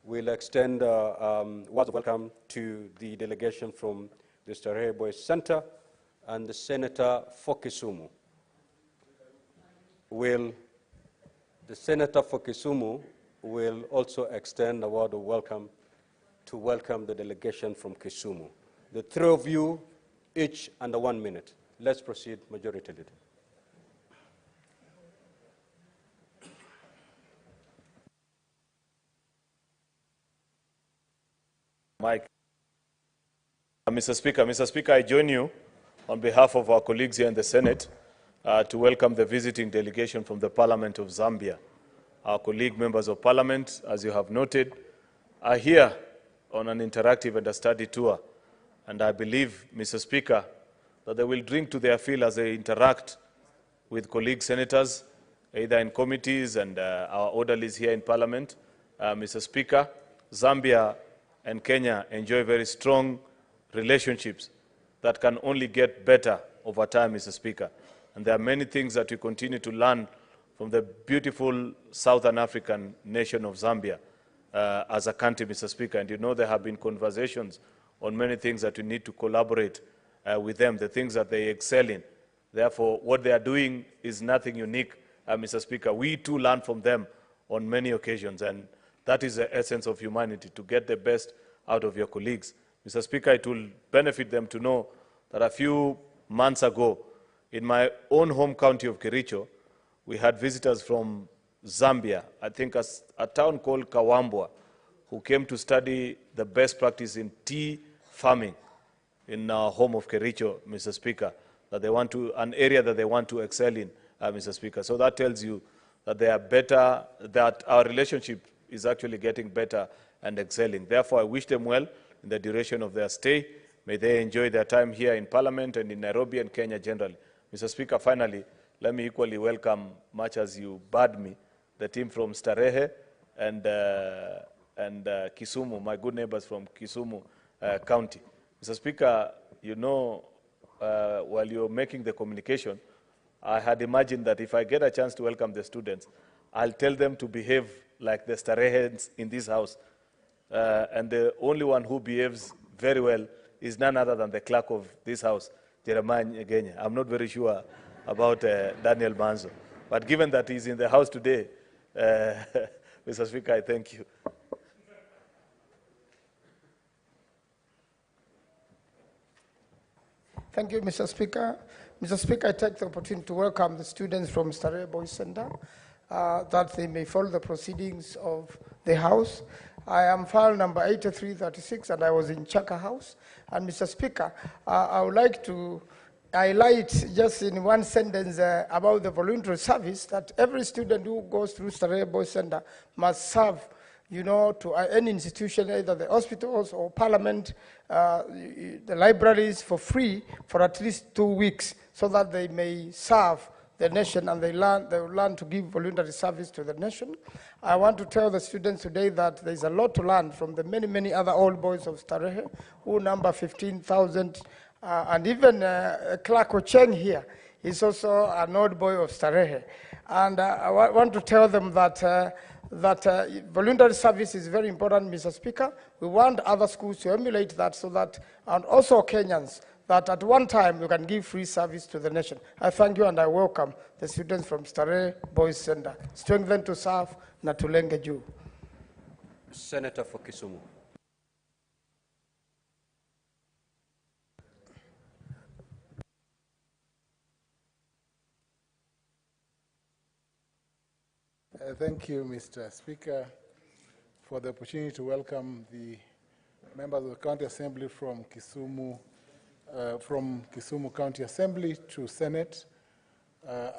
we'll extend words of welcome to the delegation from the Starehe Boys Center and the Senator for Kisumu. The Senator for Kisumu will also extend a word of welcome to welcome the delegation from Kisumu. The three of you, each under 1 minute. Let's proceed, Majority Leader. Mike. Mr. Speaker, I join you on behalf of our colleagues here in the Senate to welcome the visiting delegation from the Parliament of Zambia. Our colleague members of Parliament, as you have noted, are here on an interactive and a study tour. And I believe, Mr. Speaker, that they will drink to their fill as they interact with colleague senators, either in committees and our orderlies here in Parliament. Mr. Speaker, Zambia and Kenya enjoy very strong relationships that can only get better over time, Mr. Speaker. And there are many things that we continue to learn from the beautiful Southern African nation of Zambia as a country, Mr. Speaker. And you know there have been conversations on many things that we need to collaborate with them, the things that they excel in. Therefore, what they are doing is nothing unique, Mr. Speaker. We too learn from them on many occasions, and that is the essence of humanity, to get the best out of your colleagues. Mr. Speaker, it will benefit them to know that a few months ago, in my own home county of Kericho, we had visitors from Zambia, I think a town called Kawambwa, who came to study the best practice in tea farming in our home of Kericho, Mr. Speaker, that they want to, an area that they want to excel in, Mr. Speaker. So that tells you that they are better, that our relationship is actually getting better and excelling. Therefore, I wish them well in the duration of their stay. May they enjoy their time here in Parliament and in Nairobi and Kenya generally. Mr. Speaker, finally, let me equally welcome, much as you bade me, the team from Starehe and Kisumu, my good neighbors from Kisumu County. Mr. Speaker, you know, while you're making the communication, I had imagined that if I get a chance to welcome the students, I'll tell them to behave like the Starehens in this house. And the only one who behaves very well is none other than the clerk of this house, Jeremiah Nyegenya. I'm not very sure about Daniel Manzo. But given that he's in the house today, Mr. Speaker, I thank you. Thank you, Mr. Speaker. Mr. Speaker, I take the opportunity to welcome the students from Starehe Boys Center, that they may follow the proceedings of the House. I am file number 8336, and I was in Chaka House. And Mr. Speaker, I would like to highlight just in one sentence about the voluntary service, that every student who goes through Starehe Boys Center must serve, you know, to any institution, either the hospitals or Parliament, the libraries, for free for at least 2 weeks, so that they may serve the nation, and they will learn to give voluntary service to the nation. I want to tell the students today that there's a lot to learn from the many, many other old boys of Starehe, who number 15,000, and even Clark Ocheng here is also an old boy of Starehe. And I want to tell them that voluntary service is very important, Mr. Speaker. We want other schools to emulate that, so that, and also Kenyans, that at one time we can give free service to the nation. I thank you, and I welcome the students from Starehe Boys Center. Strengthen to serve, na tulenge juu. Senator for Kisumu. Thank you, Mr. Speaker, for the opportunity to welcome the members of the County Assembly from Kisumu County Assembly to Senate.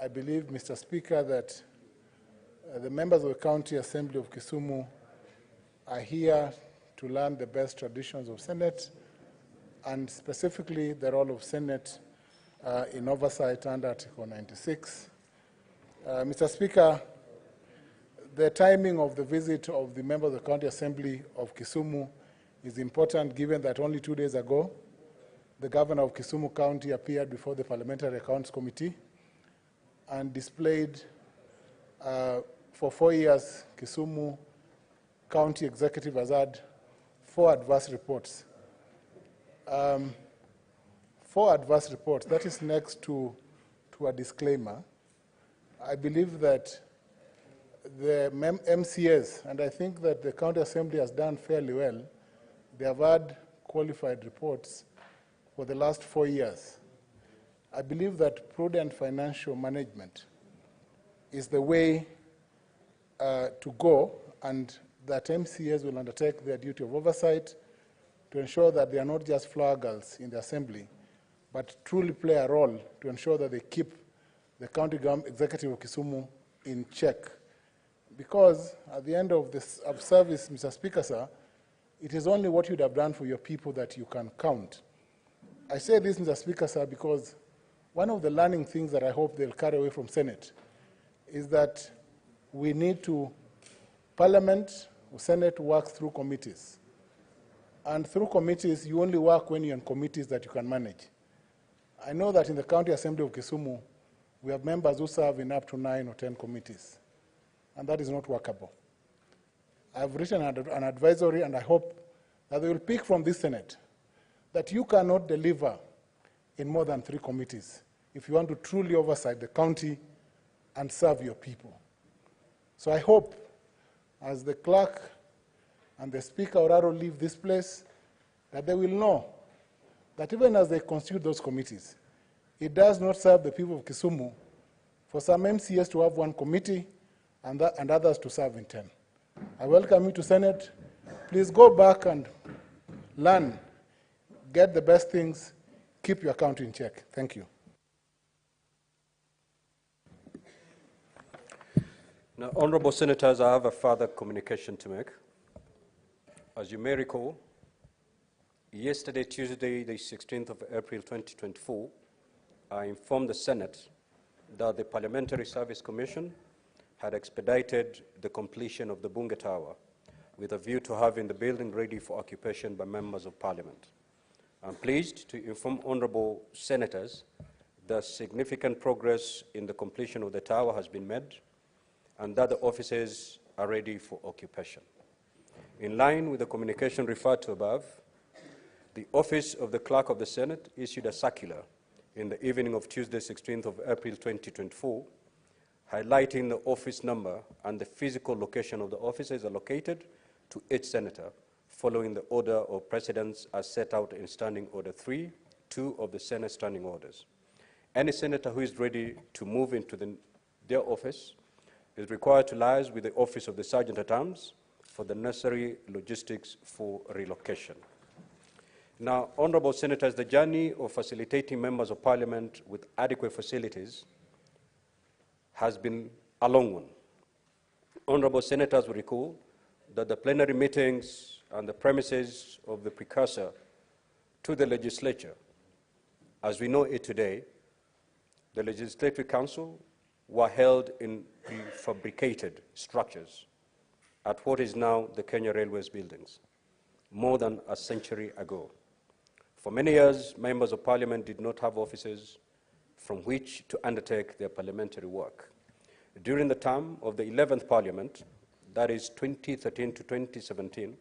I believe, Mr. Speaker, that the members of the County Assembly of Kisumu are here to learn the best traditions of Senate, and specifically the role of Senate in oversight under Article 96. Mr. Speaker, the timing of the visit of the members of the County Assembly of Kisumu is important, given that only 2 days ago, the governor of Kisumu County appeared before the Parliamentary Accounts Committee and displayed for 4 years Kisumu County Executive has had 4 adverse reports. 4 adverse reports, that is next to a disclaimer. I believe that the MCAs, and I think that the County Assembly has done fairly well, they have had qualified reports for the last 4 years. I believe that prudent financial management is the way to go, and that MCAs will undertake their duty of oversight to ensure that they are not just flower girls in the Assembly, but truly play a role to ensure that they keep the County Executive of Kisumu in check. Because at the end of this service, Mr. Speaker, sir, it is only what you'd have done for your people that you can count. I say this, Mr. Speaker, sir, because one of the learning things that I hope they'll carry away from Senate is that we need to, Parliament or Senate works through committees. And through committees, you only work when you're in committees that you can manage. I know that in the County Assembly of Kisumu, we have members who serve in up to 9 or 10 committees, and that is not workable. I've written an advisory, and I hope that they will pick from this Senate that you cannot deliver in more than 3 committees if you want to truly oversight the county and serve your people. So I hope, as the clerk and the Speaker Oraro leave this place, that they will know that even as they constitute those committees, it does not serve the people of Kisumu for some MCAs to have 1 committee and others to serve in 10. I welcome you to Senate. Please go back and learn, get the best things, keep your county in check. Thank you. Now, honorable senators, I have a further communication to make. As you may recall, yesterday, Tuesday, the 16th of April 2024, I informed the Senate that the Parliamentary Service Commission had expedited the completion of the Buong Tower with a view to having the building ready for occupation by members of Parliament. I'm pleased to inform honorable senators that significant progress in the completion of the tower has been made and that the offices are ready for occupation. In line with the communication referred to above, the Office of the Clerk of the Senate issued a circular in the evening of Tuesday, 16th of April 2024, highlighting the office number and the physical location of the offices allocated to each senator, following the order of precedence as set out in Standing Order 3(2) of the Senate Standing Orders. Any senator who is ready to move into their office is required to liaise with the Office of the Sergeant-at-Arms for the necessary logistics for relocation. Now, honorable senators, the journey of facilitating members of Parliament with adequate facilities has been a long one. Honorable senators will recall that the plenary meetings and the premises of the precursor to the legislature, as we know it today, the Legislative Council, were held in prefabricated structures at what is now the Kenya Railways buildings, more than a century ago. For many years, members of Parliament did not have offices from which to undertake their parliamentary work. During the term of the 11th Parliament, that is 2013 to 2017,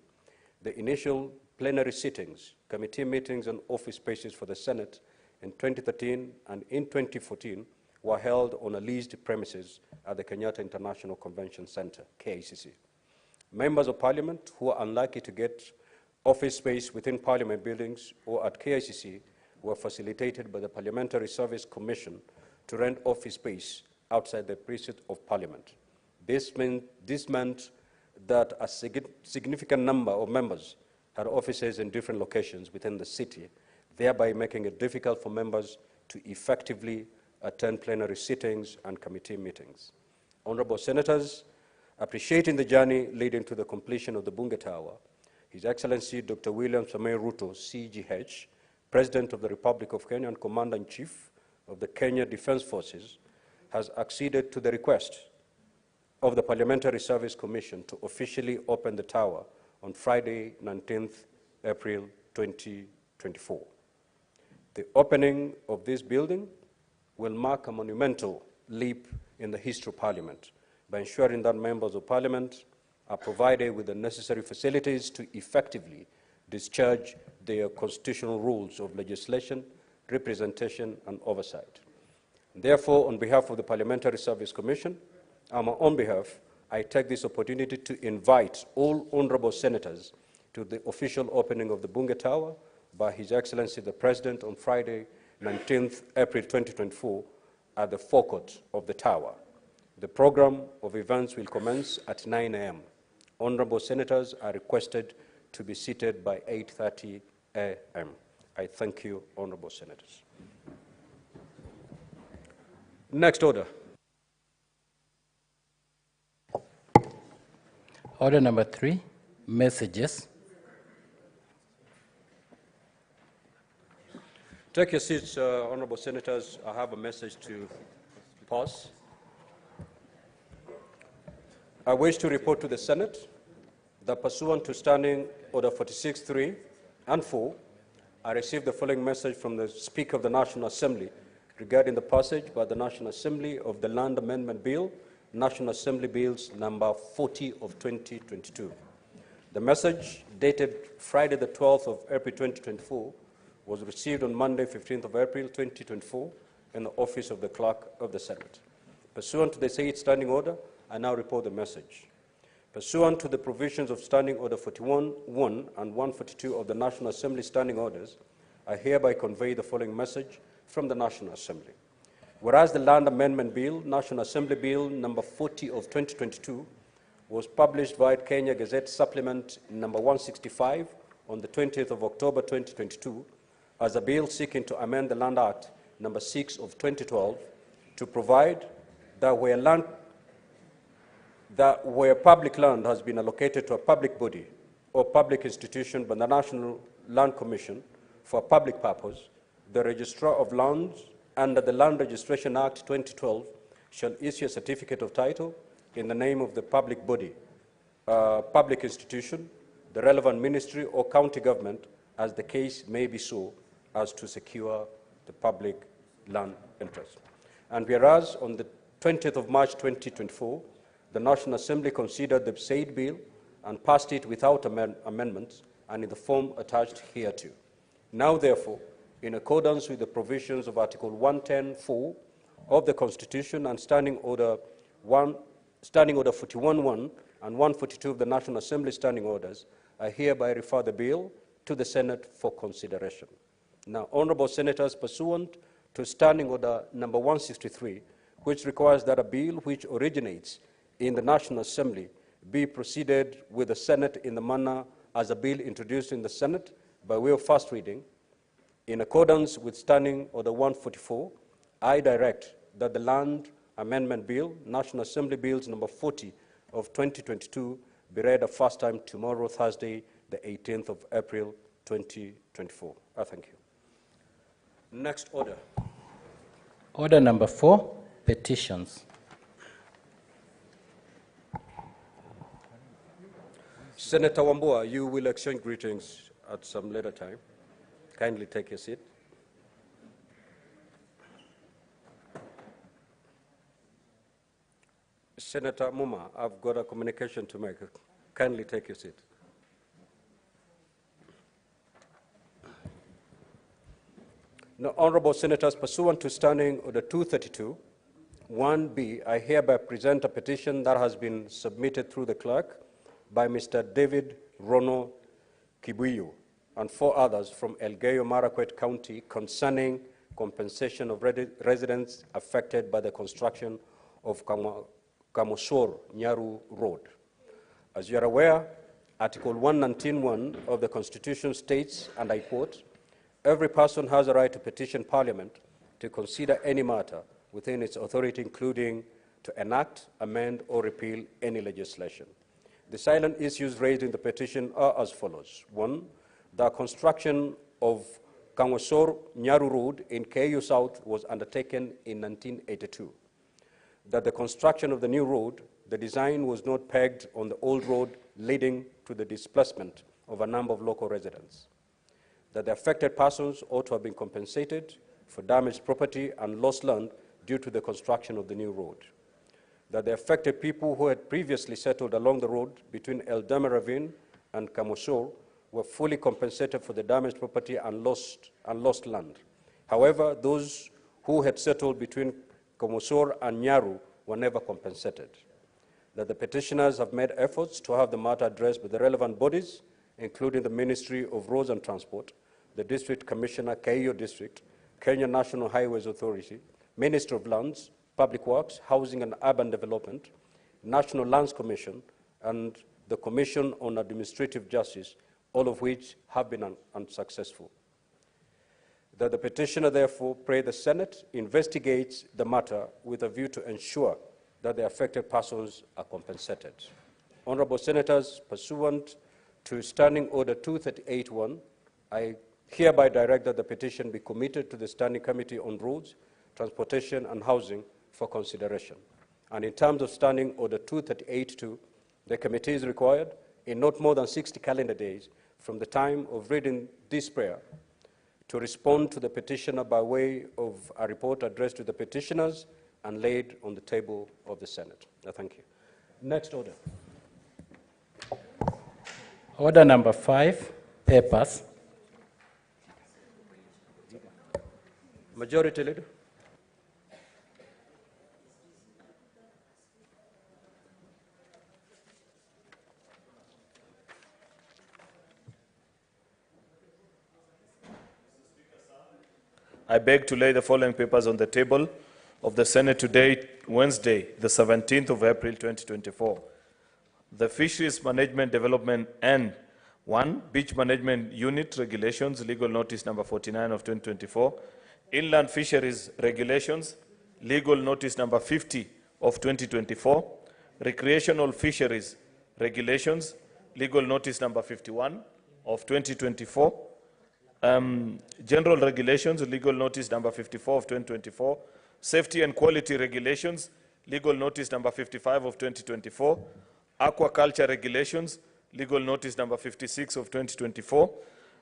the initial plenary sittings, committee meetings, and office spaces for the Senate in 2013 and in 2014 were held on a leased premises at the Kenyatta International Convention Center, KICC. Members of Parliament who are unlikely to get office space within Parliament buildings or at KICC were facilitated by the Parliamentary Service Commission to rent office space outside the precinct of Parliament. This meant that a significant number of members had offices in different locations within the city, thereby making it difficult for members to effectively attend plenary sittings and committee meetings. Honorable senators, appreciating the journey leading to the completion of the Buong Tower, His Excellency Dr. William Samoei Ruto, CGH, President of the Republic of Kenya and Commander-in-Chief of the Kenya Defense Forces, has acceded to the request of the Parliamentary Service Commission to officially open the tower on Friday, 19th April 2024. The opening of this building will mark a monumental leap in the history of Parliament by ensuring that members of Parliament are provided with the necessary facilities to effectively discharge their constitutional rules of legislation, representation, and oversight. Therefore, on behalf of the Parliamentary Service Commission, and on behalf, I take this opportunity to invite all honorable senators to the official opening of the Buong Tower by His Excellency the President on Friday, 19th April 2024, at the forecourt of the Tower. The program of events will commence at 9 a.m. Honorable senators are requested to be seated by 8:30 a.m. I thank you, honorable senators. Next order. Order number 3, messages. Take your seats, honorable senators. I have a message to pass. I wish to report to the Senate that pursuant to Standing Order 46.3 and 4, I received the following message from the Speaker of the National Assembly regarding the passage by the National Assembly of the Land Amendment Bill, National Assembly Bills number 40 of 2022. The message, dated Friday the 12th of April 2024, was received on Monday 15th of April 2024 in the office of the Clerk of the Senate. Pursuant to the said standing order, I now report the message. Pursuant to the provisions of Standing Order 41.1 and 142 of the National Assembly Standing Orders, I hereby convey the following message from the National Assembly. Whereas the Land Amendment Bill, National Assembly Bill number 40 of 2022, was published via Kenya Gazette Supplement number 165 on the 20th of October 2022 as a bill seeking to amend the Land Act number 6 of 2012 to provide that where public land has been allocated to a public body or public institution by the National Land Commission for a public purpose, the Registrar of Lands under the Land Registration Act 2012 shall issue a certificate of title in the name of the public body, public institution, the relevant ministry or county government, as the case may be so, as to secure the public land interest. And whereas on the 20th of March 2024, the National Assembly considered the said bill and passed it without amendments and in the form attached hereto. Now, therefore, in accordance with the provisions of Article 110(4) of the Constitution and Standing Order 41.1 and 142 of the National Assembly Standing Orders, I hereby refer the bill to the Senate for consideration. Now, honorable senators, pursuant to Standing Order number 163, which requires that a bill which originates in the National Assembly be proceeded with the Senate in the manner as a bill introduced in the Senate by way of first reading, in accordance with Standing Order 144, I direct that the Land Amendment Bill, National Assembly Bills number 40 of 2022, be read a first time tomorrow, Thursday, the 18th of April, 2024. I thank you. Next order. Order number 4, petitions. Senator Wambua, you will exchange greetings at some later time. Kindly take your seat. Senator Muma, I've got a communication to make. Kindly take your seat. Now, honorable senators, pursuant to Standing Order 232, 1B, I hereby present a petition that has been submitted through the clerk by Mr. David Rono Kibuyu and 4 others from Elgeyo Marakwet County concerning compensation of residents affected by the construction of Kamosor Nyaru Road. As you are aware, Article 119(1) of the Constitution states, and I quote, "Every person has a right to petition Parliament to consider any matter within its authority, including to enact, amend, or repeal any legislation." The salient issues raised in the petition are as follows. 1, the construction of Kamosor Nyaru Road in KU South was undertaken in 1982. That the construction of the new road, the design was not pegged on the old road, leading to the displacement of a number of local residents. That the affected persons ought to have been compensated for damaged property and lost land due to the construction of the new road. that the affected people who had previously settled along the road between Eldama Ravine and Kamosor were fully compensated for the damaged property and lost land. However, those who had settled between Kamosor and Nyaru were never compensated. That the petitioners have made efforts to have the matter addressed by the relevant bodies, including the Ministry of Roads and Transport, the District Commissioner, Keio District, Kenya National Highways Authority, Ministry of Lands, Public Works, Housing and Urban Development, National Lands Commission, and the Commission on Administrative Justice, all of which have been unsuccessful. That the petitioner therefore pray the Senate investigates the matter with a view to ensure that the affected persons are compensated. Honorable Senators, pursuant to Standing Order 238-1, I hereby direct that the petition be committed to the Standing Committee on Roads, Transportation and Housing for consideration. And in terms of Standing Order 238-2, the committee is required in not more than 60 calendar days from the time of reading this prayer to respond to the petitioner by way of a report addressed to the petitioners and laid on the table of the Senate. Thank you. Next order. Order number 5, papers. Majority Leader. I beg to lay the following papers on the table of the Senate today, Wednesday, the 17th of April, 2024. The Fisheries Management Development and 1. Beach Management Unit Regulations, Legal Notice number 49 of 2024. Inland Fisheries Regulations, Legal Notice number 50 of 2024. Recreational Fisheries Regulations, Legal Notice number 51 of 2024. General Regulations, Legal Notice number 54 of 2024. Safety and Quality Regulations, Legal Notice number 55 of 2024. Aquaculture Regulations, Legal Notice number 56 of 2024.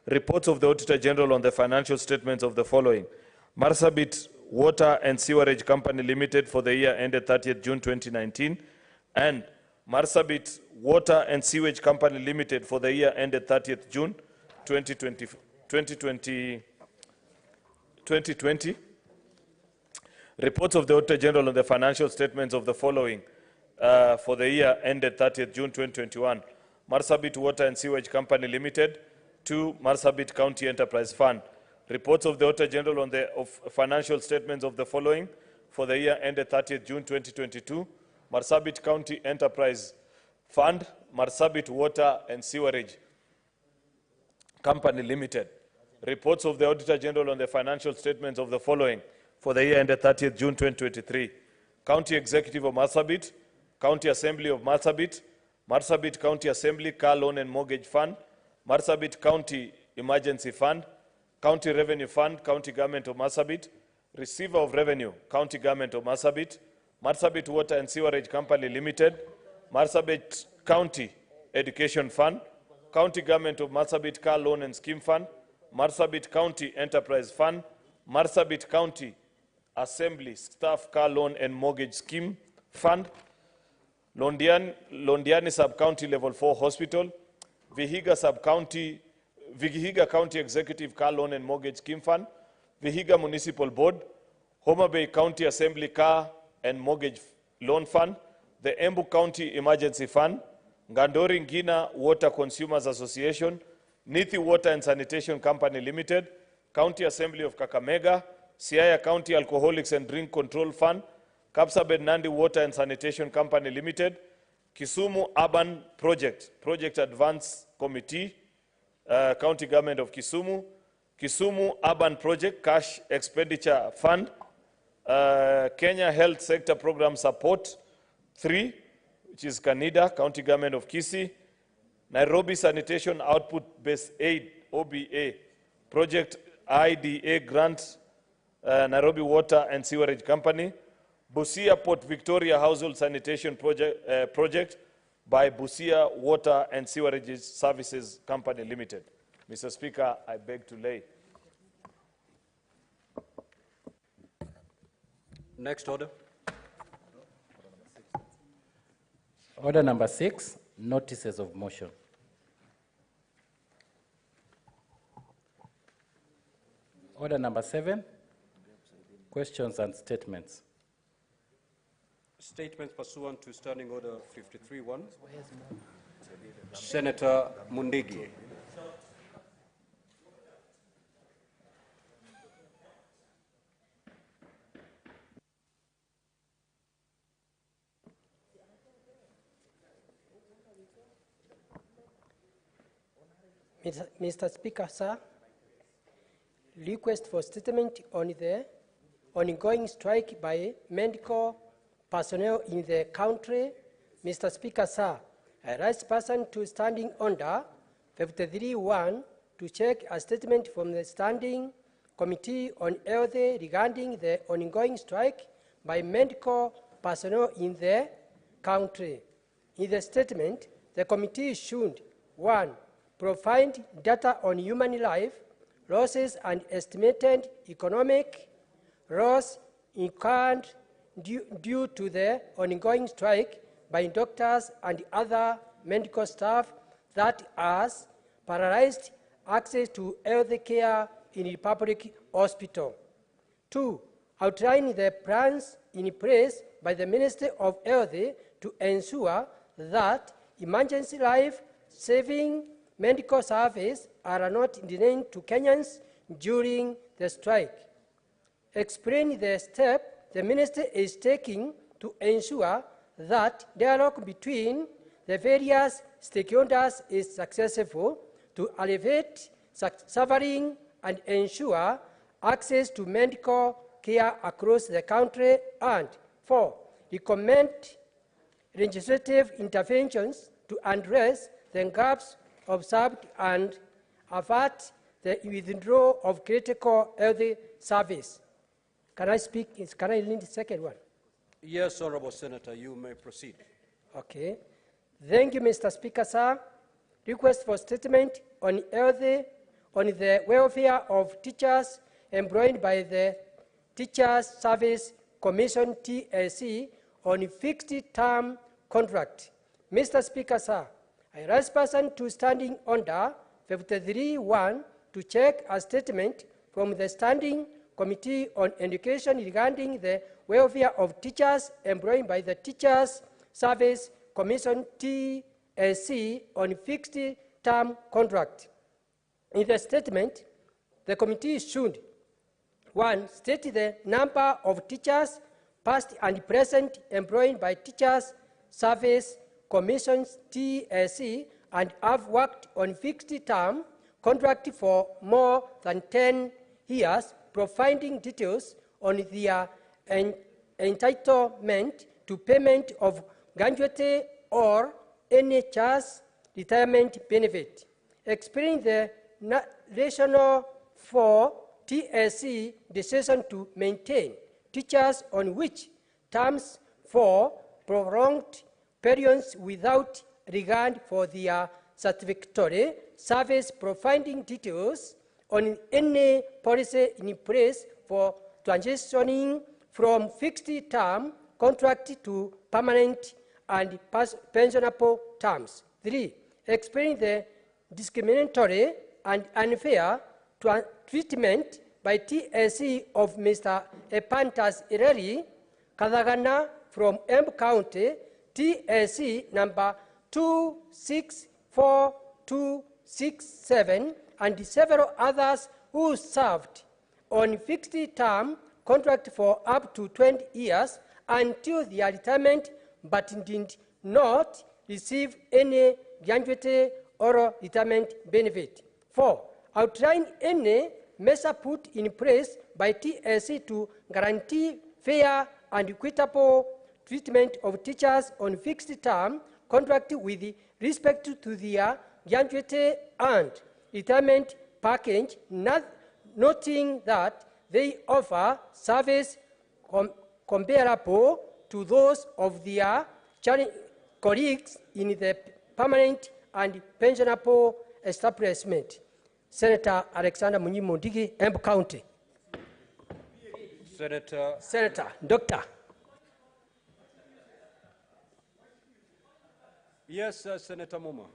Reports of the Auditor General on the financial statements of the following. Marsabit Water and Sewerage Company Limited for the year ended 30th June 2019 and Marsabit Water and Sewage Company Limited for the year ended 30th June 2020. Reports of the Auditor General on the financial statements of the following for the year ended 30th June 2021. Marsabit Water and Sewage Company Limited. 2. Marsabit County Enterprise Fund. Reports of the Auditor General on the financial statements of the following for the year ended 30th June 2022. Marsabit County Enterprise Fund, Marsabit Water and Sewerage Company Limited. Reports of the Auditor General on the financial statements of the following for the year ended 30th June 2023. County Executive of Marsabit, County Assembly of Marsabit, Marsabit County Assembly Car Loan and Mortgage Fund, Marsabit County Emergency Fund, County Revenue Fund, County Government of Marsabit, Receiver of Revenue, County Government of Marsabit, Marsabit Water and Sewerage Company Limited, Marsabit County Education Fund, County Government of Marsabit Car Loan and Scheme Fund, Marsabit County Enterprise Fund, Marsabit County Assembly Staff Car Loan and Mortgage Scheme Fund, Londiani Sub-County Level 4 Hospital, Vihiga County Executive Car Loan and Mortgage Scheme Fund, Vihiga Municipal Board, Homa Bay County Assembly Car and Mortgage Loan Fund, the Embu County Emergency Fund, Ngandori Ngina Water Consumers Association, Nithi Water and Sanitation Company Limited, County Assembly of Kakamega, Siaya County Alcoholics and Drink Control Fund, Kapsabet Nandi Water and Sanitation Company Limited, Kisumu Urban Project Advance Committee, County Government of Kisumu, Kisumu Urban Project Cash Expenditure Fund, Kenya Health Sector Program Support 3, which is Canada, County Government of Kisii, Nairobi Sanitation Output Based Aid, OBA, Project IDA Grant, Nairobi Water and Sewerage Company, Busia Port Victoria Household Sanitation Project by Busia Water and Sewerage Services Company Limited. Mr. Speaker, I beg to lay. Next order. Order number 6, notices of motion. Order number 7, questions and statements. Statements pursuant to Standing Order 53-1. Senator Mundigi. Mr. Speaker, sir, request for statement on the ongoing strike by medical personnel in the country. Mr. Speaker, sir, I rise person to Standing Order 53-1 to check a statement from the Standing Committee on Health regarding the ongoing strike by medical personnel in the country. In the statement, the committee should, 1, provide data on human life losses and estimated economic loss incurred due to the ongoing strike by doctors and other medical staff that has paralyzed access to health care in the public hospital. 2, outline the plans in place by the Ministry of Health to ensure that emergency life-saving medical services are not denied to Kenyans during the strike. Explain the step the ministry is taking to ensure that dialogue between the various stakeholders is successful to alleviate suffering and ensure access to medical care across the country. And 4, recommend legislative interventions to address the gaps observed and avert the withdrawal of critical health service. Can I speak? Can I lead the second one? Yes, Honorable Senator, you may proceed. Okay. Thank you, Mr. Speaker, sir. Request for statement on health, on the welfare of teachers employed by the Teachers Service Commission, TSC, on fixed-term contract. Mr. Speaker, sir, I rise person to Standing Order 53-1 to check a statement from the Standing Committee on Education regarding the welfare of teachers employed by the Teachers Service Commission, TSC, on fixed-term contract. In the statement, the committee should, 1, state the number of teachers, past and present, employed by Teachers Service Commission's TSC and have worked on fixed-term contract for more than 10 years, providing details on their entitlement to payment of gratuity or NHS retirement benefit. Explain the rationale for TSC decision to maintain teachers on which terms for prolonged periods without regard for their satisfactory service, providing details on any policy in place for transitioning from fixed-term contract to permanent and pensionable terms. 3, explain the discriminatory and unfair treatment by TSC of Mr. Epantas Ireri Kadagana from Buong County, TSC number 264267, and several others who served on fixed-term contract for up to 20 years until their retirement, but did not receive any gratuity or retirement benefit. 4, outline any measure put in place by TSC to guarantee fair and equitable treatment of teachers on fixed-term contract with respect to their gratuity and retirement package, noting that they offer service comparable to those of their colleagues in the permanent and pensionable establishment. Senator Alexander Munyimundigi, Buong County. Senator. Senator, Doctor. Yes, Senator Muma.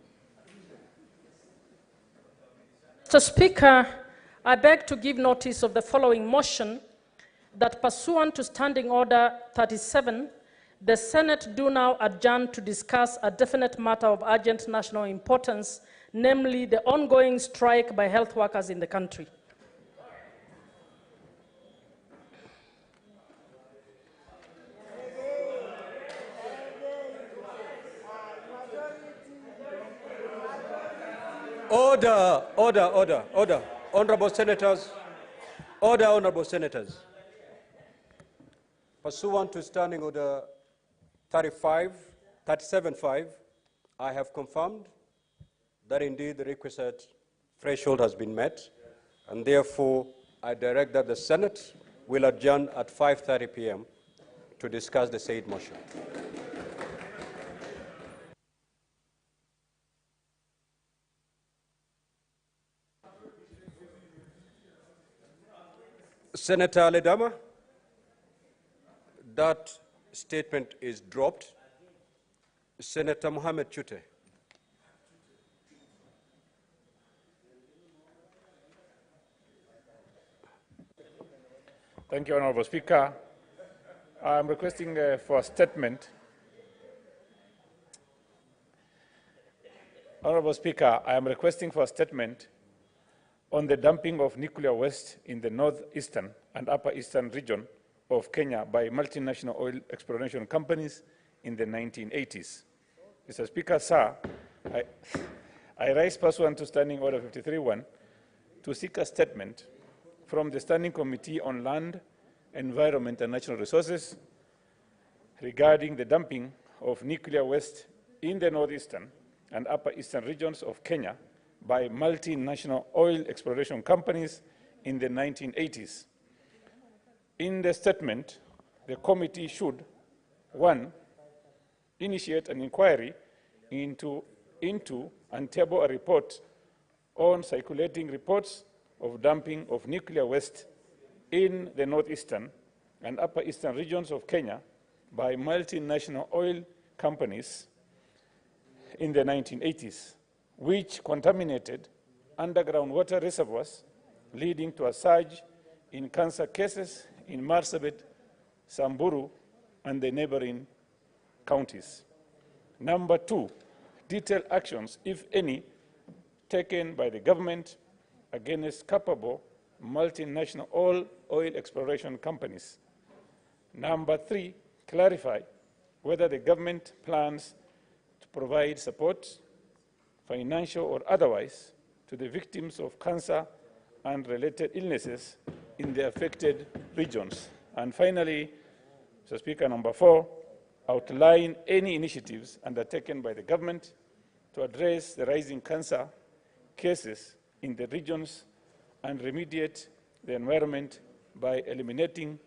Mr. Speaker, I beg to give notice of the following motion that pursuant to Standing Order 37, the Senate do now adjourn to discuss a definite matter of urgent national importance, namely the ongoing strike by health workers in the country. Order, order, order, order. Honorable Senators, order, honorable Senators. Pursuant to Standing Order 37.5, I have confirmed that indeed the requisite threshold has been met, and therefore I direct that the Senate will adjourn at 5:30 p.m. to discuss the said motion. Senator Ledama, that statement is dropped. Senator Mohamed Chute. Thank you, Honorable Speaker. I'm requesting for a statement. Honorable Speaker, I am requesting for a statement on the dumping of nuclear waste in the northeastern and upper eastern region of Kenya by multinational oil exploration companies in the 1980s. Mr. Speaker, sir, I rise pursuant to Standing Order 53.1 to seek a statement from the Standing Committee on Land, Environment and Natural Resources regarding the dumping of nuclear waste in the northeastern and upper eastern regions of Kenya by multinational oil exploration companies in the 1980s. In the statement, the committee should, 1, initiate an inquiry into and table a report on circulating reports of dumping of nuclear waste in the northeastern and upper eastern regions of Kenya by multinational oil companies in the 1980s, which contaminated underground water reservoirs, leading to a surge in cancer cases in Marsabit, Samburu, and the neighboring counties. Number 2, detailed actions, if any, taken by the government against culpable multinational oil exploration companies. Number 3, clarify whether the government plans to provide support, financial or otherwise, to the victims of cancer and related illnesses in the affected regions. And finally, Mr. Speaker, number 4, outline any initiatives undertaken by the government to address the rising cancer cases in the regions and remediate the environment by eliminating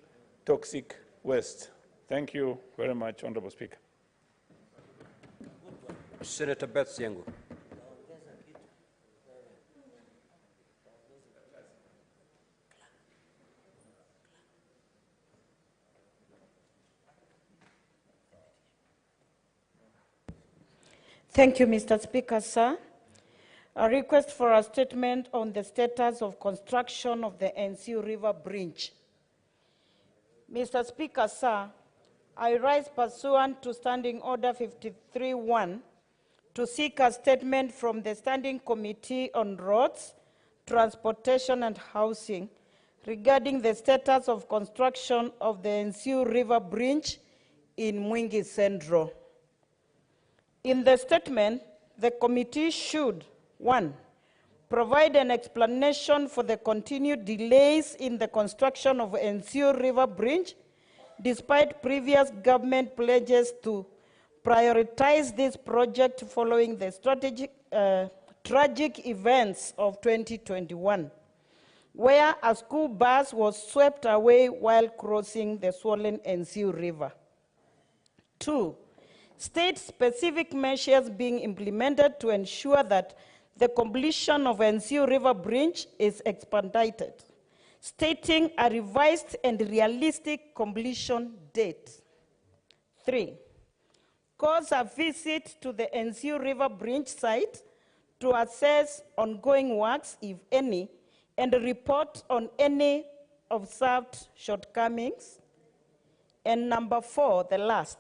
toxic waste. Thank you very much, Honorable Speaker. Senator Beth Siengo. Thank you, Mr. Speaker, sir. A request for a statement on the status of construction of the NCU River Bridge. Mr. Speaker, sir, I rise pursuant to Standing Order 53.1 to seek a statement from the Standing Committee on Roads, Transportation and Housing regarding the status of construction of the NCU River Bridge in Mwingi Central. In the statement, the committee should, 1, provide an explanation for the continued delays in the construction of NCU River Bridge, despite previous government pledges to prioritize this project following the tragic events of 2021, where a school bus was swept away while crossing the swollen NCU River. 2, state-specific measures being implemented to ensure that the completion of NCU River Bridge is expedited, stating a revised and realistic completion date. 3, cause a visit to the NCU River Bridge site to assess ongoing works, if any, and report on any observed shortcomings. And number 4, the last,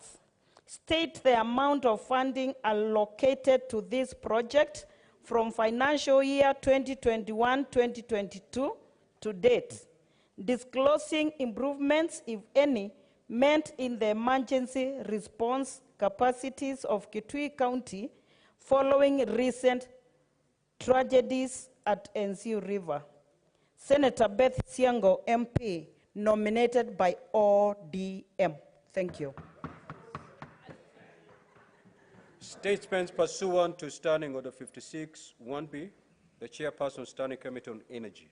state the amount of funding allocated to this project from financial year 2021-2022 to date, disclosing improvements, if any, meant in the emergency response capacities of Kisumu County following recent tragedies at NCU River. Senator Beth Siango, MP, nominated by ODM. Thank you. Statements pursuant to Standing Order 56, 1B, the Chairperson, Standing Committee on Energy.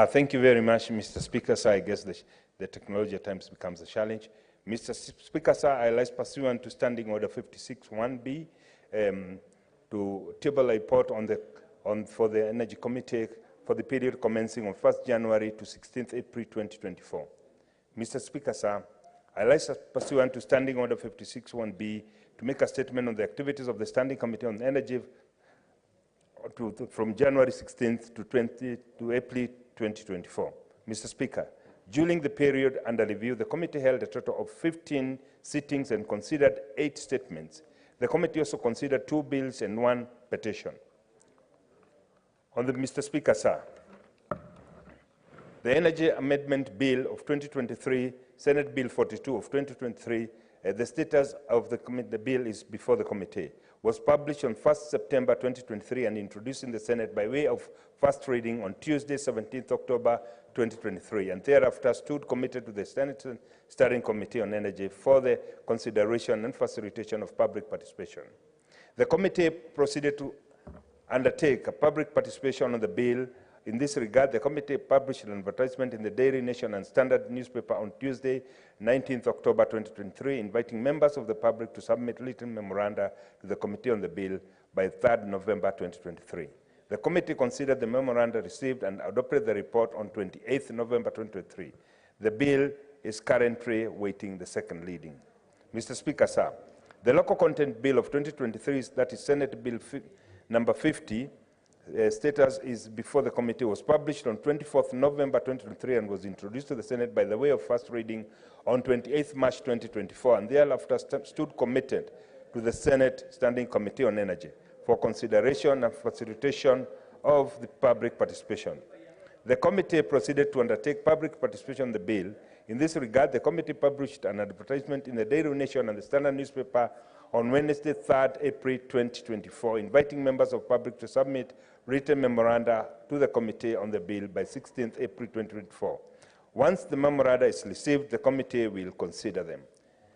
Thank you very much, Mr. Speaker. Sir, I guess the technology at times becomes a challenge. Mr. Speaker, sir, I rise pursuant to Standing Order 56-1B to table a report for the Energy Committee for the period commencing on 1st January to 16th April 2024. Mr. Speaker, sir, I rise pursuant to Standing Order 56-1B to make a statement on the activities of the Standing Committee on Energy from January 16th to April 2024. Mr. Speaker, during the period under review, the committee held a total of 15 sittings and considered 8 statements. The committee also considered 2 bills and 1 petition. Mr. Speaker, sir, the Energy Amendment Bill of 2023, Senate Bill 42 of 2023, the status of the bill is before the committee, was published on 1st September 2023 and introduced in the Senate by way of first reading on Tuesday, 17th October 2023, and thereafter stood committed to the Senate Steering Committee on Energy for the consideration and facilitation of public participation. The committee proceeded to undertake a public participation on the bill. In this regard, the committee published an advertisement in the Daily Nation and Standard newspaper on Tuesday, 19th October 2023, inviting members of the public to submit written memoranda to the committee on the bill by 3rd November 2023. The committee considered the memoranda received and adopted the report on 28th November 2023. The bill is currently waiting the second reading. Mr. Speaker, sir, the local content bill of 2023, that is Senate Bill number 50, status is before the committee, was published on 24th November 2023 and was introduced to the Senate by the way of first reading on 28th March 2024, and thereafter stood committed to the Senate Standing Committee on Energy for consideration and facilitation of the public participation. The committee proceeded to undertake public participation in the bill. In this regard, the committee published an advertisement in the Daily Nation and the Standard newspaper on Wednesday, 3rd April 2024, inviting members of the public to submit written memoranda to the committee on the bill by 16th April 2024. Once the memoranda is received, the committee will consider them.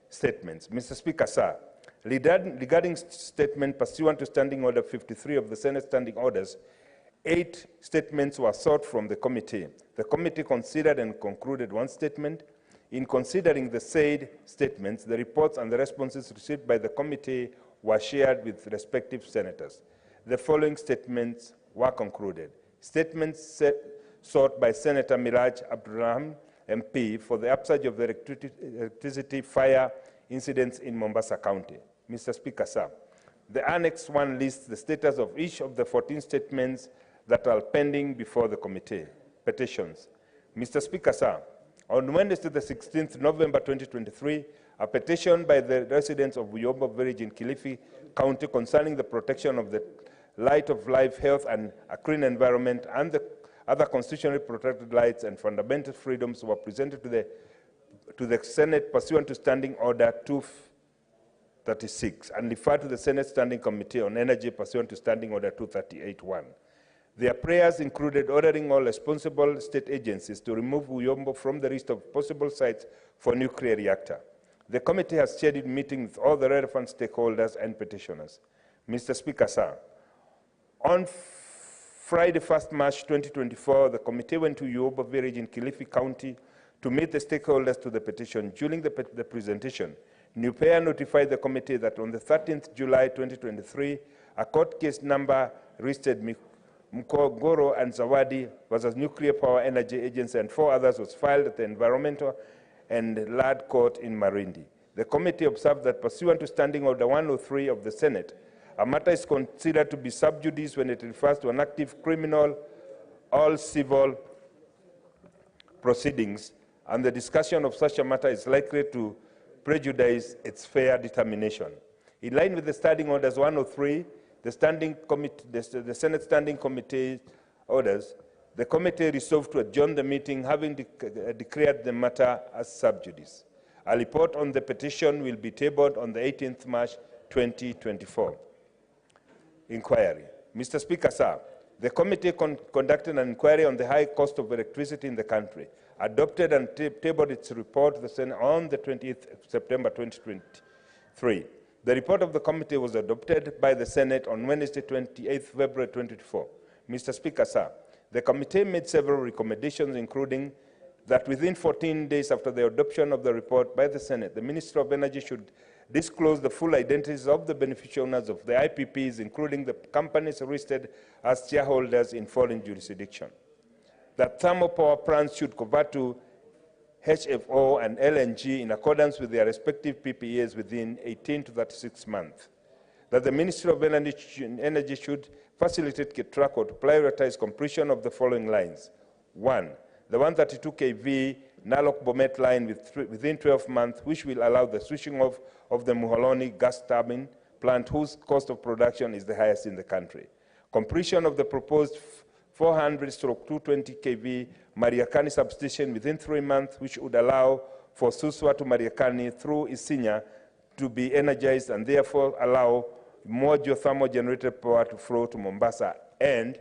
Statements. Mr. Speaker, sir, regarding statement pursuant to Standing Order 53 of the Senate Standing Orders, 8 statements were sought from the committee. The committee considered and concluded 1 statement. In considering the said statements, the reports and the responses received by the committee were shared with respective senators. The following statements were concluded. Statements sought by Senator Miraj Abdurrahman, MP, for the upsurge of the electricity fire incidents in Mombasa County. Mr. Speaker, sir, the Annex 1 lists the status of each of the 14 statements that are pending before the committee. Petitions. Mr. Speaker, sir, on Wednesday, the 16th November 2023, a petition by the residents of Buyombo Village in Kilifi County concerning the protection of the right of life, health, and a clean environment and the other constitutionally protected rights and fundamental freedoms were presented to the Senate pursuant to Standing Order 236 and referred to the Senate Standing Committee on Energy pursuant to Standing Order 238-1. Their prayers included ordering all responsible state agencies to remove Uyombo from the list of possible sites for nuclear reactor. The committee has scheduled meetings with all the relevant stakeholders and petitioners. Mr. Speaker, sir, on Friday, 1st March 2024, the committee went to Uyombo Village in Kilifi County to meet the stakeholders to the petition. During the presentation, NUPEA notified the committee that on the 13th July 2023, a court case number listed Mkogoro and Zawadi versus Nuclear Power Energy Agency and 4 others was filed at the Environmental and Land Court in Marindi. The committee observed that pursuant to Standing Order 103 of the Senate, a matter is considered to be sub judice when it refers to an active criminal or civil proceedings, and the discussion of such a matter is likely to prejudice its fair determination. In line with the Standing Orders 103, the Senate Standing Committee orders, the committee resolved to adjourn the meeting, having declared the matter as sub judice. A report on the petition will be tabled on the 18th March 2024. Inquiry. Mr. Speaker, sir, the committee conducted an inquiry on the high cost of electricity in the country, adopted and tabled its report to the Senate on the 20th September 2023. The report of the committee was adopted by the Senate on Wednesday, 28th February 2024. Mr. Speaker, sir, the committee made several recommendations, including that within 14 days after the adoption of the report by the Senate, the Minister of Energy should disclose the full identities of the beneficial owners of the IPPs, including the companies listed as shareholders in foreign jurisdiction. That thermal power plants should convert to HFO and LNG in accordance with their respective PPAs within 18 to 36 months. That the Ministry of Energy should facilitate track or to prioritize completion of the following lines. 1. The 132 kV Nalok-Bomet line within 12 months, which will allow the switching off of the Muholoni gas turbine plant, whose cost of production is the highest in the country. Completion of the proposed 400/220 kV Mariakani substation within 3 months, which would allow for Suswa to Mariakani through Isinya to be energized and therefore allow more geothermal generated power to flow to Mombasa. And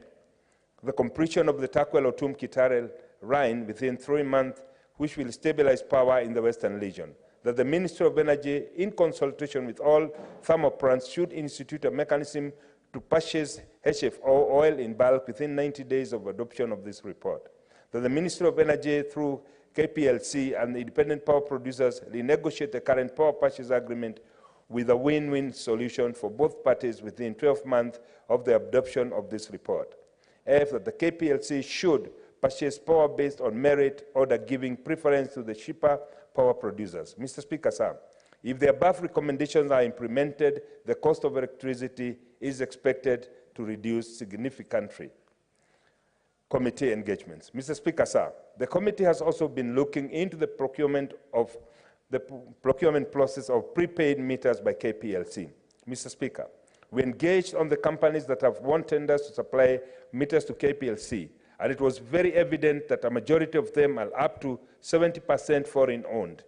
the completion of the Takwel-Otum-Kitare line within 3 months, which will stabilize power in the Western region. That the Ministry of Energy, in consultation with all thermal plants, should institute a mechanism to purchase HFO oil in bulk within 90 days of adoption of this report. That the Ministry of Energy, through KPLC and the independent power producers, renegotiate the current power purchase agreement with a win-win solution for both parties within 12 months of the adoption of this report. F, that the KPLC should purchase power based on merit order, giving preference to the cheaper power producers. Mr. Speaker, sir, if the above recommendations are implemented, the cost of electricity is expected to reduce significantly. Committee engagements. Mr. Speaker, sir, the committee has also been looking into the procurement process of prepaid meters by KPLC. Mr. Speaker, we engaged on the companies that have won tenders to supply meters to KPLC, and it was very evident that a majority of them are up to 70% foreign-owned.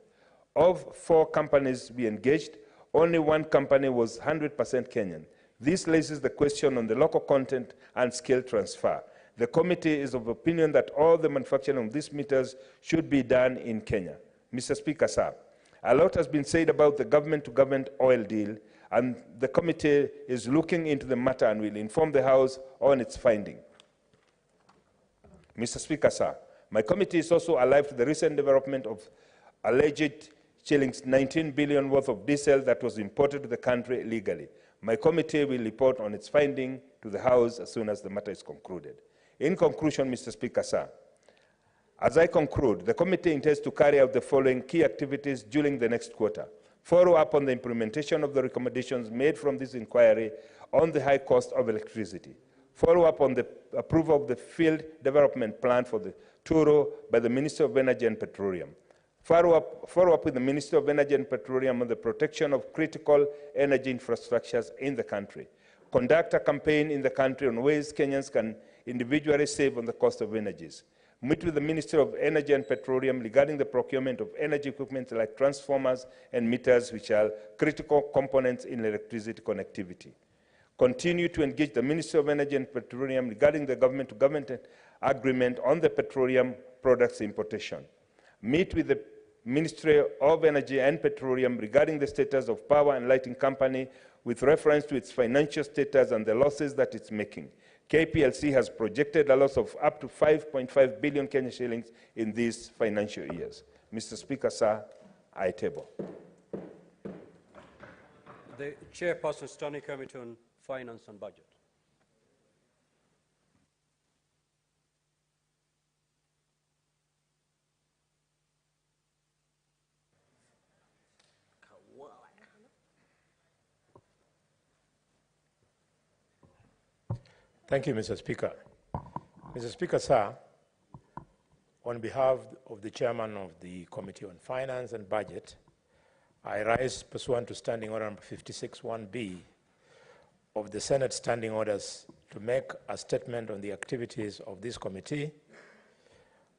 Of 4 companies we engaged, only 1 company was 100% Kenyan. This raises the question on the local content and skill transfer. The committee is of opinion that all the manufacturing of these meters should be done in Kenya. Mr. Speaker, sir, a lot has been said about the government-to-government oil deal, and the committee is looking into the matter and will inform the House on its finding. Mr. Speaker, sir, my committee is also alive to the recent development of alleged shillings 19 billion worth of diesel that was imported to the country illegally. My committee will report on its finding to the House as soon as the matter is concluded. In conclusion, Mr. Speaker, sir, as I conclude, the committee intends to carry out the following key activities during the next quarter. Follow up on the implementation of the recommendations made from this inquiry on the high cost of electricity. Follow up on the approval of the field development plan for the Turo by the Minister of Energy and Petroleum. Follow up with the Minister of Energy and Petroleum on the protection of critical energy infrastructures in the country. Conduct a campaign in the country on ways Kenyans can individually save on the cost of energies. Meet with the Minister of Energy and Petroleum regarding the procurement of energy equipment like transformers and meters, which are critical components in electricity connectivity. Continue to engage the Minister of Energy and Petroleum regarding the government-to-government agreement on the petroleum products importation. Meet with the Ministry of Energy and Petroleum regarding the status of Power and Lighting Company with reference to its financial status and the losses that it's making. KPLC has projected a loss of up to 5.5 billion Kenya shillings in these financial years. Mr. Speaker, sir, I table. The Chairperson, Standing Committee on Finance and Budget. Thank you, Mr. Speaker. Mr. Speaker, sir, on behalf of the Chairman of the Committee on Finance and Budget, I rise pursuant to Standing Order number 56(1)B of the Senate Standing Orders to make a statement on the activities of this committee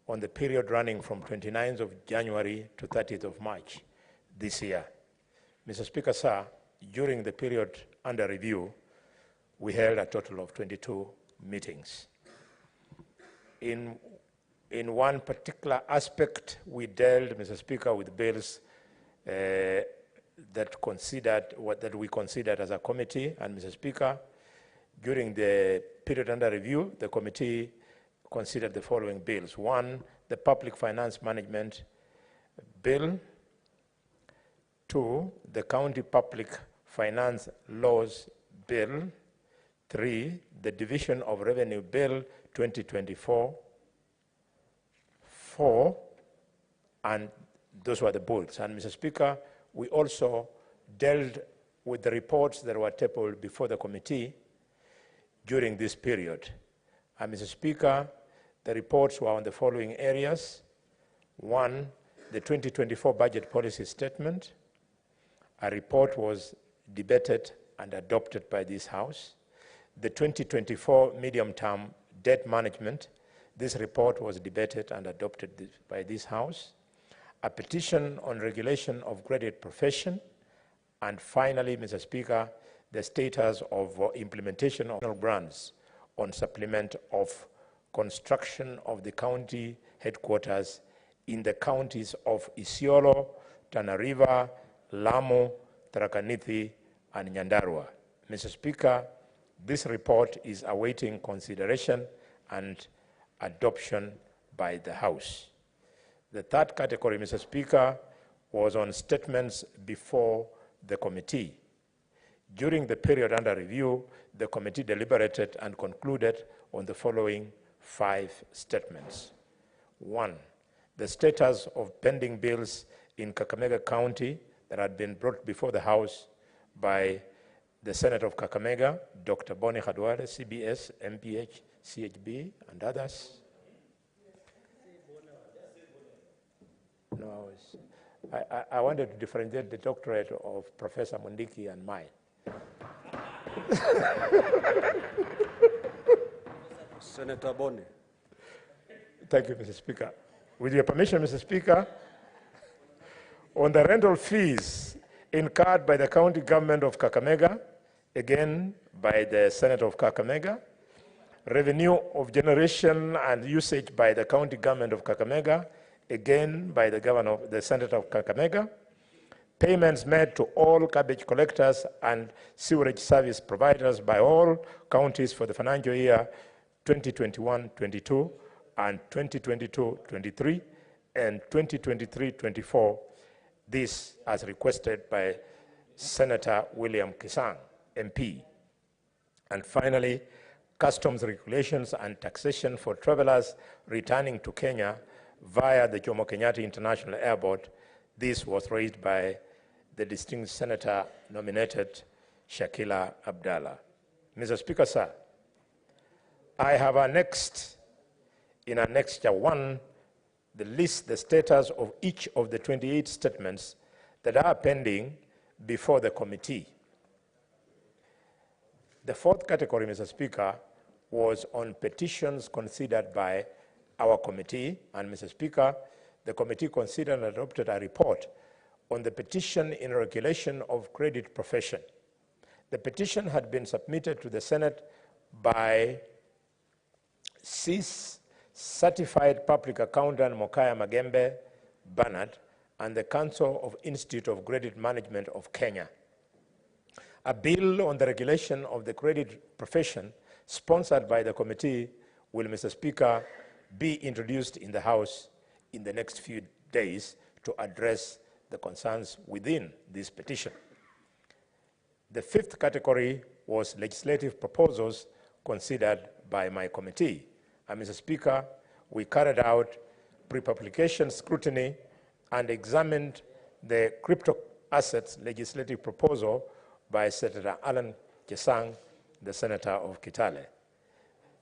on the period running from 29th of January to 30th of March this year. Mr. Speaker, sir, during the period under review, we held a total of 22 meetings. In one particular aspect, we dealt, Mr. Speaker, with bills that we considered as a committee. And Mr. Speaker, during the period under review, the committee considered the following bills. One, the Public Finance Management Bill. Two, the County Public Finance Laws Bill. 3, the Division of Revenue Bill 2024. 4, and those were the bills. And Mr. Speaker, we also dealt with the reports that were tabled before the committee during this period. And Mr. Speaker, the reports were on the following areas. 1, the 2024 budget policy statement. A report was debated and adopted by this House. The 2024 medium-term debt management. This report was debated and adopted by this House. A petition on regulation of credit profession. And finally, Mr. Speaker, the status of implementation of grants on supplement of construction of the county headquarters in the counties of Isiolo, Tana River, Lamu, Tharaka Nithi, and Nyandarua. Mr. Speaker, this report is awaiting consideration and adoption by the House. The third category, Mr. Speaker, was on statements before the committee. During the period under review, the committee deliberated and concluded on the following 5 statements. 1, the status of pending bills in Kakamega County that had been brought before the House by the Senator of Kakamega, Dr. Boni Khadwale, CBS, MPH, CHB, and others. No, I wanted to differentiate the doctorate of Professor Mundiki and mine. Senator Boni. Thank you, Mr. Speaker. With your permission, Mr. Speaker, on the rental fees incurred by the county government of Kakamega, again by the Senator of Kakamega, revenue of generation and usage by the county government of Kakamega, again by the governor, the Senator of Kakamega, payments made to all garbage collectors and sewerage service providers by all counties for the financial year 2021-22 and 2022-23 and 2023-24, this as requested by Senator William Kisang, MP. And finally, customs regulations and taxation for travelers returning to Kenya via the Jomo Kenyatta International Airport. This was raised by the distinguished senator nominated Shakila Abdallah. Mr. Speaker, sir, I have annexed in Annexure 1 the status of each of the 28 statements that are pending before the committee. The fourth category, Mr. Speaker, was on petitions considered by our committee. And Mr. Speaker, the committee considered and adopted a report on the petition in regulation of credit profession. The petition had been submitted to the Senate by CIS Certified Public Accountant Mokaya Magembe Bernard and the Council of Institute of Credit Management of Kenya. A bill on the regulation of the credit profession sponsored by the committee, will, Mr. Speaker, be introduced in the House in the next few days to address the concerns within this petition. The fifth category was legislative proposals considered by my committee. And Mr. Speaker, we carried out pre-publication scrutiny and examined the crypto assets legislative proposal by Senator Alan Chesang, the Senator of Kitale.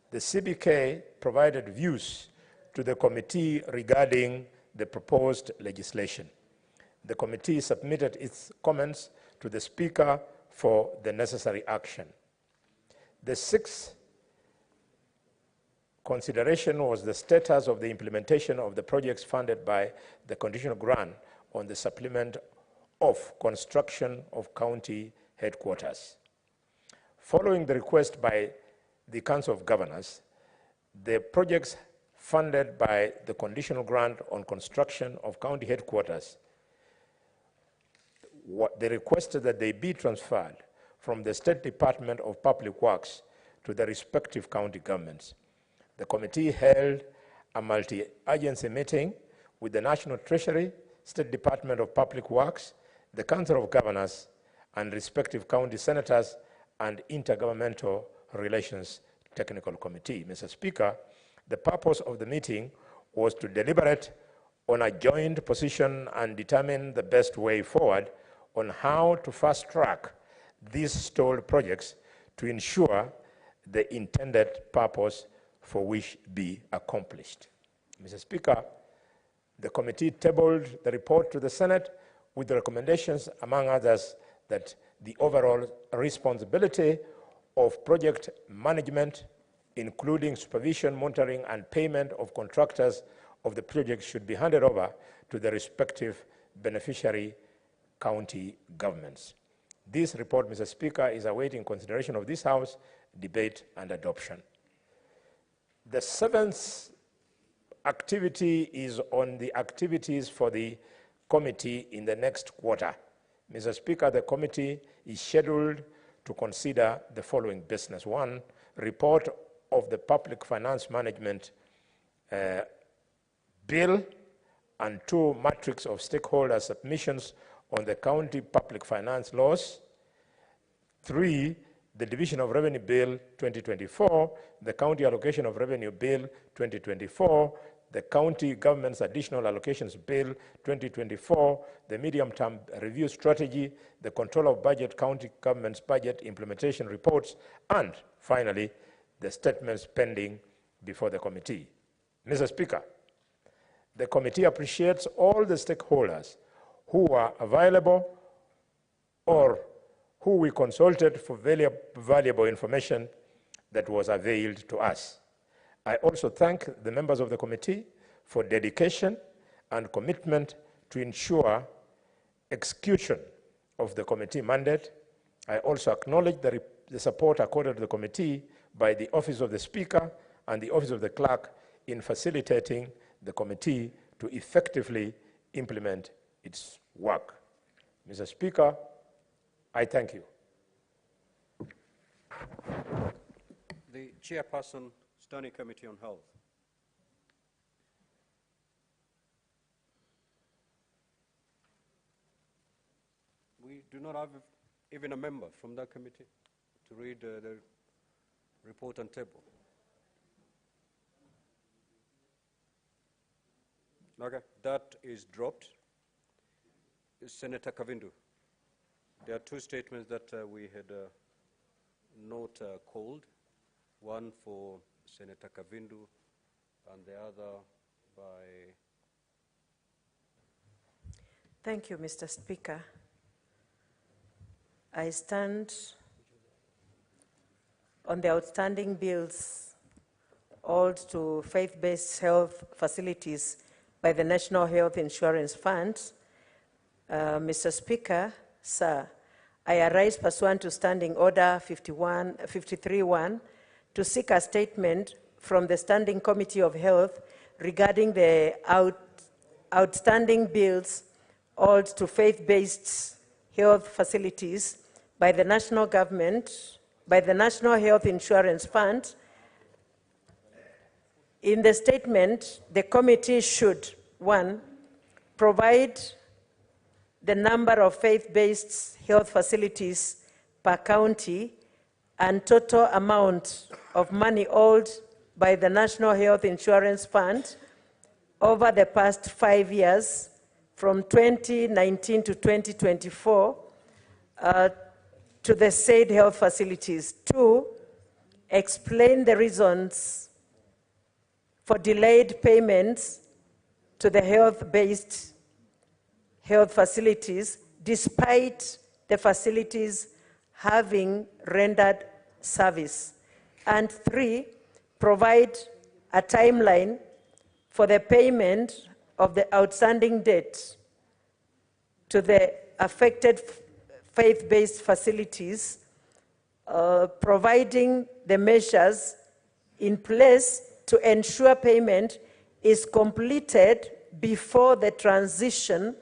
The CBK provided views to the committee regarding the proposed legislation. The committee submitted its comments to the Speaker for the necessary action. The sixth consideration was the status of the implementation of the projects funded by the conditional grant on the supplement of construction of county headquarters. Following the request by the Council of Governors, the projects funded by the conditional grant on construction of county headquarters, they requested that they be transferred from the State Department of Public Works to the respective county governments. The committee held a multi-agency meeting with the National Treasury, State Department of Public Works, the Council of Governors, and respective county senators and Intergovernmental Relations Technical Committee. Mr. Speaker, the purpose of the meeting was to deliberate on a joint position and determine the best way forward on how to fast-track these stalled projects to ensure the intended purpose for which be accomplished. Mr. Speaker, the committee tabled the report to the Senate with the recommendations, among others, that the overall responsibility of project management, including supervision, monitoring, and payment of contractors of the project, should be handed over to the respective beneficiary county governments. This report, Mr. Speaker, is awaiting consideration of this House, debate, and adoption. The seventh activity is on the activities for the committee in the next quarter. Mr. Speaker, the committee is scheduled to consider the following business. One, report of the Public Finance Management Bill, and two, matrix of stakeholder submissions on the county public finance laws. Three, the Division of Revenue Bill 2024, the County Allocation of Revenue Bill 2024, the County Government's Additional Allocations Bill 2024, the Medium-Term Review Strategy, the Control of Budget, County Government's Budget Implementation Reports, and finally, the statements pending before the committee. Mr. Speaker, the committee appreciates all the stakeholders who are available or who we consulted for valuable information that was availed to us. I also thank the members of the committee for dedication and commitment to ensure execution of the committee mandate. I also acknowledge the support accorded to the committee by the Office of the Speaker and the Office of the Clerk in facilitating the committee to effectively implement its work. Mr. Speaker, I thank you. The Chairperson, Standing Committee on Health. We do not have even a member from that committee to read the report and table. Okay, that is dropped. Senator Kavindu, there are two statements that we had not called, one for Senator Kavindu and the other by... Thank you, Mr. Speaker. I stand on the outstanding bills owed to faith-based health facilities by the National Health Insurance Fund. Mr. Speaker, sir, I arise pursuant to Standing Order 53-1 to seek a statement from the Standing Committee of Health regarding the outstanding bills owed to faith-based health facilities by the national government by the National Health Insurance Fund. In the statement, the committee should, 1, provide the number of faith-based health facilities per county and total amount of money owed by the National Health Insurance Fund over the past 5 years, from 2019 to 2024, to the said health facilities. 2, explain the reasons for delayed payments to the health-based health facilities, despite the facilities having rendered service. And 3, provide a timeline for the payment of the outstanding debt to the affected faith-based facilities, providing the measures in place to ensure payment is completed before the transition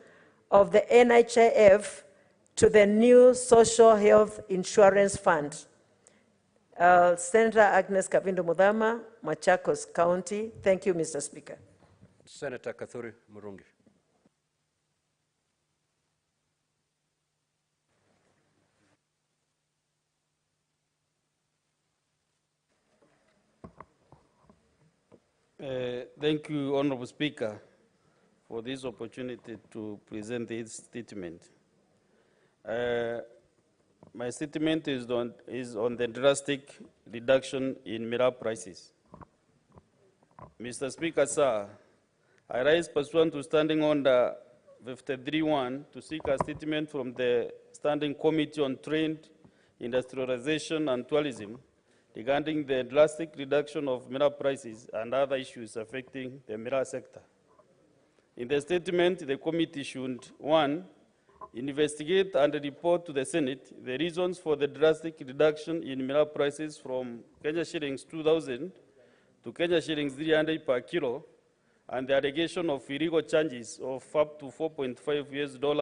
of the NHIF to the new Social Health Insurance Fund. Senator Agnes Kavindo Mudhama, Machakos County. Thank you, Mr. Speaker. Senator Kathuri Murungi. Thank you, Honorable Speaker, for this opportunity to present this statement. My statement is on the drastic reduction in mineral prices. Mr. Speaker, sir, I rise pursuant to Standing Order 53.1 to seek a statement from the Standing Committee on Trade, Industrialization and Tourism regarding the drastic reduction of mineral prices and other issues affecting the mineral sector. In the statement, the committee should, 1, investigate and report to the Senate the reasons for the drastic reduction in mineral prices from Kenya shillings 2,000 to Kenya shillings 300 per kilo, and the allegation of illegal charges of up to $4.5 US.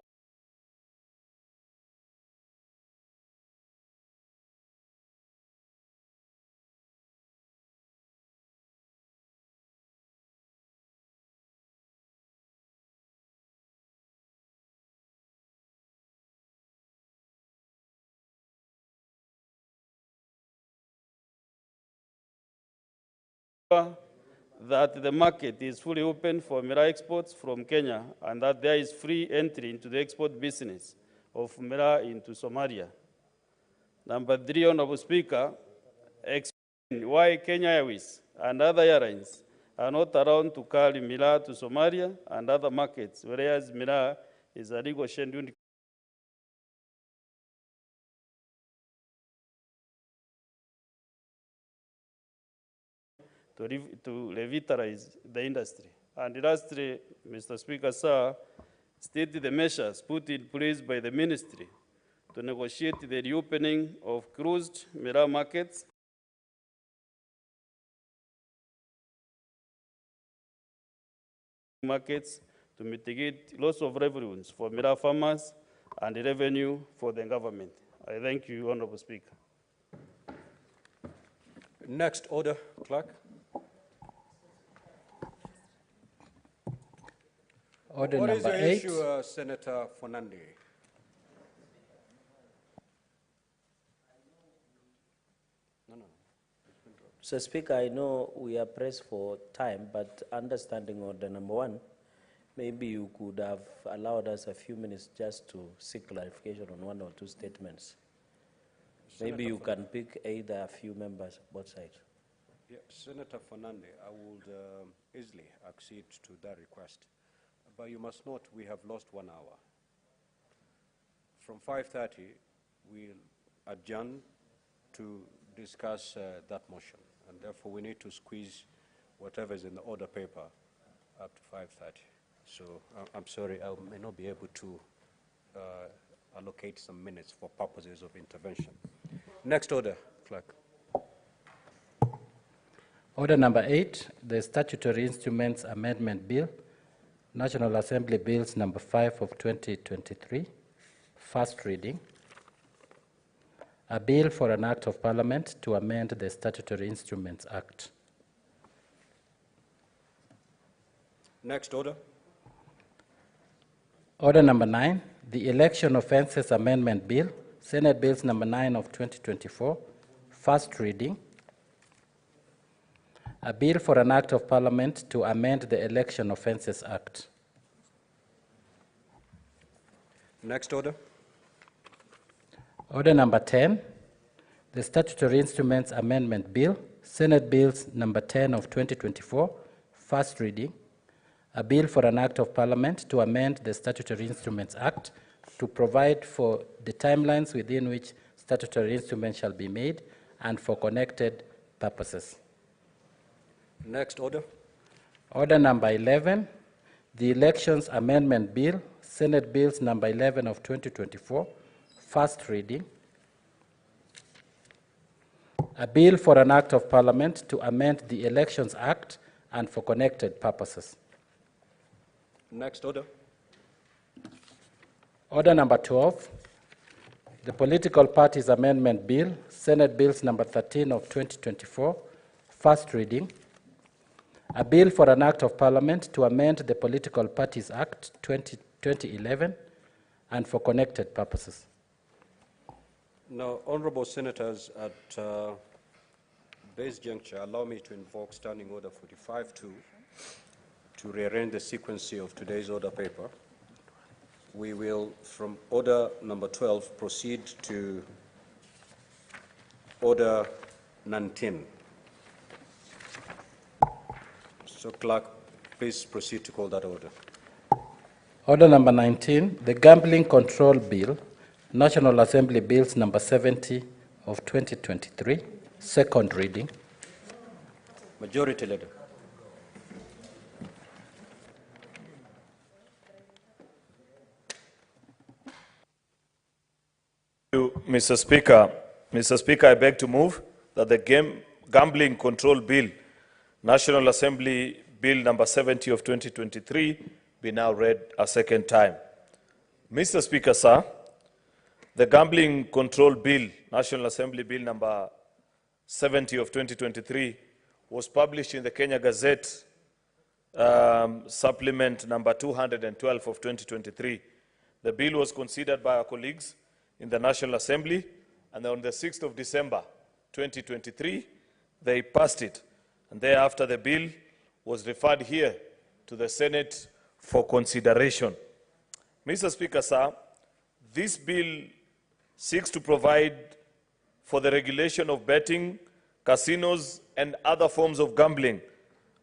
That the market is fully open for mineral exports from Kenya and that there is free entry into the export business of mineral into Somalia. Number 3, Honorable Speaker, explain why Kenya Airways and other airlines are not around to carry mineral to Somalia and other markets, whereas mineral is a legal scheduled. To revitalize the industry. And lastly, Mr. Speaker, sir, state the measures put in place by the ministry to negotiate the reopening of closed mineral markets to mitigate loss of revenues for mineral farmers and revenue for the government. I thank you, Honorable Speaker. Next order, Clerk. Order What number is your 8. issue, Senator Fernande? Mr. Speaker, I know we are pressed for time, but understanding order number 1, maybe you could have allowed us a few minutes just to seek clarification on 1 or 2 statements. Maybe you can pick either a few members, both sides. Yeah, Senator Fernande, I would easily accede to that request. But you must note we have lost 1 hour. From 5:30, we'll adjourn to discuss that motion. And therefore, we need to squeeze whatever is in the order paper up to 5:30. So I'm sorry, I may not be able to allocate some minutes for purposes of intervention. Next order, Clerk. Order number 8, the Statutory Instruments Amendment Bill, National Assembly Bills number 5 of 2023, first reading. A bill for an act of parliament to amend the Statutory Instruments Act. Next order. Order number 9, the Election Offences Amendment Bill, Senate Bills number 9 of 2024, first reading. A bill for an act of parliament to amend the Election Offences Act. Next order. Order number 10, the Statutory Instruments Amendment Bill, Senate Bills number 10 of 2024, first reading. A bill for an act of parliament to amend the Statutory Instruments Act to provide for the timelines within which statutory instruments shall be made and for connected purposes. Next order. Order number 11, the Elections Amendment Bill, Senate Bills number 11 of 2024, first reading. A bill for an act of parliament to amend the Elections Act and for connected purposes. Next order. Order number 12, the Political Parties Amendment Bill, Senate Bills number 13 of 2024, first reading. A bill for an act of parliament to amend the Political Parties Act 2011 and for connected purposes. Now, honorable senators, at this juncture, allow me to invoke Standing Order 45-2 to rearrange the sequence of today's order paper. We will, from order number 12, proceed to order 19. So, clerk, please proceed to call that order. Order number 19, the Gambling Control Bill, National Assembly Bills number 70 of 2023, second reading. Majority Leader. Mr. Speaker, I beg to move that the Gambling Control Bill, National Assembly Bill number 70 of 2023, be now read a second time. Mr. Speaker, sir, the Gambling Control Bill, National Assembly Bill number 70 of 2023, was published in the Kenya Gazette, supplement number 212 of 2023. The bill was considered by our colleagues in the National Assembly, and on the 6th of December 2023, they passed it. And thereafter, the bill was referred here to the Senate for consideration. Mr. Speaker, sir, this bill seeks to provide for the regulation of betting, casinos, and other forms of gambling,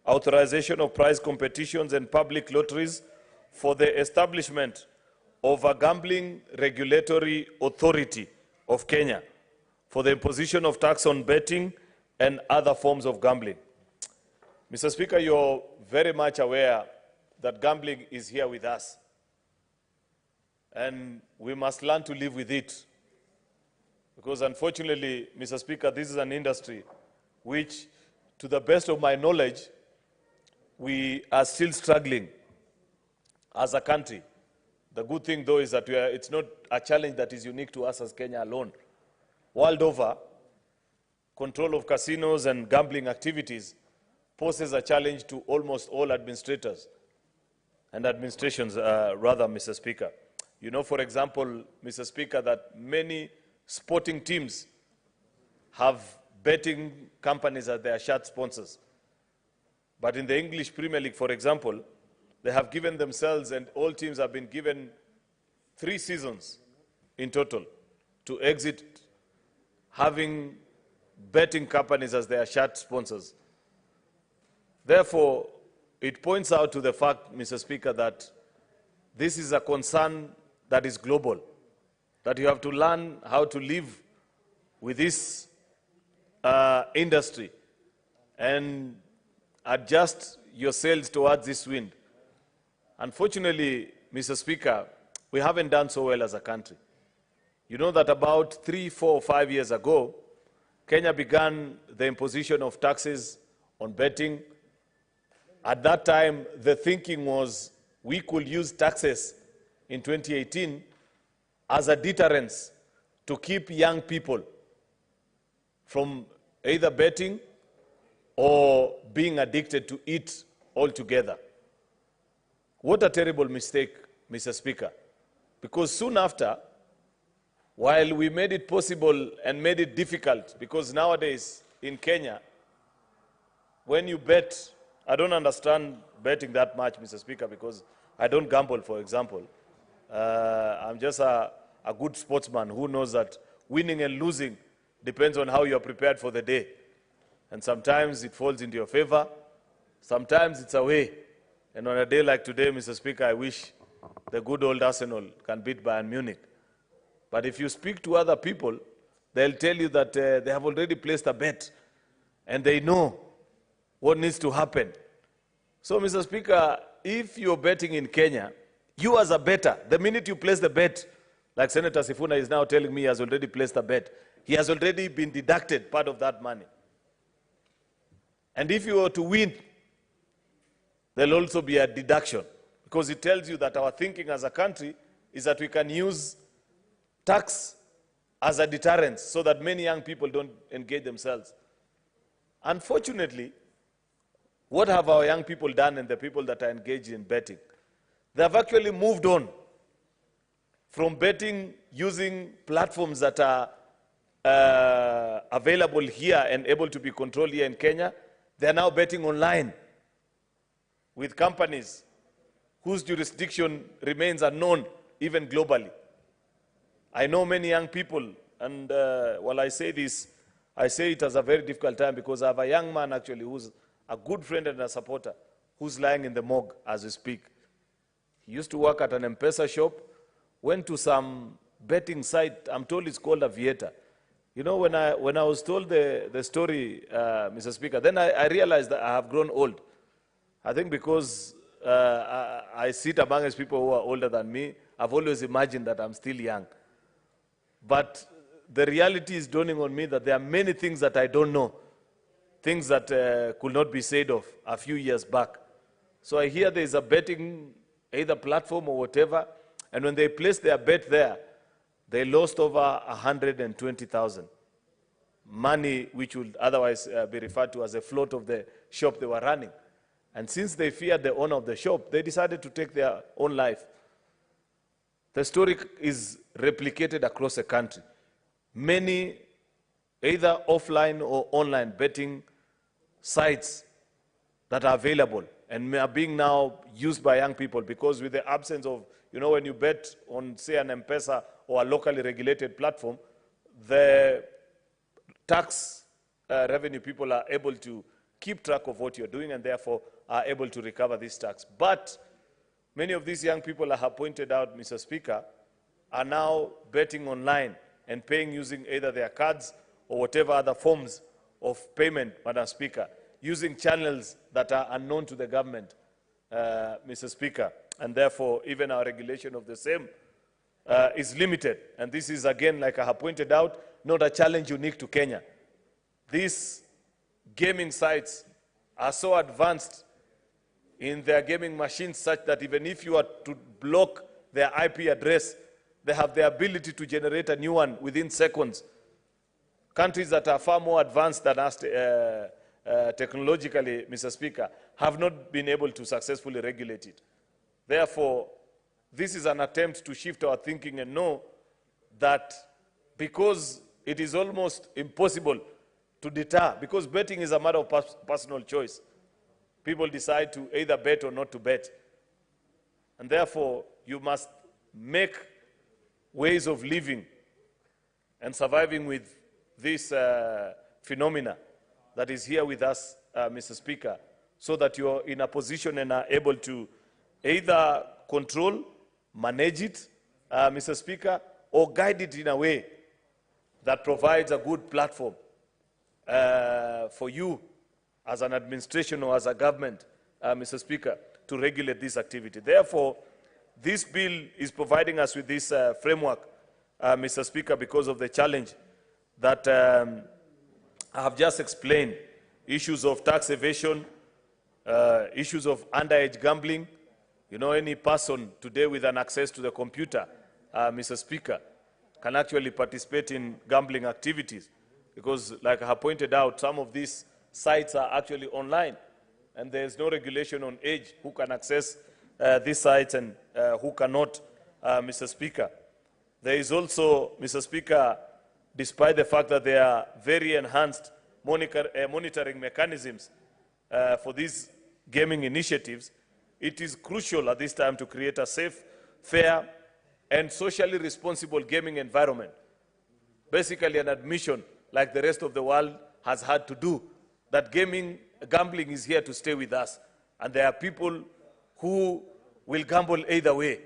authorization of prize competitions and public lotteries, for the establishment of a gambling regulatory authority of Kenya, for the imposition of tax on betting and other forms of gambling. Mr. Speaker, you're very much aware that gambling is here with us, and we must learn to live with it. Because unfortunately, Mr. Speaker, this is an industry which, to the best of my knowledge, we are still struggling as a country. The good thing, though, is that it's not a challenge that is unique to us as Kenya alone. World over, control of casinos and gambling activities poses a challenge to almost all administrators and administrations, rather, Mr. Speaker. You know, for example, Mr. Speaker, that many sporting teams have betting companies as their shirt sponsors. But in the English Premier League, for example, they have given themselves, and all teams have been given 3 seasons in total to exit having betting companies as their shirt sponsors. Therefore, it points out to the fact, Mr. Speaker, that this is a concern that is global, that you have to learn how to live with this industry and adjust yourselves towards this wind. Unfortunately, Mr. Speaker, we haven't done so well as a country. You know that about 3, 4, 5 years ago, Kenya began the imposition of taxes on betting. At that time, the thinking was we could use taxes in 2018 as a deterrence to keep young people from either betting or being addicted to it altogether. What a terrible mistake, Mr. Speaker. Because soon after, while we made it possible and made it difficult, because nowadays in Kenya, when you bet, I don't understand betting that much, Mr. Speaker, because I don't gamble, for example. I'm just a good sportsman who knows that winning and losing depends on how you're prepared for the day. And sometimes it falls into your favor, sometimes it's away. And on a day like today, Mr. Speaker, I wish the good old Arsenal can beat Bayern Munich. But if you speak to other people, they'll tell you that they have already placed a bet and they know what needs to happen. So, Mr. Speaker, if you're betting in Kenya, you as a bettor, the minute you place the bet, like Senator Sifuna is now telling me he has already placed a bet, he has already been deducted part of that money. And if you were to win, there'll also be a deduction, because it tells you that our thinking as a country is that we can use tax as a deterrent so that many young people don't engage themselves. Unfortunately, what have our young people done and the people that are engaged in betting? They have actually moved on from betting using platforms that are available here and able to be controlled here in Kenya. They are now betting online with companies whose jurisdiction remains unknown, even globally. I know many young people, and while I say this, I say it as a very difficult time because I have a young man actually who's a good friend and a supporter who's lying in the morgue as we speak. He used to work at an M-Pesa shop, went to some betting site, I'm told it's called Aviator. You know, when I was told the story, Mr. Speaker, then I realized that I have grown old. I think because I sit amongst people who are older than me, I've always imagined that I'm still young. But the reality is dawning on me that there are many things that I don't know, things that could not be said of a few years back. So I hear there is a betting, either platform or whatever, and when they placed their bet there, they lost over 120,000. Money which would otherwise be referred to as a float of the shop they were running. And since they feared the owner of the shop, they decided to take their own life. The story is replicated across the country. Many, either offline or online betting sites that are available and are being now used by young people, because with the absence of, you know, when you bet on, say, an M-Pesa or a locally regulated platform, the tax revenue people are able to keep track of what you're doing and therefore are able to recover this tax. But many of these young people, I have pointed out, Mr. Speaker, are now betting online and paying using either their cards or whatever other forms of payment, Madam Speaker, using channels that are unknown to the government, Mr. Speaker, and therefore even our regulation of the same is limited. And this is, again, like I have pointed out, not a challenge unique to Kenya. These gaming sites are so advanced in their gaming machines such that even if you are to block their IP address, they have the ability to generate a new one within seconds. Countries that are far more advanced than us technologically, Mr. Speaker, have not been able to successfully regulate it. Therefore, this is an attempt to shift our thinking and know that because it is almost impossible to deter, because betting is a matter of personal choice. People decide to either bet or not to bet. And therefore, you must make ways of living and surviving with this phenomena that is here with us, Mr. Speaker, so that you're in a position and are able to either control, manage it, Mr. Speaker, or guide it in a way that provides a good platform for you as an administration or as a government, Mr. Speaker, to regulate this activity. Therefore, this bill is providing us with this framework, Mr. Speaker, because of the challenge that I have just explained. Issues of tax evasion, issues of underage gambling. You know, any person today with an access to the computer, Mr. Speaker, can actually participate in gambling activities. because like I have pointed out, some of these sites are actually online, and there's no regulation on age, who can access these sites and who cannot, Mr. Speaker. There is also, Mr. Speaker, despite the fact that there are very enhanced monitoring mechanisms for these gaming initiatives, it is crucial at this time to create a safe, fair, and socially responsible gaming environment. Basically an admission, like the rest of the world has had to do, that gambling is here to stay with us. And there are people who will gamble either way.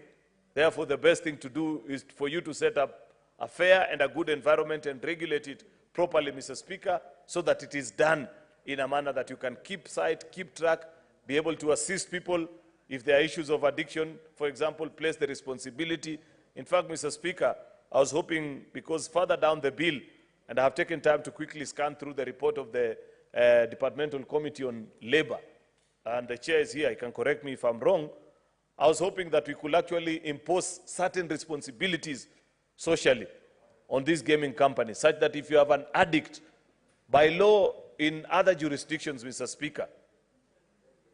Therefore, the best thing to do is for you to set up a fair and a good environment and regulate it properly, Mr. Speaker, so that it is done in a manner that you can keep sight, keep track, be able to assist people if there are issues of addiction, for example, place the responsibility. In fact, Mr. Speaker, I was hoping, because further down the bill, and I have taken time to quickly scan through the report of the Departmental Committee on Labor, and the chair is here, he can correct me if I'm wrong. I was hoping that we could actually impose certain responsibilities socially on these gaming companies, such that if you have an addict, by law in other jurisdictions, Mr. Speaker,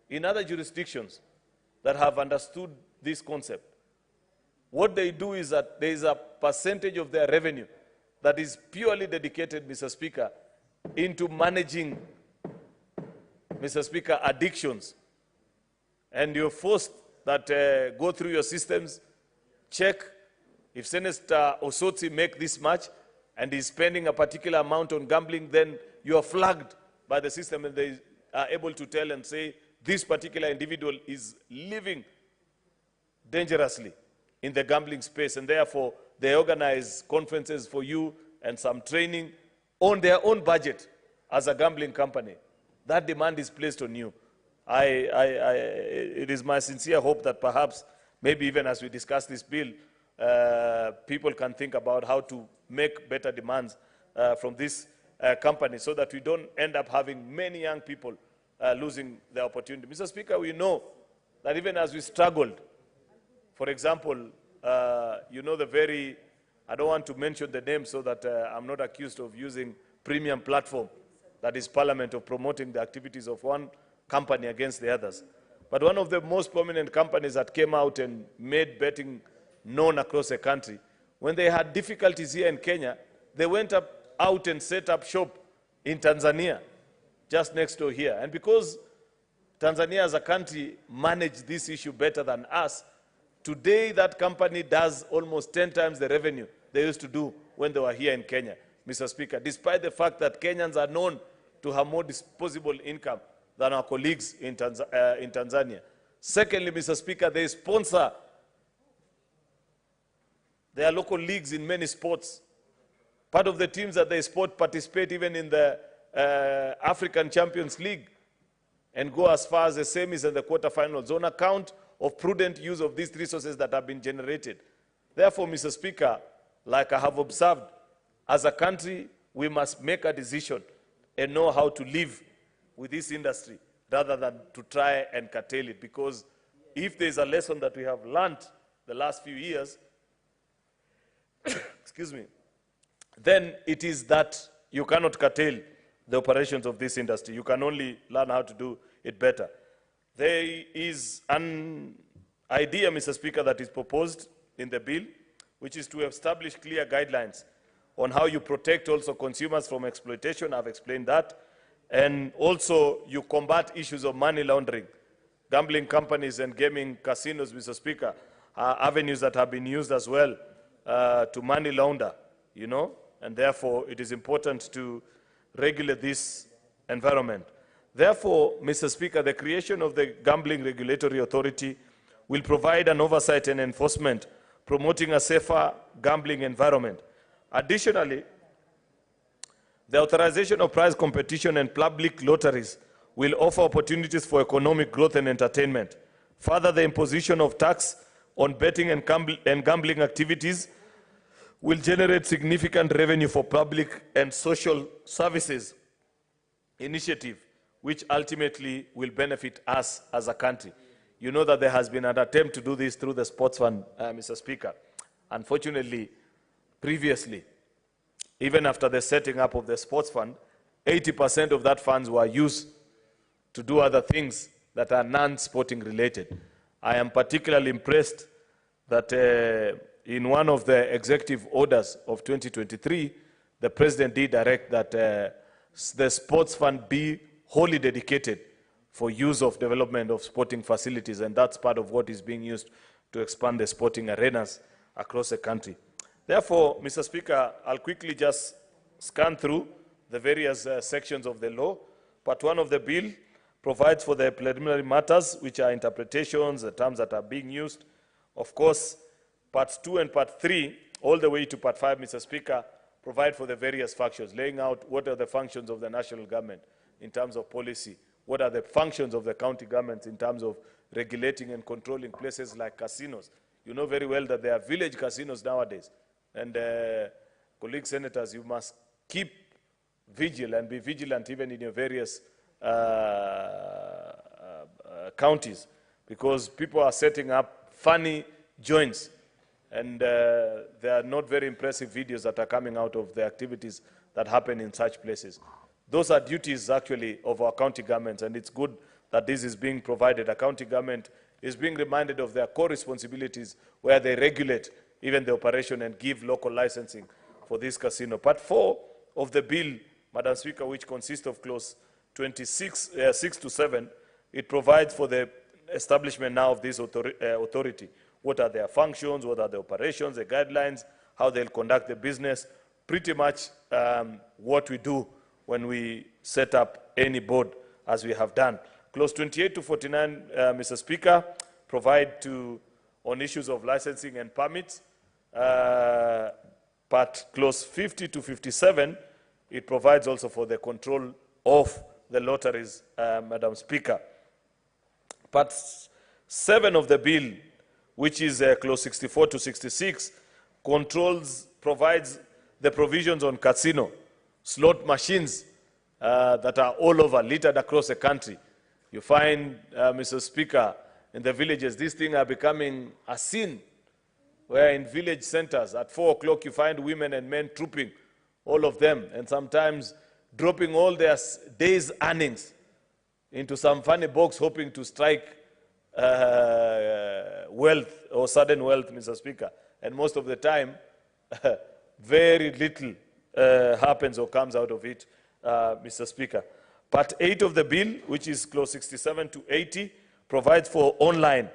in other jurisdictions that have understood this concept, what they do is that there is a percentage of their revenue that is purely dedicated, Mr. Speaker, into managing, Mr. Speaker, addictions. And you're forced that go through your systems, check if Senator Osotsi make this much and is spending a particular amount on gambling, then you are flagged by the system and they are able to tell and say this particular individual is living dangerously in the gambling space, and therefore they organize conferences for you and some training on their own budget as a gambling company. That demand is placed on you. It is my sincere hope that perhaps, maybe even as we discuss this bill, people can think about how to make better demands from this company so that we don't end up having many young people losing the opportunity. Mr. Speaker, we know that even as we struggled, for example, you know, I don't want to mention the name so that I'm not accused of using premium platform, that is Parliament, of promoting the activities of one company against the others. But one of the most prominent companies that came out and made betting known across the country, when they had difficulties here in Kenya, they went out and set up shop in Tanzania, just next door here. And because Tanzania as a country managed this issue better than us, today that company does almost 10 times the revenue they used to do when they were here in Kenya, Mr. Speaker, despite the fact that Kenyans are known to have more disposable income than our colleagues in Tanzania. Secondly, Mr. Speaker, they sponsor their local leagues in many sports. Part of the teams that they sport participate even in the African Champions League and go as far as the semis and the quarterfinals on account of prudent use of these resources that have been generated. Therefore, Mr. Speaker, like I have observed, as a country, we must make a decision and know how to live with this industry rather than to try and curtail it. Because if there's a lesson that we have learned the last few years, excuse me, then it is that you cannot curtail the operations of this industry. You can only learn how to do it better. There is an idea, Mr. Speaker, that is proposed in the bill, which is to establish clear guidelines on how you protect also consumers from exploitation. I've explained that. And also you combat issues of money laundering. Gambling companies and gaming casinos, Mr. Speaker, are avenues that have been used as well to money launder, you know, and therefore it is important to regulate this environment. Therefore, Mr. Speaker, the creation of the Gambling Regulatory Authority will provide an oversight and enforcement promoting a safer gambling environment. Additionally, the authorization of prize competition and public lotteries will offer opportunities for economic growth and entertainment. Further, the imposition of tax on betting and gambling activities will generate significant revenue for public and social services initiative, which ultimately will benefit us as a country. You know that there has been an attempt to do this through the sports fund, Mr. Speaker. Unfortunately, previously, even after the setting up of the sports fund, 80% of that funds were used to do other things that are non-sporting related. I am particularly impressed that in one of the executive orders of 2023, the President did direct that the sports fund be wholly dedicated for use of development of sporting facilities, and that's part of what is being used to expand the sporting arenas across the country. Therefore, Mr. Speaker, I'll quickly just scan through the various sections of the law. Part 1 of the bill provides for the preliminary matters, which are interpretations, the terms that are being used. Of course, Parts 2 and Part 3, all the way to Part 5, Mr. Speaker, provide for the various functions, laying out what are the functions of the national government in terms of policy, what are the functions of the county governments in terms of regulating and controlling places like casinos. You know very well that there are village casinos nowadays. And colleague senators, you must keep vigil and be vigilant even in your various counties, because people are setting up funny joints, and there are not very impressive videos that are coming out of the activities that happen in such places. Those are duties actually of our county governments, and it's good that this is being provided. A county government is being reminded of their core responsibilities where they regulate even the operation and give local licensing for this casino. Part 4 of the bill, Madam Speaker, which consists of clause 26, 6 to 7, it provides for the establishment now of this authority. What are their functions, what are the operations, the guidelines, how they'll conduct the business, pretty much what we do when we set up any board, as we have done. Clause 28 to 49, Mr. Speaker, provide on issues of licensing and permits. But clause 50 to 57, it provides also for the control of the lotteries, Madam Speaker. Part 7 of the bill, which is clause 64 to 66, provides the provisions on casino, slot machines that are all over, littered across the country. You find, Mr. Speaker, in the villages, these things are becoming a sin, where in village centers at 4 o'clock you find women and men trooping, all of them, and sometimes dropping all their day's earnings into some funny box, hoping to strike wealth or sudden wealth, Mr. Speaker. And most of the time, very little happens or comes out of it, Mr. Speaker. Part 8 of the bill, which is clause 67 to 80, provides for online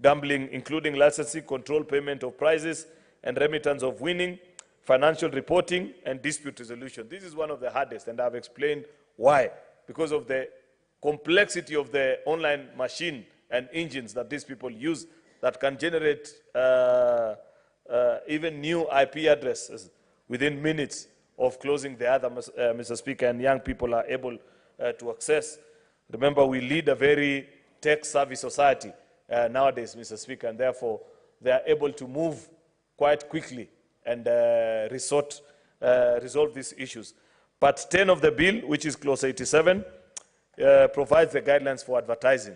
gambling, including licensing, control, payment of prizes, and remittance of winning, financial reporting, and dispute resolution. This is one of the hardest, and I've explained why. Because of the complexity of the online machine and engines that these people use that can generate even new IP addresses within minutes of closing the other, Mr. Speaker, and young people are able to access. Remember, we lead a very tech-savvy society nowadays, Mr. Speaker, and therefore they are able to move quite quickly and resolve these issues. Part 10 of the bill, which is clause 87, provides the guidelines for advertising.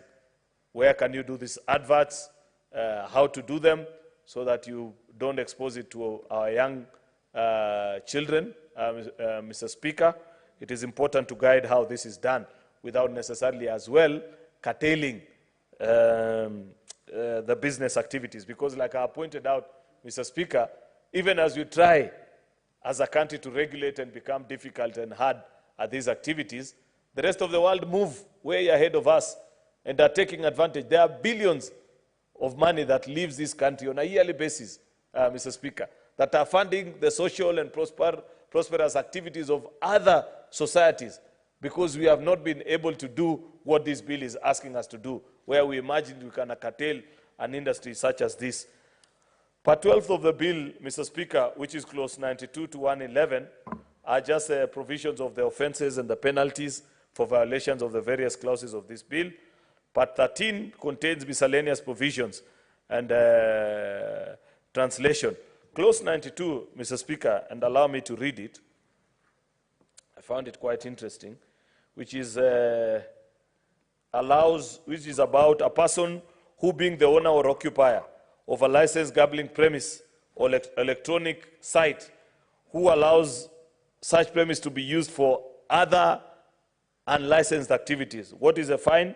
Where can you do these adverts, how to do them, so that you don't expose it to our young children, Mr. Speaker. It is important to guide how this is done without necessarily as well curtailing the business activities. Because like I pointed out, Mr. Speaker, even as we try as a country to regulate and become difficult and hard at these activities, the rest of the world move way ahead of us and are taking advantage. There are billions of money that leaves this country on a yearly basis, Mr. Speaker, that are funding the social and prosperous activities of other societies, because we have not been able to do what this bill is asking us to do, where we imagine we can curtail an industry such as this. Part 12 of the bill, Mr. Speaker, which is clause 92 to 111, are just provisions of the offenses and the penalties for violations of the various clauses of this bill. Part 13 contains miscellaneous provisions and translation. Clause 92, Mr. Speaker, and allow me to read it. I found it quite interesting, which is about a person who, being the owner or occupier of a licensed gambling premise or electronic site, who allows such premise to be used for other unlicensed activities. What is a fine?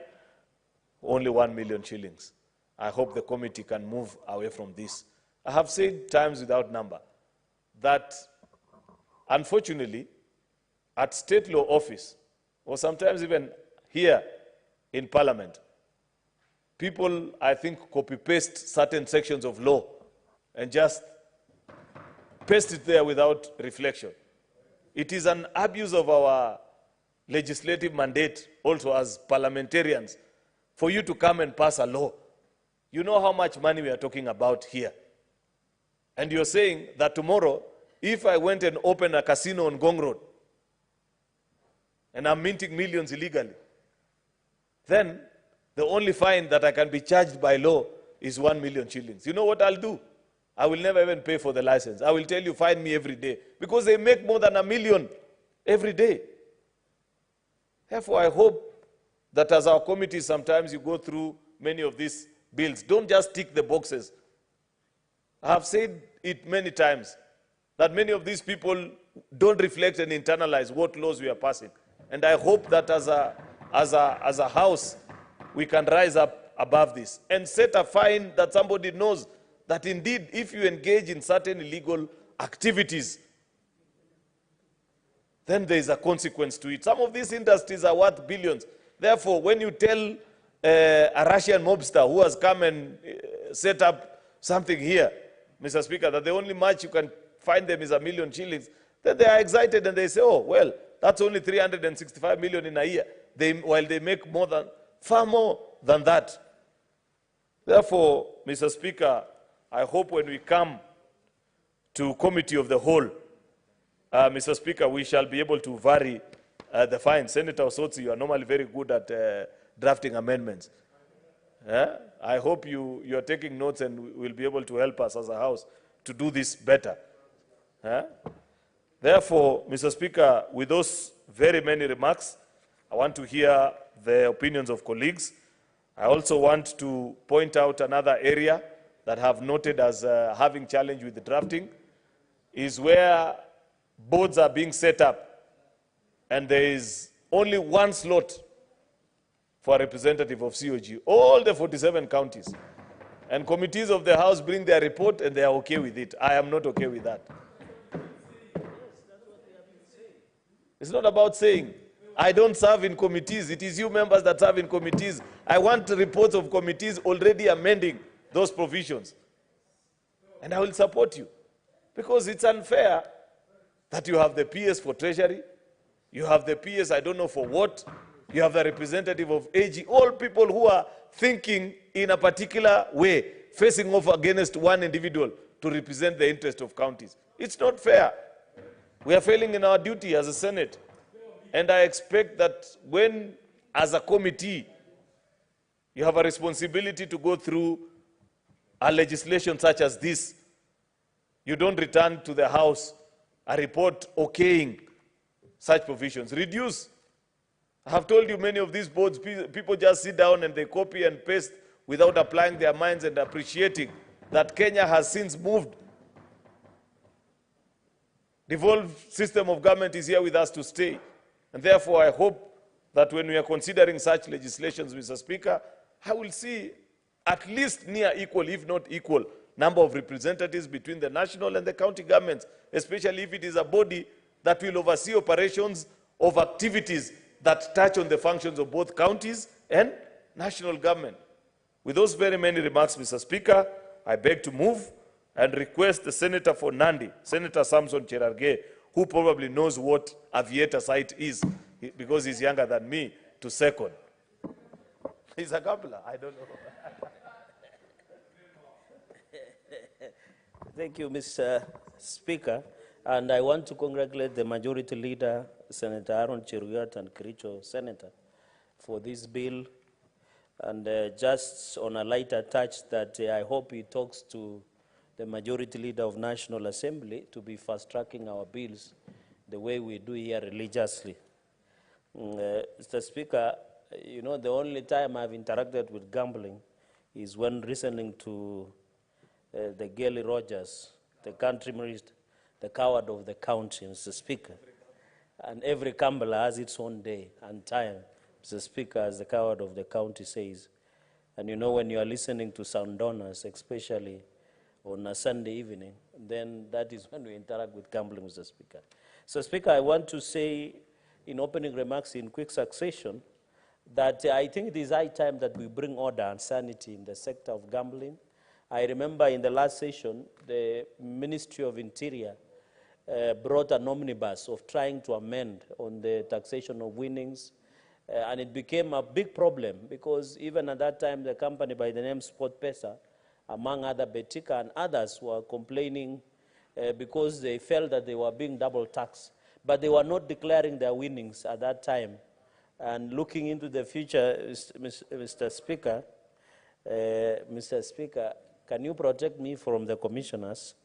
Only 1 million shillings. I hope the committee can move away from this. I have said times without number that, unfortunately, at state law office, or sometimes even here in Parliament, people, I think, copy-paste certain sections of law and just paste it there without reflection. It is an abuse of our legislative mandate also as parliamentarians for you to come and pass a law. You know how much money we are talking about here. And you're saying that tomorrow, if I went and opened a casino on Gong Road, and I'm minting millions illegally, then the only fine that I can be charged by law is 1 million shillings. You know what I'll do? I will never even pay for the license. I will tell you, fine me every day. Because they make more than 1 million every day. Therefore, I hope that as our committee, sometimes you go through many of these bills. Don't just tick the boxes. I have said it many times that many of these people don't reflect and internalize what laws we are passing. And I hope that as a house, we can rise up above this and set a fine that somebody knows that indeed, if you engage in certain illegal activities, then there is a consequence to it. Some of these industries are worth billions. Therefore, when you tell a Russian mobster who has come and set up something here, Mr. Speaker, that the only match you can find them is 1 million shillings, then they are excited and they say, oh, well, that's only 365 million in a year, while they make far more than that. Therefore, Mr. Speaker, I hope when we come to Committee of the Whole, Mr. Speaker, we shall be able to vary the fine. Senator Osotsi, you are normally very good at drafting amendments. I hope you are taking notes and will be able to help us as a House to do this better. Therefore, Mr. Speaker, with those very many remarks, I want to hear the opinions of colleagues. I also want to point out another area that have noted as having challenge with the drafting, is where boards are being set up and there is only one slot for a representative of COG, all the 47 counties. And committees of the House bring their report and they are okay with it. I am not okay with that. It's not about saying, I don't serve in committees. It is you members that serve in committees. I want reports of committees already amending those provisions. And I will support you. Because it's unfair that you have the PS for Treasury, you have the PS I don't know for what, you have the representative of AG, all people who are thinking in a particular way, facing off against one individual to represent the interest of counties. It's not fair. We are failing in our duty as a Senate. And I expect that when, as a committee, you have a responsibility to go through a legislation such as this, you don't return to the House a report okaying such provisions. Reduce. I have told you many of these boards, people just sit down and they copy and paste without applying their minds and appreciating that Kenya has since moved. Devolved system of government is here with us to stay. And therefore, I hope that when we are considering such legislations, Mr. Speaker, I will see at least near equal, if not equal, number of representatives between the national and the county governments, especially if it is a body that will oversee operations of activities that touch on the functions of both counties and national government. With those very many remarks, Mr. Speaker, I beg to move and request the Senator for Nandi, Senator Samson Cherargei, who probably knows what aviator site is because he's younger than me, to second. He's a Gabla, I don't know. Thank you, Mr. Speaker. And I want to congratulate the Majority Leader, Senator Aaron Cheruiyot and Kericho Senator, for this bill. And just on a lighter touch, that I hope he talks to the Majority Leader of National Assembly to be fast-tracking our bills the way we do here religiously. Mr. Speaker, you know, the only time I've interacted with gambling is when listening to the Gayle Rogers, the country minister, the coward of the county, Mr. Speaker. And every gambler has its own day and time, Mr. Speaker, as the coward of the county says. And you know, when you are listening to sound donors, especially on a Sunday evening, then that is when we interact with gambling, Mr. Speaker. So, Speaker, I want to say in opening remarks in quick succession that I think it is high time that we bring order and sanity in the sector of gambling. I remember in the last session, the Ministry of Interior brought an omnibus of trying to amend on the taxation of winnings, and it became a big problem because even at that time, the company by the name SportPesa, among other Betika and others, were complaining because they felt that they were being double taxed, but they were not declaring their winnings at that time. And looking into the future, Mr. Speaker, can you protect me from the commissioners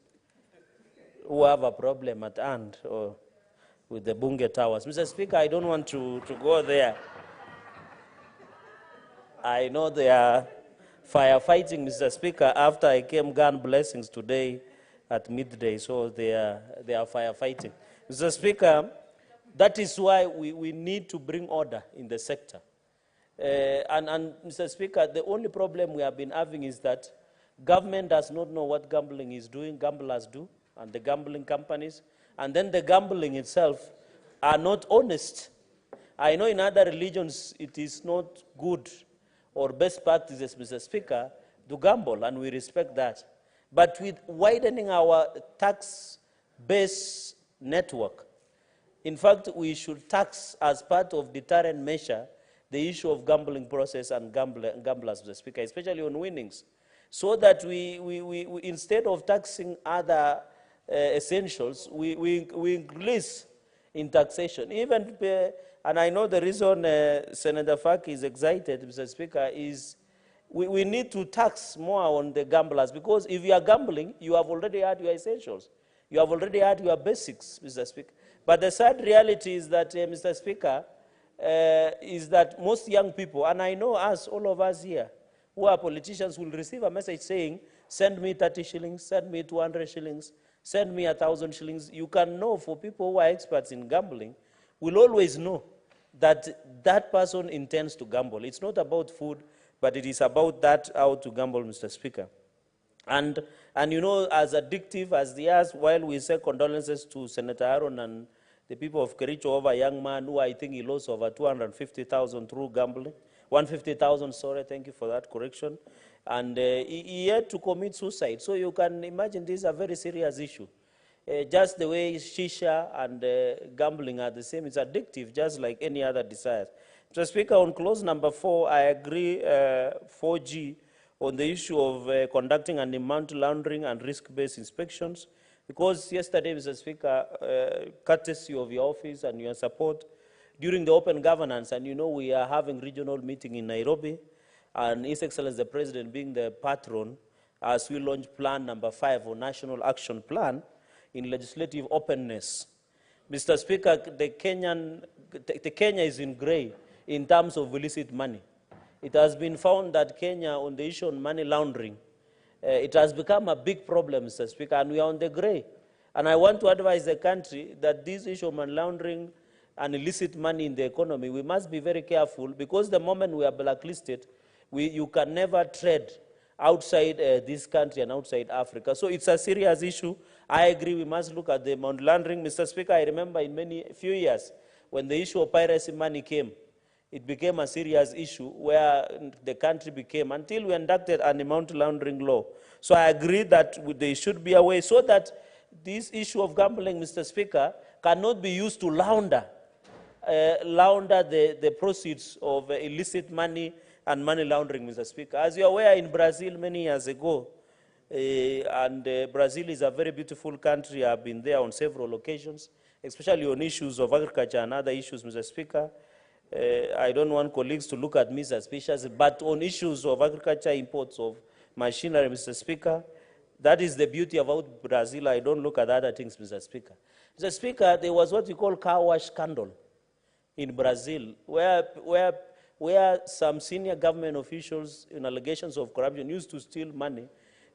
who have a problem at hand or with the Buong Towers? Mr. Speaker, I don't want to go there. I know they are firefighting, Mr. Speaker, after I came gun blessings today at midday, so they are firefighting. Mr. Speaker, that is why we need to bring order in the sector. And Mr. Speaker, the only problem we have been having is that government does not know what gambling is doing, gamblers do, and the gambling companies, and then the gambling itself are not honest. I know in other religions it is not good or best practices, Mr. Speaker, to gamble, and we respect that. But with widening our tax-based network, in fact, we should tax as part of deterrent measure the issue of gambling process and gamblers, Mr. Speaker, especially on winnings, so that we instead of taxing other essentials, we increase in taxation. Even, and I know the reason Senator Faki is excited, Mr. Speaker, is we need to tax more on the gamblers, because if you are gambling, you have already had your essentials. You have already had your basics, Mr. Speaker. But the sad reality is that, Mr. Speaker, is that most young people, and I know us, all of us here, who are politicians, will receive a message saying, send me 30 shillings, send me 200 shillings, send me 1,000 shillings. You can know, for people who are experts in gambling, will always know that that person intends to gamble. It's not about food, but it is about that, how to gamble, Mr. Speaker. And you know, as addictive as they are, while we say condolences to Senator Aaron and the people of Kericho over a young man who I think he lost over 250,000 through gambling, 150,000, sorry, thank you for that correction. And he had to commit suicide. So you can imagine this is a very serious issue. Just the way shisha and gambling are the same, it's addictive, just like any other desire. Mr. Speaker, on clause number 4, I agree 4G on the issue of conducting anti-money laundering and risk-based inspections, because yesterday, Mr. Speaker, courtesy of your office and your support, during the open governance, and you know we are having regional meeting in Nairobi, and His Excellency the President being the patron, as we launch plan number 5 or National Action Plan in legislative openness. Mr. Speaker, the Kenya is in gray in terms of illicit money. It has been found that Kenya, on the issue of money laundering, it has become a big problem, Mr. Speaker, and we are on the gray. And I want to advise the country that this issue of money laundering and illicit money in the economy, we must be very careful, because the moment we are blacklisted, you can never trade outside this country and outside Africa. So it's a serious issue. I agree we must look at the money laundering. Mr. Speaker, I remember in few years, when the issue of piracy money came, it became a serious issue where the country became, until we enacted an anti-money laundering law. So I agree that there should be a way so that this issue of gambling, Mr. Speaker, cannot be used to launder the proceeds of illicit money and money laundering, Mr. Speaker. As you are aware, in Brazil many years ago, and Brazil is a very beautiful country. I've been there on several occasions, especially on issues of agriculture and other issues, Mr. Speaker. I don't want colleagues to look at me suspiciously, but on issues of agriculture, imports of machinery, Mr. Speaker, that is the beauty about Brazil. I don't look at other things, Mr. Speaker. Mr. Speaker, there was what we call car wash scandal in Brazil, where some senior government officials, in allegations of corruption, used to steal money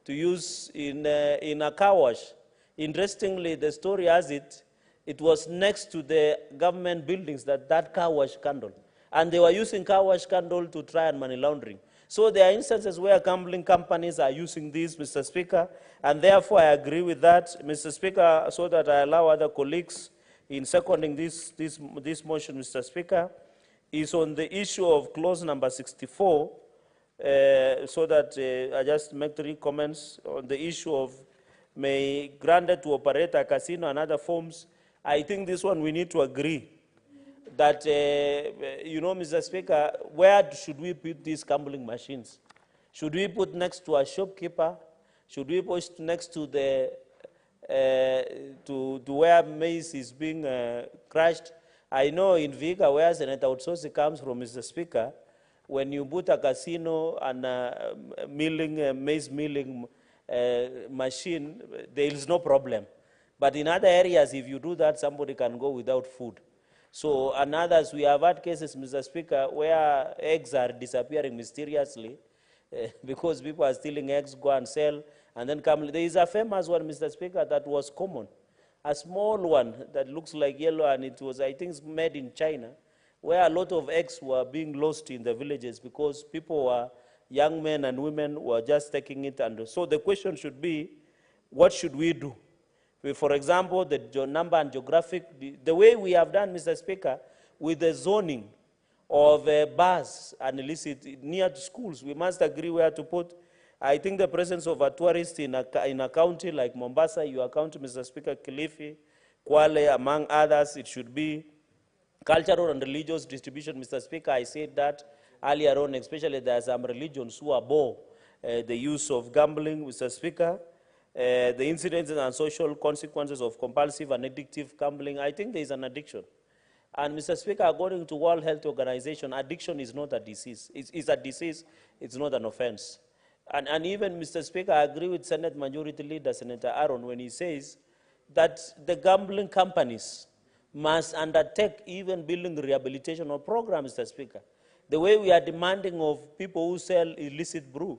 to use in a car wash. Interestingly, the story has it, it was next to the government buildings that car wash scandal. And they were using car wash scandal to try and money laundering. So there are instances where gambling companies are using this, Mr. Speaker, and therefore I agree with that, Mr. Speaker, so that I allow other colleagues in seconding this motion, Mr. Speaker, is on the issue of clause number 64, so that I just make 3 comments on the issue of may granted to operate a casino and other forms. I think this one we need to agree that, you know, Mr. Speaker, where should we put these gambling machines? Should we put next to a shopkeeper? Should we put next to the to where maize is being crushed? I know in Viga, where Senator Utsosi comes from, Mr. Speaker, when you put a casino and maize milling machine, there is no problem. But in other areas, if you do that, somebody can go without food. So, and others, we have had cases, Mr. Speaker, where eggs are disappearing mysteriously because people are stealing eggs, go and sell, and then come. There is a famous one, Mr. Speaker, that was common. A small one that looks like yellow, and it was, I think, made in China, where a lot of eggs were being lost in the villages because people were, young men and women were just taking it. And so the question should be, what should we do? For example, the number and geographic, the way we have done, Mr. Speaker, with the zoning of bars and illicit near to schools, we must agree where to put. I think the presence of a tourist in a county like Mombasa, your county, Mr. Speaker, Kilifi, Kwale, among others, it should be cultural and religious distribution. Mr. Speaker, I said that earlier on, especially there are some religions who abhor the use of gambling, Mr. Speaker. The incidents and social consequences of compulsive and addictive gambling, I think there is an addiction. And Mr. Speaker, according to World Health Organization, addiction is not a disease. It's a disease, it's not an offense. And even, Mr. Speaker, I agree with Senate Majority Leader, Senator Aaron, when he says that the gambling companies must undertake even building rehabilitation or programs, Mr. Speaker. The way we are demanding of people who sell illicit brew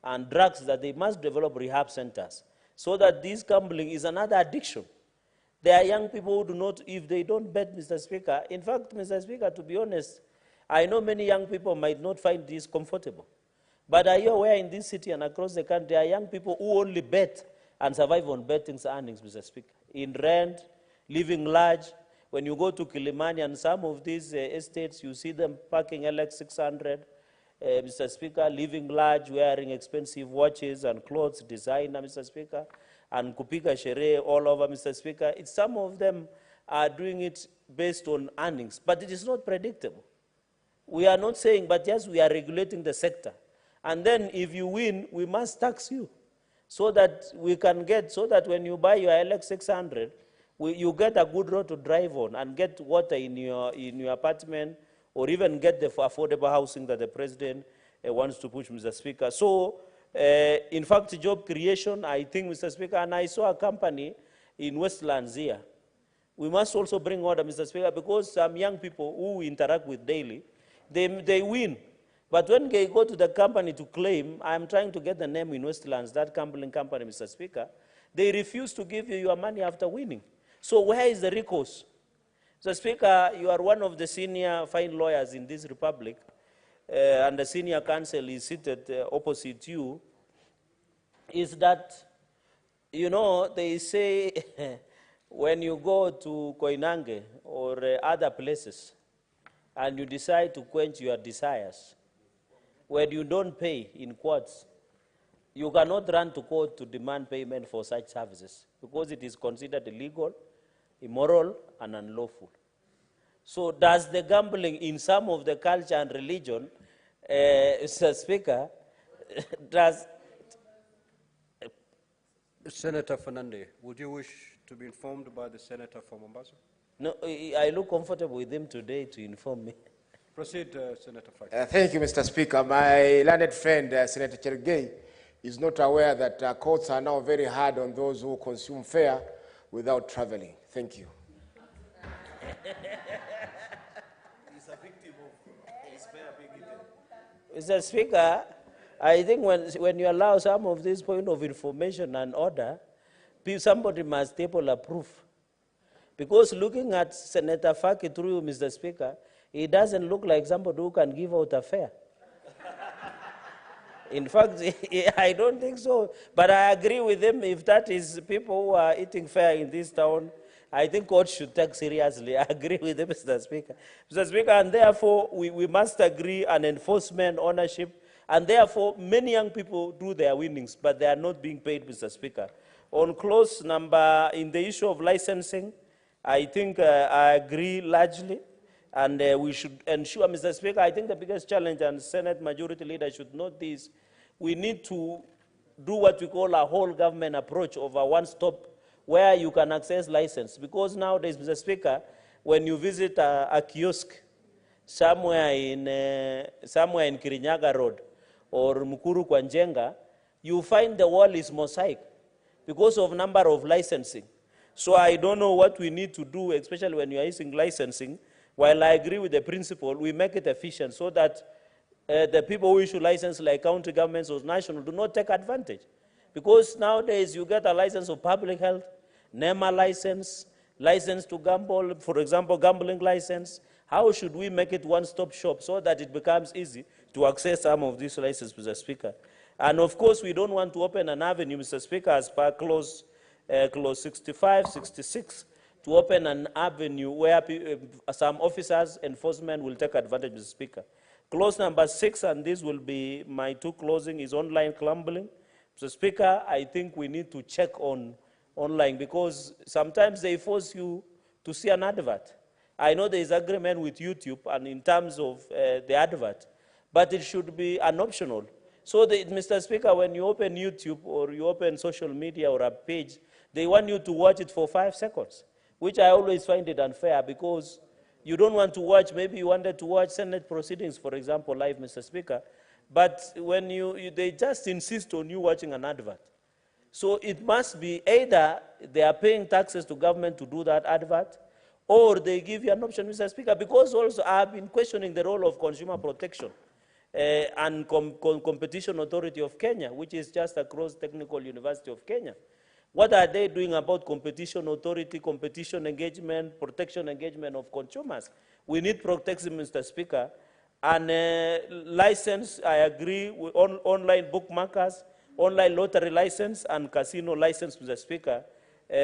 and drugs, that they must develop rehab centers, so that this gambling is another addiction. There are young people who do not, if they don't bet, Mr. Speaker. In fact, Mr. Speaker, to be honest, I know many young people might not find this comfortable. But are you aware in this city and across the country, there are young people who only bet and survive on betting's earnings, Mr. Speaker, in rent, living large. When you go to Kilimani and some of these estates, you see them parking LX 600, Mr. Speaker, living large, wearing expensive watches and clothes, designer, Mr. Speaker, and kupiga sherehe all over, Mr. Speaker. Some of them are doing it based on earnings, but it is not predictable. We are not saying, but yes, we are regulating the sector. And then if you win, we must tax you so that we can get, so that when you buy your LX 600, you get a good road to drive on and get water in your apartment, or even get the affordable housing that the president wants to push, Mr. Speaker. So, in fact, job creation, I think, Mr. Speaker, and I saw a company in Westlands here. We must also bring order, Mr. Speaker, because some young people who we interact with daily, they win. But when they go to the company to claim, I'm trying to get the name in Westlands, that gambling company, Mr. Speaker, they refuse to give you your money after winning. So where is the recourse? So, Speaker, you are one of the senior fine lawyers in this republic, and the senior counsel is seated opposite you, is that, you know, they say when you go to Koinange or other places and you decide to quench your desires, when you don't pay in courts, you cannot run to court to demand payment for such services because it is considered illegal, immoral, and unlawful. So does the gambling in some of the culture and religion, Mr. Speaker, does... Senator Fernandez, would you wish to be informed by the senator from Mombasa? No, I look comfortable with him today to inform me. Proceed, Senator Faki. Thank you, Mr. Speaker. My learned friend, Senator Chergey, is not aware that courts are now very hard on those who consume fare without traveling. Thank you. He's a victim of his fare being eaten. Mr. Speaker, I think when you allow some of this point of information and order, somebody must table a proof. Because looking at Senator Faki through, Mr. Speaker, he doesn't look like somebody who can give out a fare. In fact, I don't think so. But I agree with him. If that is people who are eating fare in this town, I think court should take seriously. I agree with him, Mr. Speaker. Mr. Speaker, and therefore, we must agree on enforcement, ownership, and therefore, many young people do their winnings, but they are not being paid, Mr. Speaker. On clause number, in the issue of licensing, I think I agree largely, and we should ensure, Mr. Speaker, I think the biggest challenge, and Senate Majority Leader should note this, we need to do what we call a whole government approach of a one-stop where you can access license. Because nowadays, Mr. Speaker, when you visit a kiosk somewhere in Kirinyaga Road or Mukuru Kwanjenga, you find the wall is mosaic because of number of licensing. So I don't know what we need to do, especially when you are using licensing. While I agree with the principle, we make it efficient so that the people who issue license like county governments or national do not take advantage. Because nowadays you get a license of public health, NEMA license, license to gamble, for example, gambling license. How should we make it one-stop shop so that it becomes easy to access some of these licenses, Mr. Speaker? And of course, we don't want to open an avenue, Mr. Speaker, as per clause 65, 66, to open an avenue where some officers, enforcement will take advantage, Mr. Speaker. Clause number 6, and this will be my two closing, is online gambling. Mr. Speaker, I think we need to check on online because sometimes they force you to see an advert. I know there is agreement with YouTube and in terms of the advert, but it should be an optional. So, Mr. Speaker, when you open YouTube or you open social media or a page, they want you to watch it for 5 seconds, which I always find it unfair because you don't want to watch, maybe you wanted to watch Senate proceedings, for example, live, Mr. Speaker, but when they just insist on you watching an advert. So it must be either they are paying taxes to government to do that advert, or they give you an option, Mr. Speaker, because also I've been questioning the role of consumer protection and Competition Authority of Kenya, which is just across Technical University of Kenya. What are they doing about competition authority, competition engagement, protection engagement of consumers? We need protection, Mr. Speaker. And license, I agree, with online bookmakers, online lottery license, and casino license, Mr. Speaker,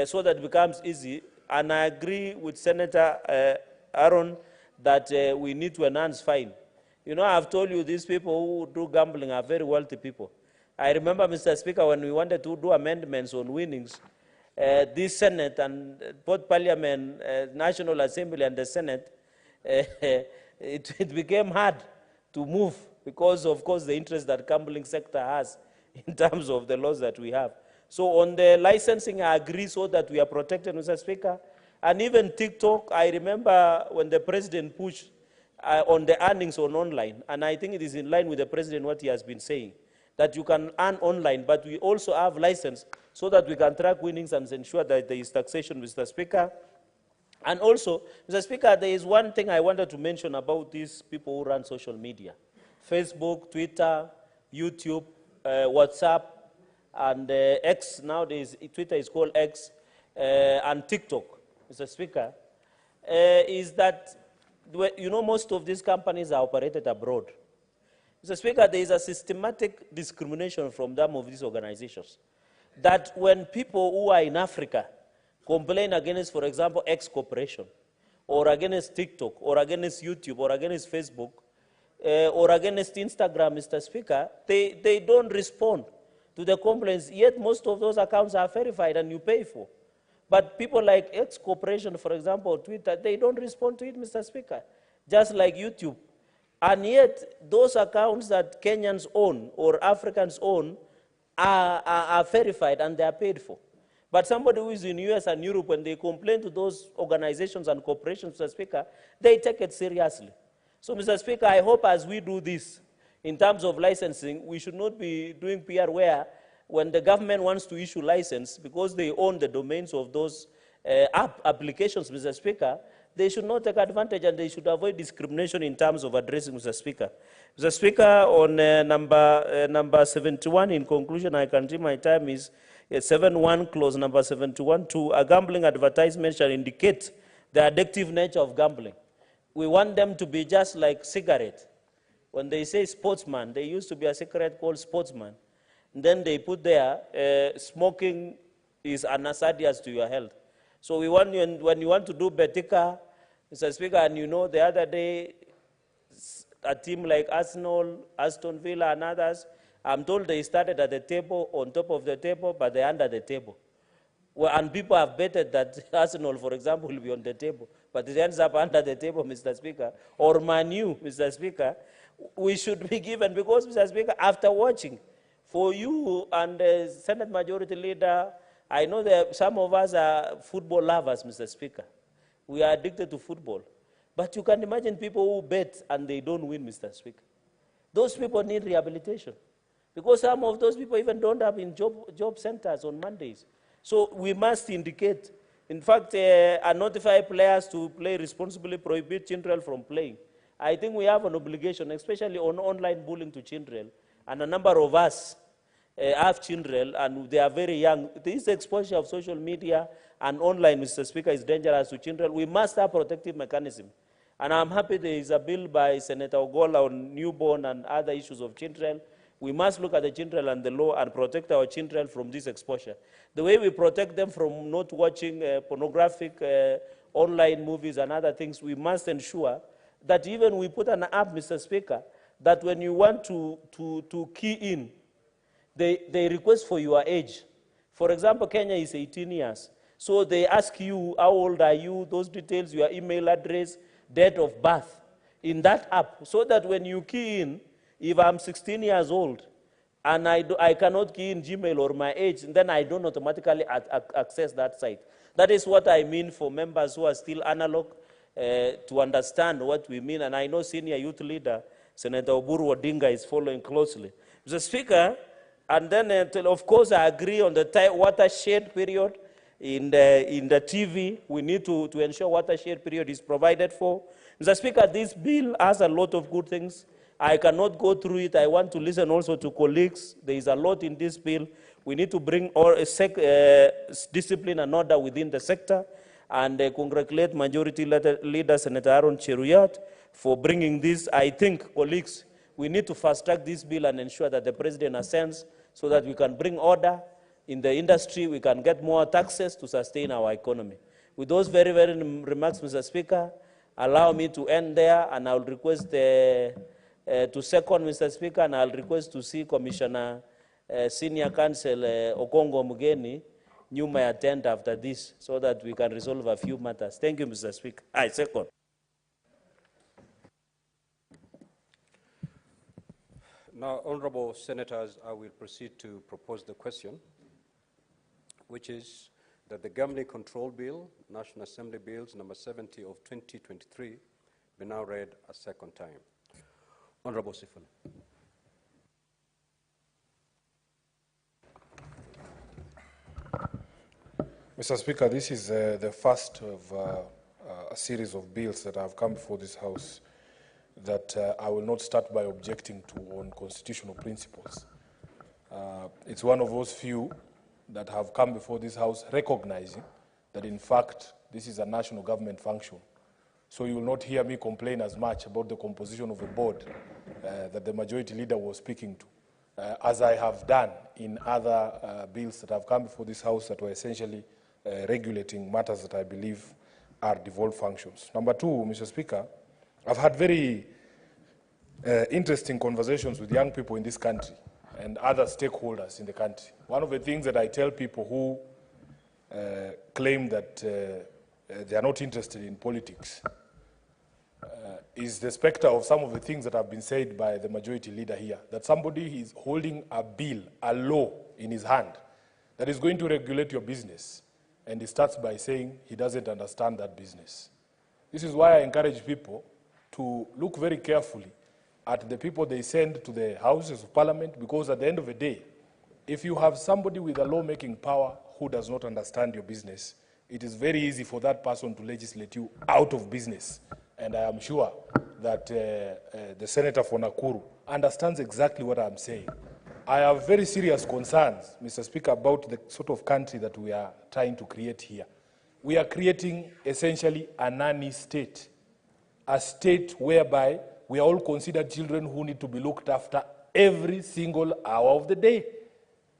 so that it becomes easy. And I agree with Senator Aaron that we need to enhance fine. You know, I've told you these people who do gambling are very wealthy people. I remember, Mr. Speaker, when we wanted to do amendments on winnings, this Senate and both Parliament, National Assembly and the Senate, it became hard to move because, of course, the interest that gambling sector has in terms of the laws that we have. So on the licensing, I agree so that we are protected, Mr. Speaker. And even TikTok, I remember when the president pushed on the earnings on online, and I think it is in line with the president what he has been saying, that you can earn online, but we also have license so that we can track winnings and ensure that there is taxation, Mr. Speaker. And also, Mr. Speaker, there is one thing I wanted to mention about these people who run social media. Facebook, Twitter, YouTube, WhatsApp, and X, nowadays Twitter is called X, and TikTok, Mr. Speaker, is that, you know, most of these companies are operated abroad. Mr. Speaker, there is a systematic discrimination from some of these organizations, that when people who are in Africa complain against, for example, X Corporation, or against TikTok, or against YouTube, or against Facebook, or against Instagram, Mr. Speaker, they don't respond to the complaints, yet most of those accounts are verified and you pay for. But people like X Corporation, for example, Twitter, they don't respond to it, Mr. Speaker, just like YouTube. And yet, those accounts that Kenyans own or Africans own are verified and they are paid for. But somebody who is in the US and Europe, when they complain to those organizations and corporations, Mr. Speaker, they take it seriously. So, Mr. Speaker, I hope as we do this, in terms of licensing, we should not be doing PR where when the government wants to issue license, because they own the domains of those applications, Mr. Speaker, they should not take advantage and they should avoid discrimination in terms of addressing, Mr. Speaker. Mr. Speaker, on number 71, in conclusion, I can see my time is 71 clause number 71(2), a gambling advertisement shall indicate the addictive nature of gambling. We want them to be just like cigarette. When they say sportsman, there used to be a cigarette called sportsman. And then they put there, smoking is hazardous to your health. So we want you, when you want to do Betika, Mr. Speaker, and you know the other day, a team like Arsenal, Aston Villa, and others, I'm told they started at the table, on top of the table, but they're under the table. Well, and people have betted that Arsenal, for example, will be on the table, but it ends up under the table, Mr. Speaker, or Man U, Mr. Speaker. We should be given, because, Mr. Speaker, after watching, for you and the Senate Majority Leader, I know that some of us are football lovers, Mr. Speaker. We are addicted to football. But you can imagine people who bet and they don't win, Mr. Speaker. Those people need rehabilitation, because some of those people even don't have in job centers on Mondays. So we must indicate, in fact, and notify players to play responsibly, prohibit children from playing. I think we have an obligation, especially on online bullying to children, and a number of us have children, and they are very young. This exposure of social media and online, Mr. Speaker, is dangerous to children. We must have protective mechanism. And I'm happy there is a bill by Senator Ogola on newborn and other issues of children. We must look at the children and the law and protect our children from this exposure. The way we protect them from not watching pornographic online movies and other things, we must ensure that even we put an app, Mr. Speaker, that when you want to key in, they request for your age. For example, Kenya is 18 years. So they ask you, how old are you, those details, your email address, date of birth, in that app, so that when you key in, if I'm 16 years old, and I cannot key in Gmail or my age, then I don't automatically access that site. That is what I mean for members who are still analog, to understand what we mean. And I know senior youth leader, Senator Oburu Odinga, is following closely. Mr. Speaker, and then, of course, I agree on the watershed period. In the TV, we need to ensure watershed period is provided for. Mr. Speaker, this bill has a lot of good things. I cannot go through it. I want to listen also to colleagues. There is a lot in this bill. We need to bring discipline and order within the sector, and congratulate Majority Leader Senator Aaron Cheruyat for bringing this. I think, colleagues, we need to fast-track this bill and ensure that the President assents so that we can bring order in the industry, we can get more taxes to sustain our economy. With those very, very remarks, Mr. Speaker, allow me to end there, and I'll request to second, Mr. Speaker, and I'll request to see Commissioner Senior Counsel Okongo Mugeni nyuma ya tent after this, so that we can resolve a few matters. Thank you, Mr. Speaker. I second. Now, honorable senators, I will proceed to propose the question, which is that the Gambling Control Bill, National Assembly Bills number 70 of 2023, be now read a second time. Honorable Sifuna. Mr. Speaker, this is the first of a series of bills that have come before this House that I will not start by objecting to on constitutional principles. It's one of those few that have come before this House recognizing that, in fact, this is a national government function. So you will not hear me complain as much about the composition of the board that the Majority Leader was speaking to, as I have done in other bills that have come before this House that were essentially regulating matters that I believe are devolved functions. Number two, Mr. Speaker, I've had very interesting conversations with young people in this country and other stakeholders in the country. One of the things that I tell people who claim that they are not interested in politics is the specter of some of the things that have been said by the Majority Leader here, that somebody is holding a bill, a law in his hand that is going to regulate your business, and he starts by saying he doesn't understand that business. This is why I encourage people to look very carefully at the people they send to the Houses of Parliament, because at the end of the day, if you have somebody with a lawmaking power who does not understand your business, it is very easy for that person to legislate you out of business. And I am sure that the Senator for Nakuru understands exactly what I'm saying. I have very serious concerns, Mr. Speaker, about the sort of country that we are trying to create here. We are creating essentially a nanny state, a state whereby we are all considered children who need to be looked after every single hour of the day.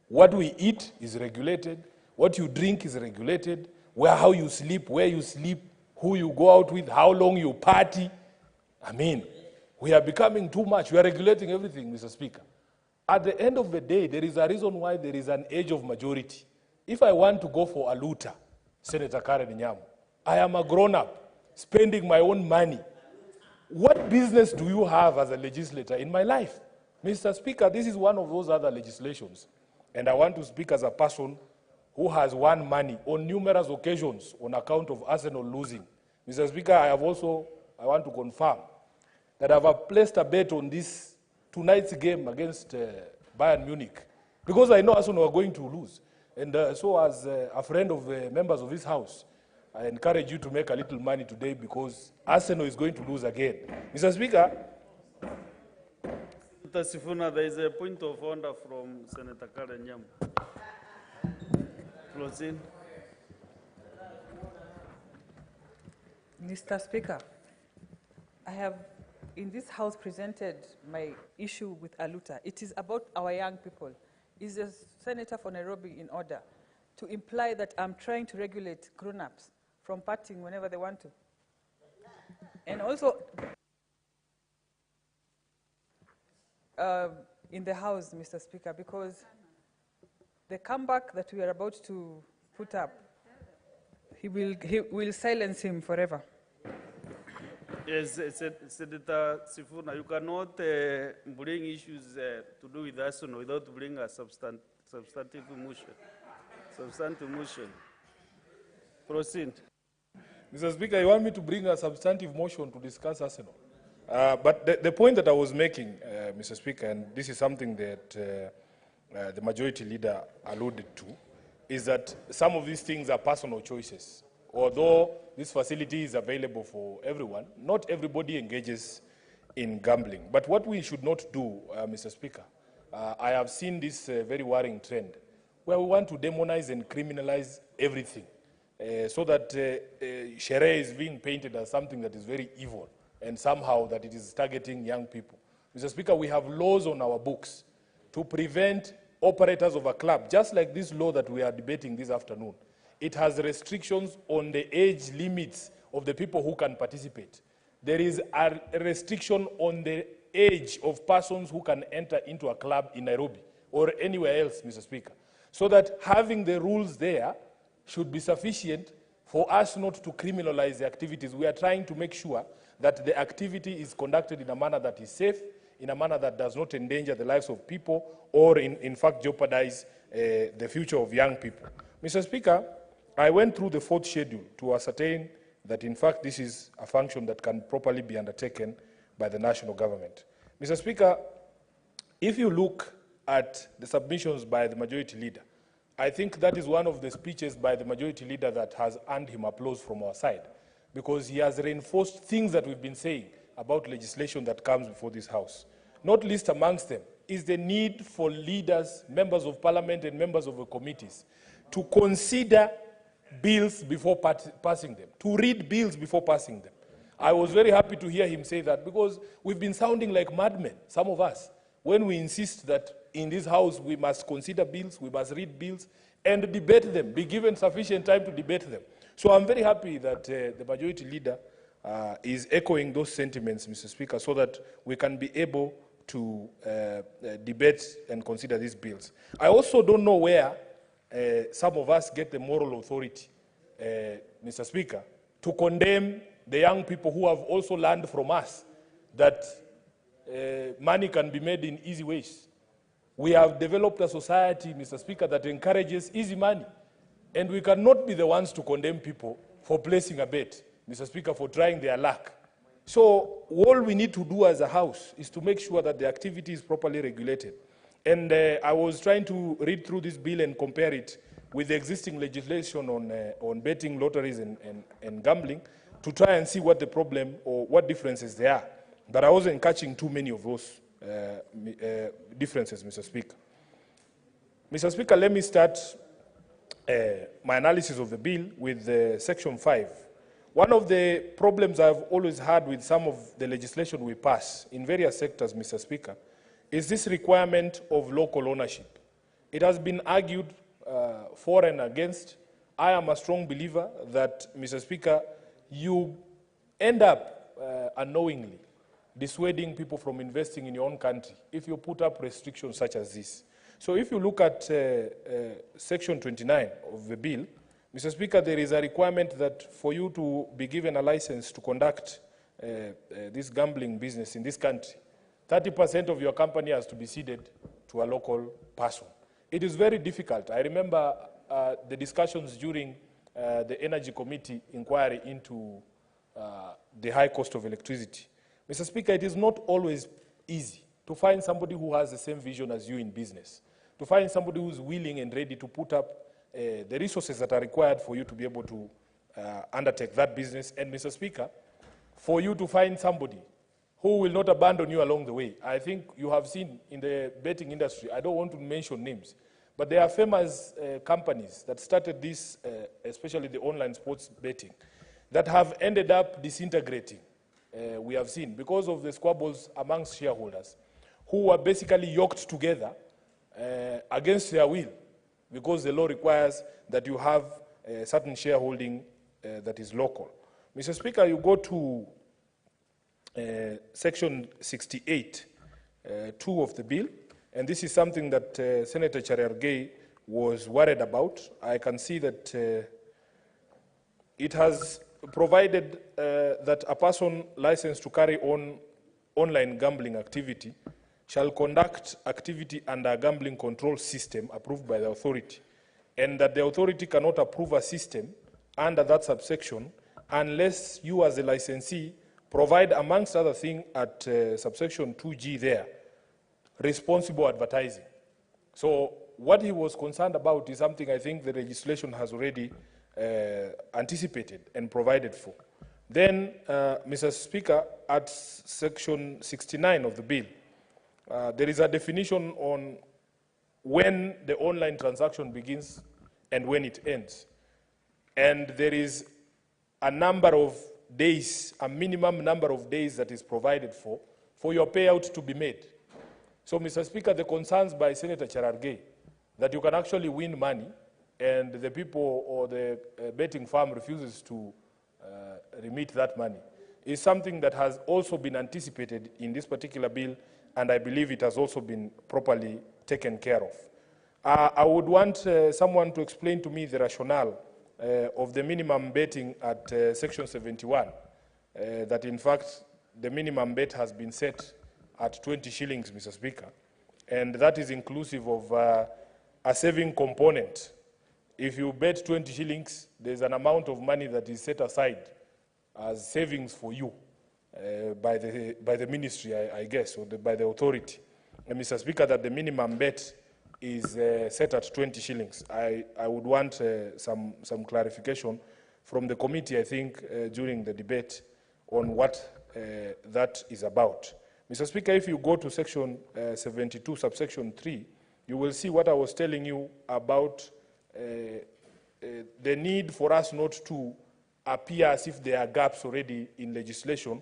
What we eat is regulated, what you drink is regulated, how you sleep, where you sleep, who you go out with, how long you party. I mean, we are becoming too much. We are regulating everything, Mr. Speaker. At the end of the day, there is a reason why there is an age of majority. If I want to go for a looter, Senator Karen Nyamu, I am a grown-up, spending my own money. What business do you have as a legislator in my life? Mr. Speaker, this is one of those other legislations. And I want to speak as a person who has won money on numerous occasions on account of Arsenal losing. Mr. Speaker, I want to confirm that I have placed a bet on this tonight's game against Bayern Munich, because I know Arsenal are going to lose. And so as a friend of the members of this house, I encourage you to make a little money today because Arsenal is going to lose again. Mr. Speaker. Mr. Sifuna, there is a point of order from Senator Karen Nyamu. Proceed. Mr. Speaker, I have in this House presented my issue with Aluta. It is about our young people. Is the Senator for Nairobi in order to imply that I'm trying to regulate grown-ups from partying whenever they want to? And also, in the House, Mr. Speaker, because the comeback that we are about to put up, he will silence him forever. Yes, Senator Sifuna, you cannot bring issues to do with Arsenal without bringing a substantive motion. Substantive motion. Proceed. Mr. Speaker, you want me to bring a substantive motion to discuss Arsenal? But the point that I was making, Mr. Speaker, and this is something that the majority leader alluded to, is that some of these things are personal choices. Although this facility is available for everyone, not everybody engages in gambling. But what we should not do, Mr. Speaker, I have seen this very worrying trend where we want to demonize and criminalize everything so that Sharia is being painted as something that is very evil and somehow that it is targeting young people. Mr. Speaker, we have laws on our books to prevent operators of a club, just like this law that we are debating this afternoon. It has restrictions on the age limits of the people who can participate. There is a restriction on the age of persons who can enter into a club in Nairobi or anywhere else, Mr. Speaker. So that having the rules there should be sufficient for us not to criminalize the activities. We are trying to make sure that the activity is conducted in a manner that is safe, in a manner that does not endanger the lives of people or in fact jeopardize the future of young people. Mr. Speaker, I went through the fourth schedule to ascertain that in fact this is a function that can properly be undertaken by the national government. Mr. Speaker, if you look at the submissions by the majority leader, I think that is one of the speeches by the majority leader that has earned him applause from our side, because he has reinforced things that we've been saying about legislation that comes before this House. Not least amongst them is the need for leaders, members of parliament and members of the committees to consider bills before passing them, to read bills before passing them. I was very happy to hear him say that because we've been sounding like madmen, some of us, when we insist that in this House we must consider bills, we must read bills and debate them, be given sufficient time to debate them. So I'm very happy that the majority leader is echoing those sentiments, Mr. Speaker, so that we can be able to debate and consider these bills. I also don't know where some of us get the moral authority, Mr. Speaker, to condemn the young people who have also learned from us that money can be made in easy ways. We have developed a society, Mr. Speaker, that encourages easy money. And we cannot be the ones to condemn people for placing a bet, Mr. Speaker, for trying their luck. So all we need to do as a House is to make sure that the activity is properly regulated. And I was trying to read through this bill and compare it with the existing legislation on betting, lotteries, and gambling to try and see what the problem or what differences there are. But I wasn't catching too many of those differences, Mr. Speaker. Mr. Speaker, let me start my analysis of the bill with Section 5. One of the problems I've always had with some of the legislation we pass in various sectors, Mr. Speaker, is this requirement of local ownership. It has been argued for and against. I am a strong believer that, Mr. Speaker, you end up unknowingly dissuading people from investing in your own country if you put up restrictions such as this. So if you look at Section 29 of the bill, Mr. Speaker, there is a requirement that for you to be given a license to conduct this gambling business in this country, 30% of your company has to be ceded to a local person. It is very difficult. I remember the discussions during the Energy Committee inquiry into the high cost of electricity. Mr. Speaker, it is not always easy to find somebody who has the same vision as you in business, to find somebody who is willing and ready to put up the resources that are required for you to be able to undertake that business. And, Mr. Speaker, for you to find somebody who will not abandon you along the way. I think you have seen in the betting industry, I don't want to mention names, but there are famous companies that started this, especially the online sports betting, that have ended up disintegrating, we have seen, because of the squabbles amongst shareholders, who were basically yoked together against their will, because the law requires that you have a certain shareholding that is local. Mr. Speaker, you go to Section 68, 2 of the bill, and this is something that Senator Cherargei was worried about. I can see that it has provided that a person licensed to carry on online gambling activity shall conduct activity under a gambling control system approved by the authority, and that the authority cannot approve a system under that subsection unless you as a licensee provide, amongst other things, at subsection 2G there, responsible advertising. So what he was concerned about is something I think the legislation has already anticipated and provided for. Then, Mr. Speaker, at section 69 of the bill, there is a definition on when the online transaction begins and when it ends. And there is a number of days, a minimum number of days that is provided for your payout to be made. So, Mr. Speaker, the concerns by Senator Cherargei that you can actually win money and the people or the betting firm refuses to remit that money is something that has also been anticipated in this particular bill, and I believe it has also been properly taken care of. I would want someone to explain to me the rationale of the minimum betting at Section 71, that in fact the minimum bet has been set at 20 shillings, Mr. Speaker, and that is inclusive of a saving component. If you bet 20 shillings, there's an amount of money that is set aside as savings for you by the ministry, I guess, or by the authority. And Mr. Speaker, that the minimum bet is set at 20 shillings. I would want some clarification from the committee, I think, during the debate on what that is about. Mr. Speaker, if you go to Section 72, subsection 3, you will see what I was telling you about the need for us not to appear as if there are gaps already in legislation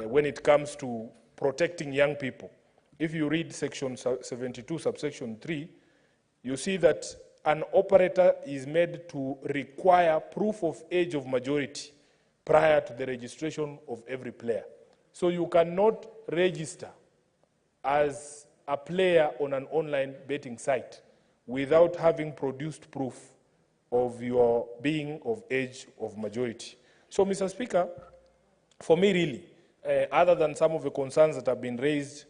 when it comes to protecting young people. If you read Section 72, subsection 3, you see that an operator is made to require proof of age of majority prior to the registration of every player. So you cannot register as a player on an online betting site without having produced proof of your being of age of majority. So, Mr. Speaker, for me really, other than some of the concerns that have been raised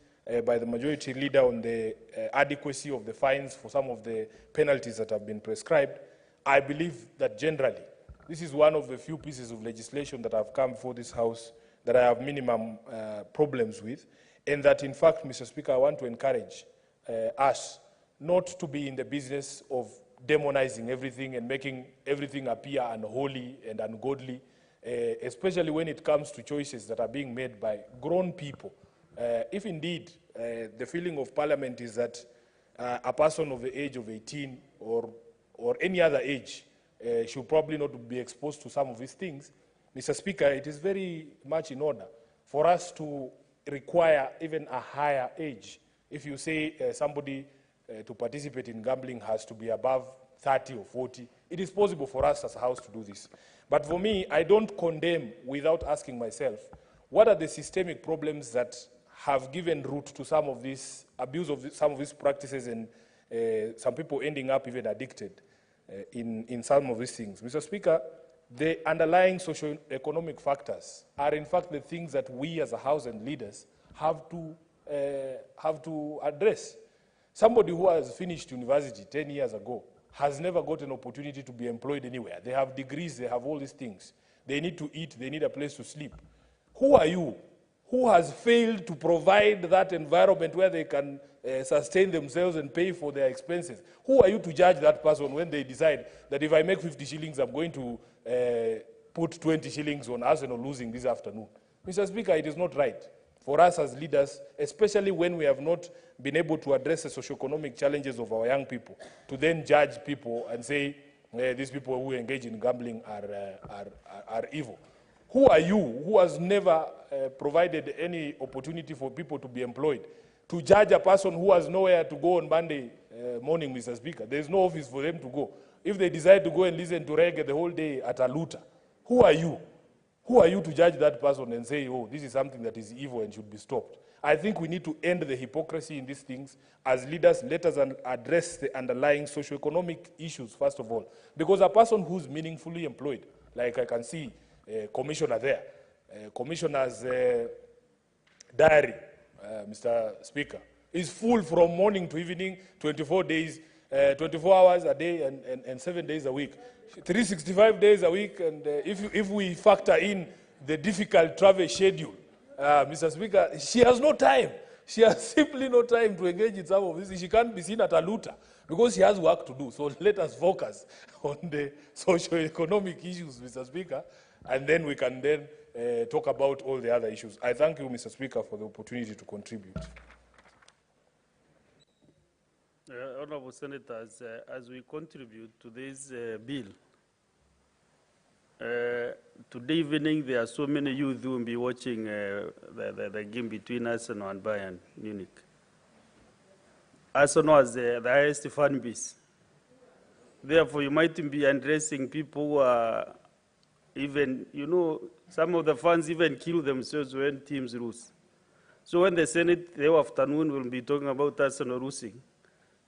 by the majority leader on the adequacy of the fines for some of the penalties that have been prescribed, I believe that generally, this is one of the few pieces of legislation that have come before this House that I have minimum problems with, and that in fact, Mr. Speaker, I want to encourage us not to be in the business of demonizing everything and making everything appear unholy and ungodly, especially when it comes to choices that are being made by grown people. If indeed the feeling of Parliament is that a person of the age of 18 or any other age should probably not be exposed to some of these things, Mr. Speaker, it is very much in order for us to require even a higher age. If you say somebody to participate in gambling has to be above 30 or 40, it is possible for us as a house to do this. But for me, I don't condemn without asking myself, what are the systemic problems that have given root to some of this abuse of some of these practices and some people ending up even addicted in some of these things? Mr. Speaker, the underlying socio-economic factors are in fact the things that we as a house and leaders have to address. Somebody who has finished university 10 years ago has never got an opportunity to be employed anywhere. They have degrees, they have all these things. They need to eat, they need a place to sleep. Who are you who has failed to provide that environment where they can sustain themselves and pay for their expenses? Who are you to judge that person when they decide that if I make 50 shillings, I'm going to put 20 shillings on Arsenal losing this afternoon? Mr. Speaker, it is not right for us as leaders, especially when we have not been able to address the socioeconomic challenges of our young people, to then judge people and say, these people who engage in gambling are evil. Who are you, who has never provided any opportunity for people to be employed, to judge a person who has nowhere to go on Monday morning, Mr. Speaker? There is no office for them to go. If they decide to go and listen to reggae the whole day at Aluta, who are you? Who are you to judge that person and say, oh, this is something that is evil and should be stopped? I think we need to end the hypocrisy in these things. As leaders, let us address the underlying socioeconomic issues, first of all. Because a person who's meaningfully employed, like I can see Commissioner there, Commissioner's diary, Mr. Speaker, is full from morning to evening, 24 hours a day and 7 days a week. 365 days a week, and if we factor in the difficult travel schedule, Mr. Speaker, she has no time. She has simply no time to engage in some of this. She can't be seen at Aluta because she has work to do. So let us focus on the socio-economic issues, Mr. Speaker, and then we can then talk about all the other issues. I thank you, Mr. Speaker, for the opportunity to contribute. Honorable Senators, as we contribute to this bill, today evening there are so many youth who will be watching the game between Arsenal and Bayern Munich. Arsenal has the highest fan base. Therefore, you might be addressing people who are even, some of the fans even kill themselves when teams lose. So when the Senate the afternoon will be talking about Arsenal losing,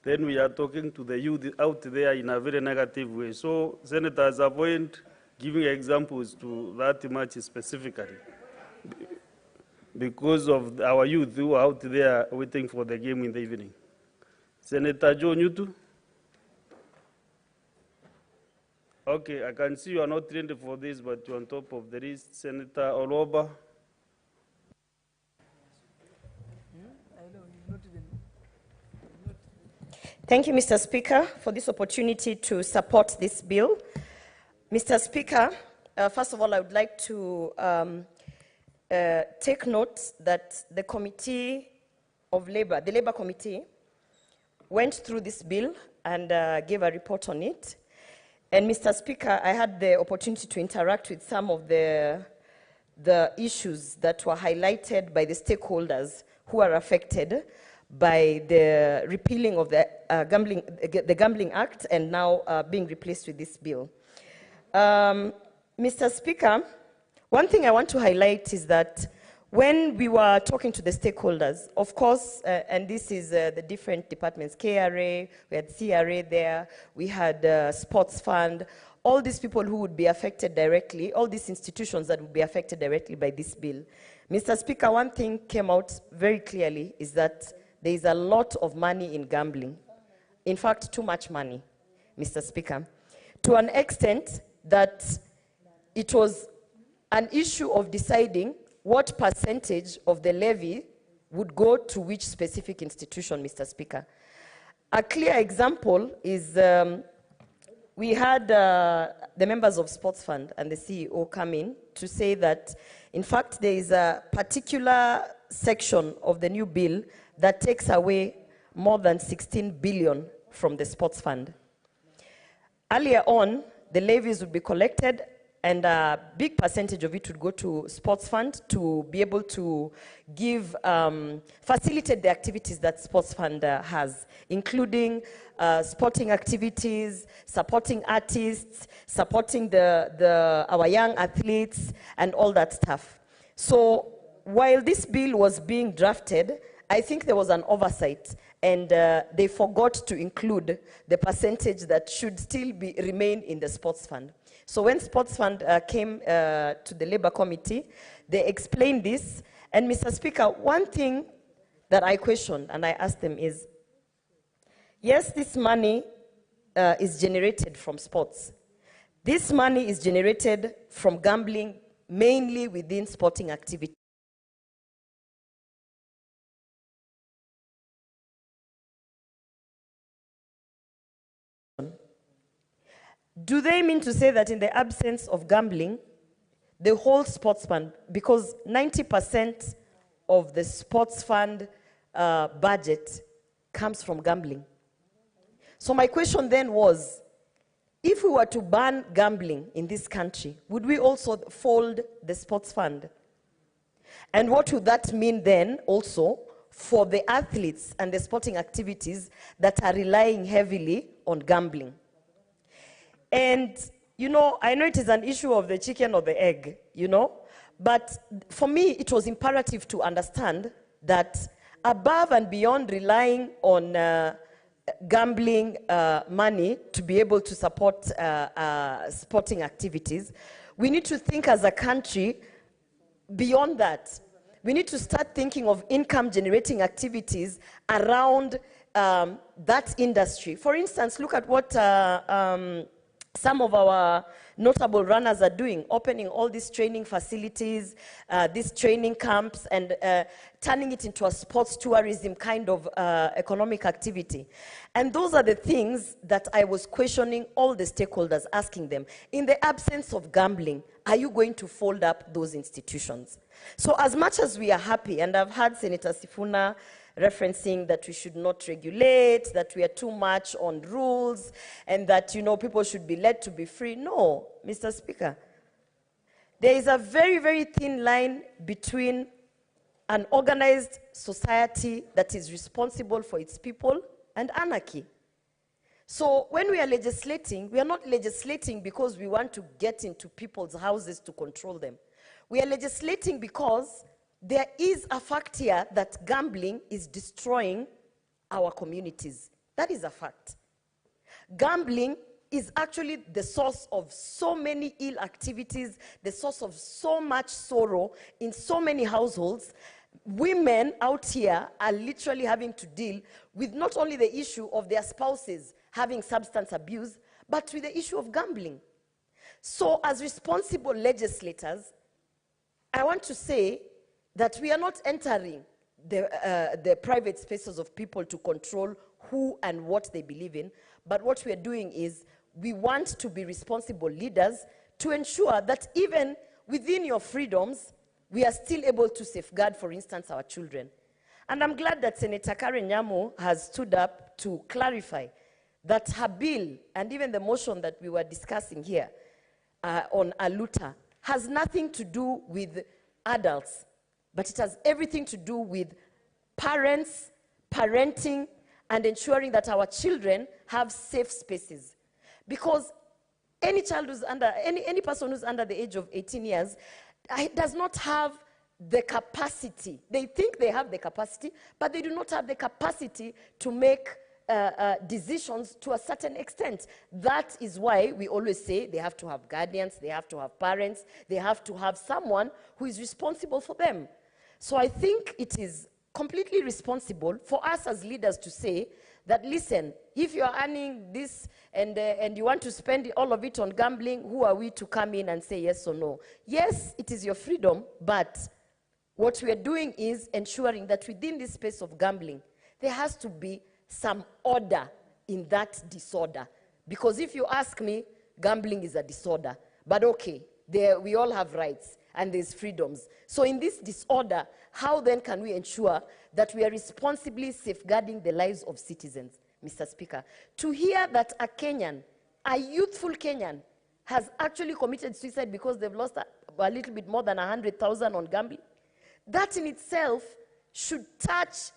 then we are talking to the youth out there in a very negative way. So senators, avoid giving examples to that much specifically because of our youth who are out there waiting for the game in the evening. Senator Joe Nyutu? Okay, I can see you are not trained for this, but you're on top of the list. Senator Oloba? Thank you, Mr. Speaker, for this opportunity to support this bill. Mr. Speaker, first of all, I would like to take note that the Committee of Labor, the Labor Committee, went through this bill and gave a report on it. And Mr. Speaker, I had the opportunity to interact with some of the issues that were highlighted by the stakeholders who are affected by the repealing of the Gambling Act and now being replaced with this bill. Mr. Speaker, one thing I want to highlight is that when we were talking to the stakeholders, of course, and this is the different departments, KRA, we had CRA there, we had Sports Fund, all these people who would be affected directly, all these institutions that would be affected directly by this bill. Mr. Speaker, one thing came out very clearly is that there is a lot of money in gambling. In fact, too much money, Mr. Speaker, to an extent that it was an issue of deciding what percentage of the levy would go to which specific institution, Mr. Speaker. A clear example is we had the members of Sports Fund and the CEO come in to say that, in fact, there is a particular section of the new bill that takes away more than 16 billion from the sports fund. Earlier on, the levies would be collected and a big percentage of it would go to sports fund to be able to give, facilitate the activities that sports fund has, including sporting activities, supporting artists, supporting our young athletes, and all that stuff. So while this bill was being drafted, I think there was an oversight, and they forgot to include the percentage that should still remain in the sports fund. So when sports fund came to the Labour Committee, they explained this. And Mr. Speaker, one thing that I questioned and I asked them is, yes, this money is generated from sports. This money is generated from gambling, mainly within sporting activity. Do they mean to say that in the absence of gambling, the whole sports fund, because 90% of the sports fund budget comes from gambling? So my question then was, if we were to ban gambling in this country, would we also fold the sports fund? And what would that mean then also for the athletes and the sporting activities that are relying heavily on gambling? And, you know, I know it is an issue of the chicken or the egg, you know, but for me, it was imperative to understand that above and beyond relying on gambling money to be able to support sporting activities, we need to think as a country beyond that. We need to start thinking of income-generating activities around that industry. For instance, look at what some of our notable runners are doing, opening all these training facilities, these training camps, and turning it into a sports tourism kind of economic activity. And those are the things that I was questioning all the stakeholders, asking them, in the absence of gambling, are you going to fold up those institutions? So as much as we are happy, and I've heard Senator Sifuna referencing that we should not regulate, that we are too much on rules, and that, you know, people should be led to be free. No, Mr. Speaker. There is a very, very thin line between an organized society that is responsible for its people and anarchy. So when we are legislating, we are not legislating because we want to get into people's houses to control them. We are legislating because there is a fact here that gambling is destroying our communities. That is a fact. Gambling is actually the source of so many ill activities, the source of so much sorrow in so many households. Women out here are literally having to deal with not only the issue of their spouses having substance abuse, but with the issue of gambling. So as responsible legislators, I want to say that we are not entering the private spaces of people to control who and what they believe in, but what we are doing is we want to be responsible leaders to ensure that even within your freedoms, we are still able to safeguard, for instance, our children. And I'm glad that Senator Karen Nyamu has stood up to clarify that her bill, and even the motion that we were discussing here on Aluta, has nothing to do with adults, but it has everything to do with parents, parenting, and ensuring that our children have safe spaces. Because any child who's under, any person who's under the age of 18 years does not have the capacity. They think they have the capacity, but they do not have the capacity to make decisions to a certain extent. That is why we always say they have to have guardians, they have to have parents, they have to have someone who is responsible for them. So I think it is completely responsible for us as leaders to say that, listen, if you're earning this and you want to spend all of it on gambling, who are we to come in and say yes or no? Yes, it is your freedom, but what we are doing is ensuring that within this space of gambling, there has to be some order in that disorder. Because if you ask me, gambling is a disorder. But okay, we all have rights. and there's freedoms. So in this disorder, how then can we ensure that we are responsibly safeguarding the lives of citizens, Mr. Speaker? To hear that a Kenyan, a youthful Kenyan, has actually committed suicide because they've lost a little bit more than 100,000 on gambling, that in itself should touch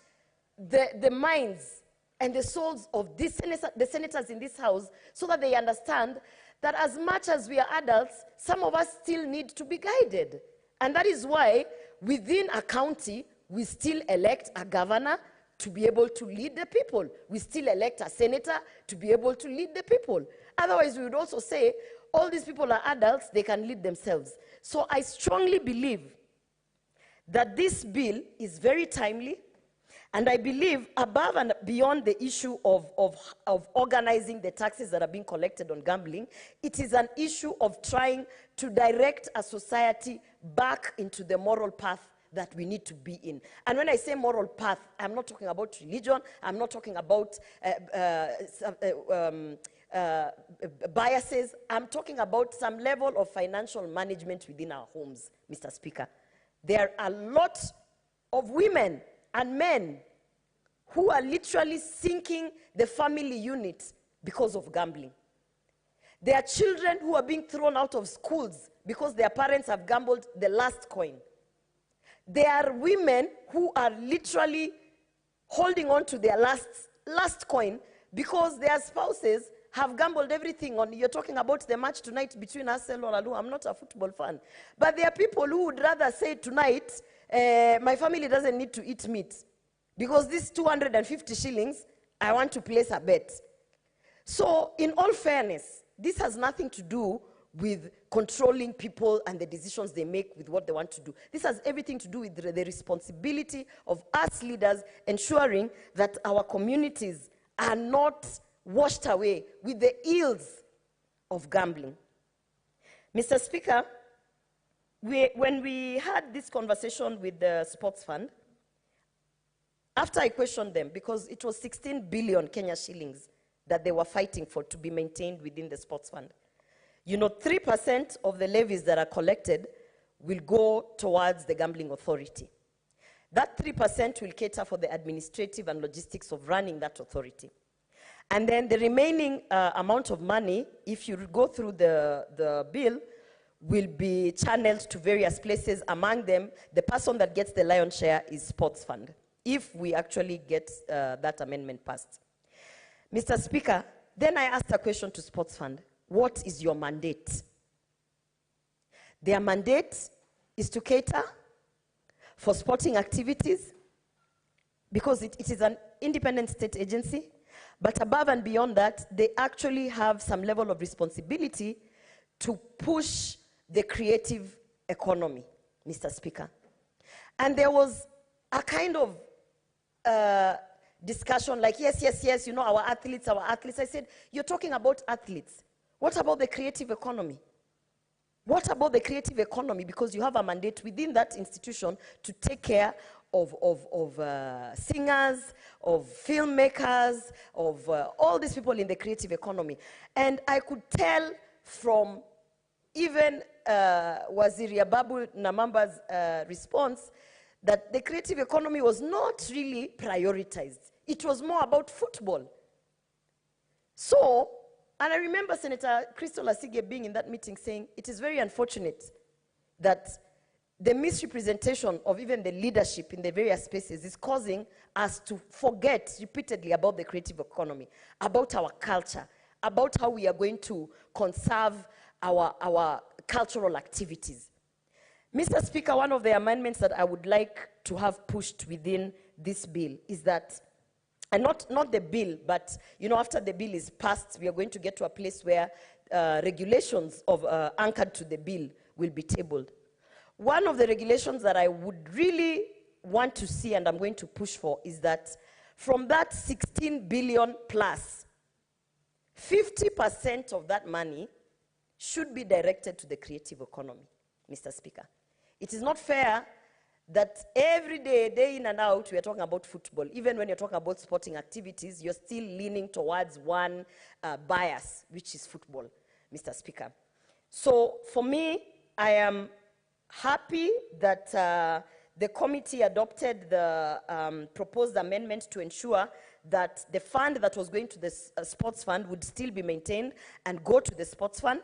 the minds and the souls of the senators in this house, so that they understand that as much as we are adults, some of us still need to be guided. And that is why within a county, we still elect a governor to be able to lead the people. We still elect a senator to be able to lead the people. Otherwise, we would also say, all these people are adults, they can lead themselves. So I strongly believe that this bill is very timely, and I believe above and beyond the issue of organizing the taxes that are being collected on gambling, it is an issue of trying to direct a society back into the moral path that we need to be in. And when I say moral path, I'm not talking about religion, I'm not talking about biases, I'm talking about some level of financial management within our homes, Mr. Speaker. There are a lot of women and men who are literally sinking the family unit because of gambling. There are children who are being thrown out of schools because their parents have gambled the last coin. There are women who are literally holding on to their last coin because their spouses have gambled everything on. You're talking about the match tonight between Arsenal and Alu. I'm not a football fan. But there are people who would rather say tonight, my family doesn't need to eat meat, because this 250 shillings, I want to place a bet. So in all fairness, this has nothing to do with controlling people and the decisions they make with what they want to do. This has everything to do with the responsibility of us leaders ensuring that our communities are not washed away with the ills of gambling. Mr. Speaker, when we had this conversation with the Sports Fund, after I questioned them, because it was 16 billion Kenya shillings that they were fighting for to be maintained within the Sports Fund. You know, 3% of the levies that are collected will go towards the Gambling Authority. That 3% will cater for the administrative and logistics of running that authority. And then the remaining amount of money, if you go through the bill, will be channeled to various places. Among them, the person that gets the lion's share is Sports Fund, if we actually get that amendment passed. Mr. Speaker, then I asked a question to Sports Fund. What is your mandate? Their mandate is to cater for sporting activities, because it is an independent state agency. But above and beyond that, they actually have some level of responsibility to push the creative economy, Mr. Speaker. And there was a kind of discussion like, yes, you know, our athletes. I said, you're talking about athletes. What about the creative economy? What about the creative economy? Because you have a mandate within that institution to take care of singers, of filmmakers, of all these people in the creative economy. And I could tell from even Waziri Ababu Namamba's response that the creative economy was not really prioritized. It was more about football. So, and I remember Senator Crystal Asige being in that meeting saying, it is very unfortunate that the misrepresentation of even the leadership in the various spaces is causing us to forget repeatedly about the creative economy, about our culture, about how we are going to conserve our cultural activities. Mr. Speaker, one of the amendments that I would like to have pushed within this bill is that, and not the bill, but you know, after the bill is passed, we are going to get to a place where regulations of anchored to the bill will be tabled. One of the regulations that I would really want to see, and I'm going to push for, is that from that 16 billion plus, 50% of that money should be directed to the creative economy, Mr. Speaker. It is not fair that every day, day in and out, we are talking about football. Even when you're talking about sporting activities, you're still leaning towards one bias, which is football, Mr. Speaker. So for me, I am happy that the committee adopted the proposed amendment to ensure that the fund that was going to the sports fund would still be maintained and go to the sports fund.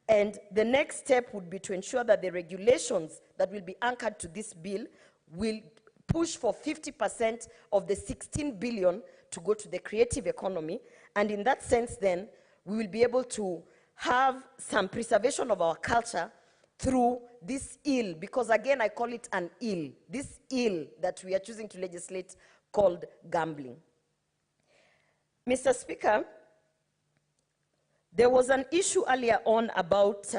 And the next step would be to ensure that the regulations that will be anchored to this bill will push for 50% of the 16 billion to go to the creative economy. And in that sense, then, we will be able to have some preservation of our culture through this ill, because again, I call it an ill, this ill that we are choosing to legislate called gambling. Mr. Speaker, there was an issue earlier on about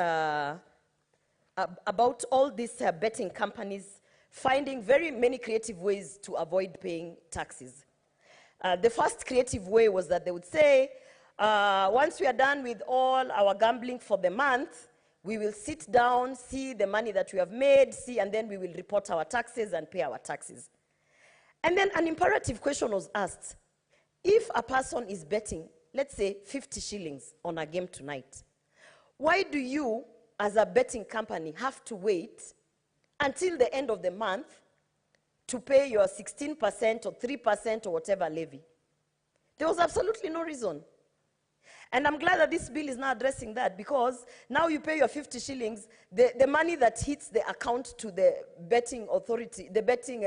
all these betting companies finding very many creative ways to avoid paying taxes. The first creative way was that they would say, once we are done with all our gambling for the month, we will sit down, see the money that we have made, and then we will report our taxes and pay our taxes. And then an imperative question was asked. If a person is betting, let's say 50 shillings on a game tonight, why do you, as a betting company, have to wait until the end of the month to pay your 16% or 3% or whatever levy? There was absolutely no reason. And I'm glad that this bill is now addressing that, because now you pay your 50 shillings, the money that hits the account to the betting authority, the betting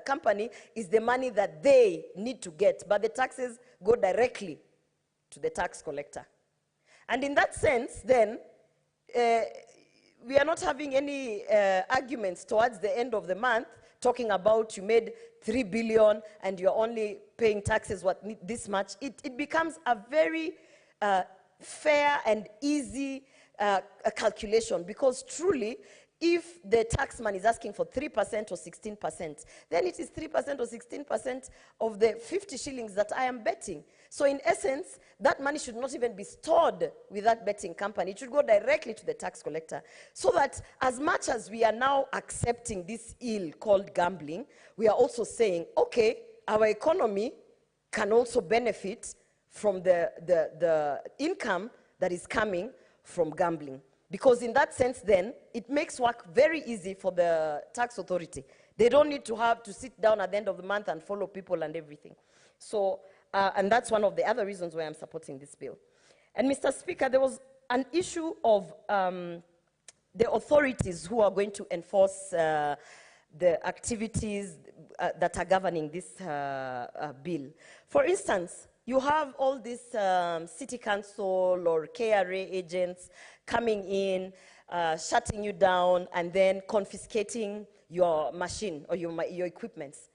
company, is the money that they need to get, but the taxes go directly to the tax collector. And in that sense, then, we are not having any arguments towards the end of the month talking about you made 3 billion and you're only paying taxes this much. It becomes a very fair and easy calculation, because truly, if the taxman is asking for 3% or 16%, then it is 3% or 16% of the 50 shillings that I am betting. So in essence, that money should not even be stored with that betting company. It should go directly to the tax collector. So that as much as we are now accepting this ill called gambling, we are also saying, okay, our economy can also benefit from the income that is coming from gambling. Because in that sense, then, it makes work very easy for the tax authority. They don't need to have to sit down at the end of the month and follow people and everything. So, and that's one of the other reasons why I'm supporting this bill. And Mr. Speaker, there was an issue of the authorities who are going to enforce the activities that are governing this bill. For instance, you have all these city council or KRA agents coming in, shutting you down, and then confiscating your machine or your equipments.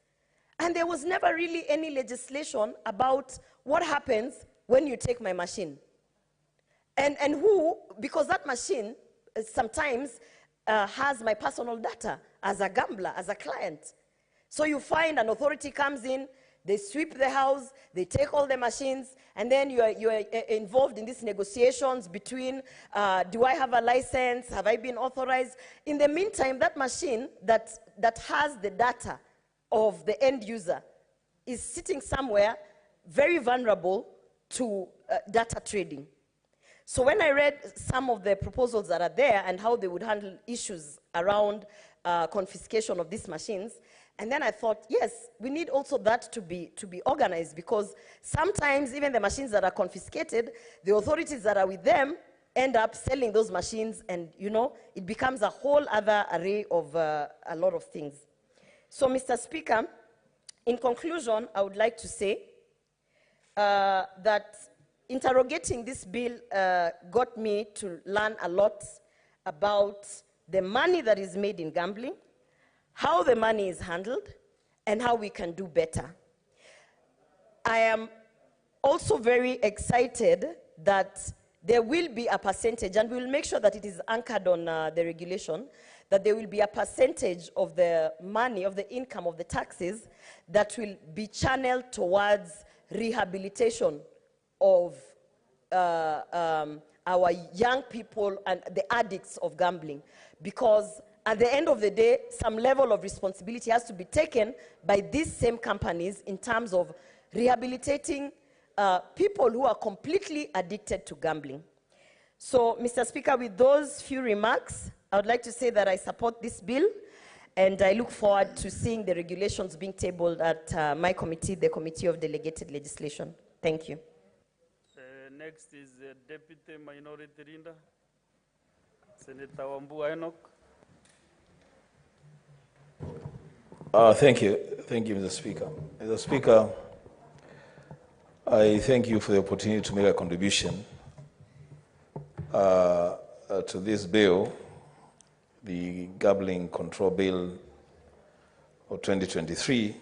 And there was never really any legislation about what happens when you take my machine. And who, because that machine sometimes has my personal data as a gambler, as a client. So you find an authority comes in, they sweep the house, they take all the machines, and then you are involved in these negotiations between, do I have a license, have I been authorized? In the meantime, that machine that has the data of the end user is sitting somewhere very vulnerable to data trading. So when I read some of the proposals that are there and how they would handle issues around confiscation of these machines, and then I thought, yes, we need also that to be organized, because sometimes even the machines that are confiscated, the authorities that are with them end up selling those machines, and it becomes a whole other array of a lot of things. So, Mr. Speaker, in conclusion, I would like to say that interrogating this bill got me to learn a lot about the money that is made in gambling, how the money is handled, and how we can do better. I am also very excited that there will be a percentage, and we will make sure that it is anchored on the regulation, that there will be a percentage of the money, of the income, of the taxes, that will be channeled towards rehabilitation of our young people and the addicts of gambling. Because at the end of the day, some level of responsibility has to be taken by these same companies in terms of rehabilitating people who are completely addicted to gambling. So, Mr. Speaker, with those few remarks, I would like to say that I support this bill, and I look forward to seeing the regulations being tabled at my committee, the Committee of Delegated Legislation. Thank you. Next is Deputy Minority Leader, Senator Wambua Enoch. Thank you, Mr. Speaker. Mr. Speaker, I thank you for the opportunity to make a contribution to this bill, the Gambling Control Bill of 2023,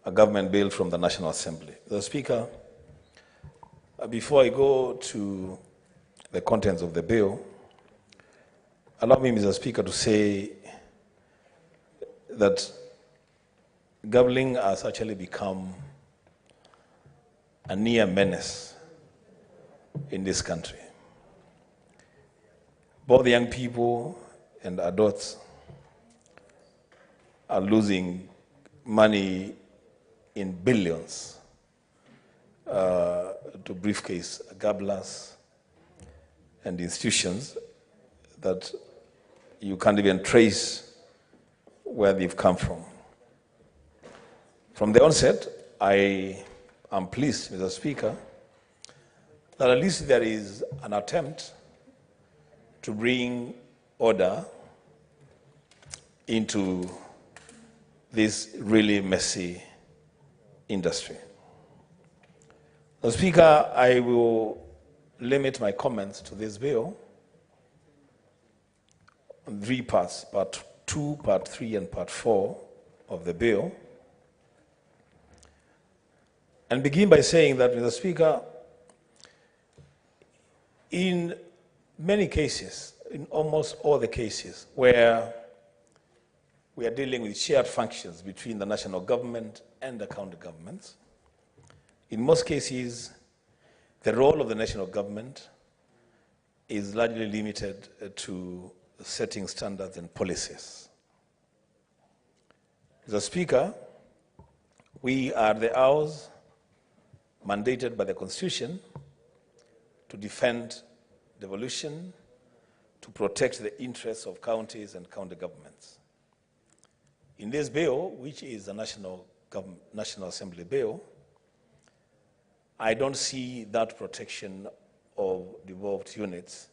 a government bill from the National Assembly. Mr. Speaker, before I go to the contents of the bill, allow me, Mr. Speaker, to say that gambling has actually become a near menace in this country. Both young people and adults are losing money in billions to briefcase gamblers and institutions that you can't even trace where they've come from. From the onset, I am pleased, Mr. Speaker, that at least there is an attempt to bring order into this really messy industry. Mr. Speaker, I will limit my comments to this bill on 3 parts, Part 2, Part 3, and Part 4 of the bill, and begin by saying that, Mr. Speaker, in many cases, in almost all the cases where we are dealing with shared functions between the national government and the county governments, in most cases, the role of the national government is largely limited to setting standards and policies. Mr. Speaker, we are the house mandated by the Constitution to defend devolution, to protect the interests of counties and county governments. In this bill, which is a National Assembly bill, I don't see that protection of devolved units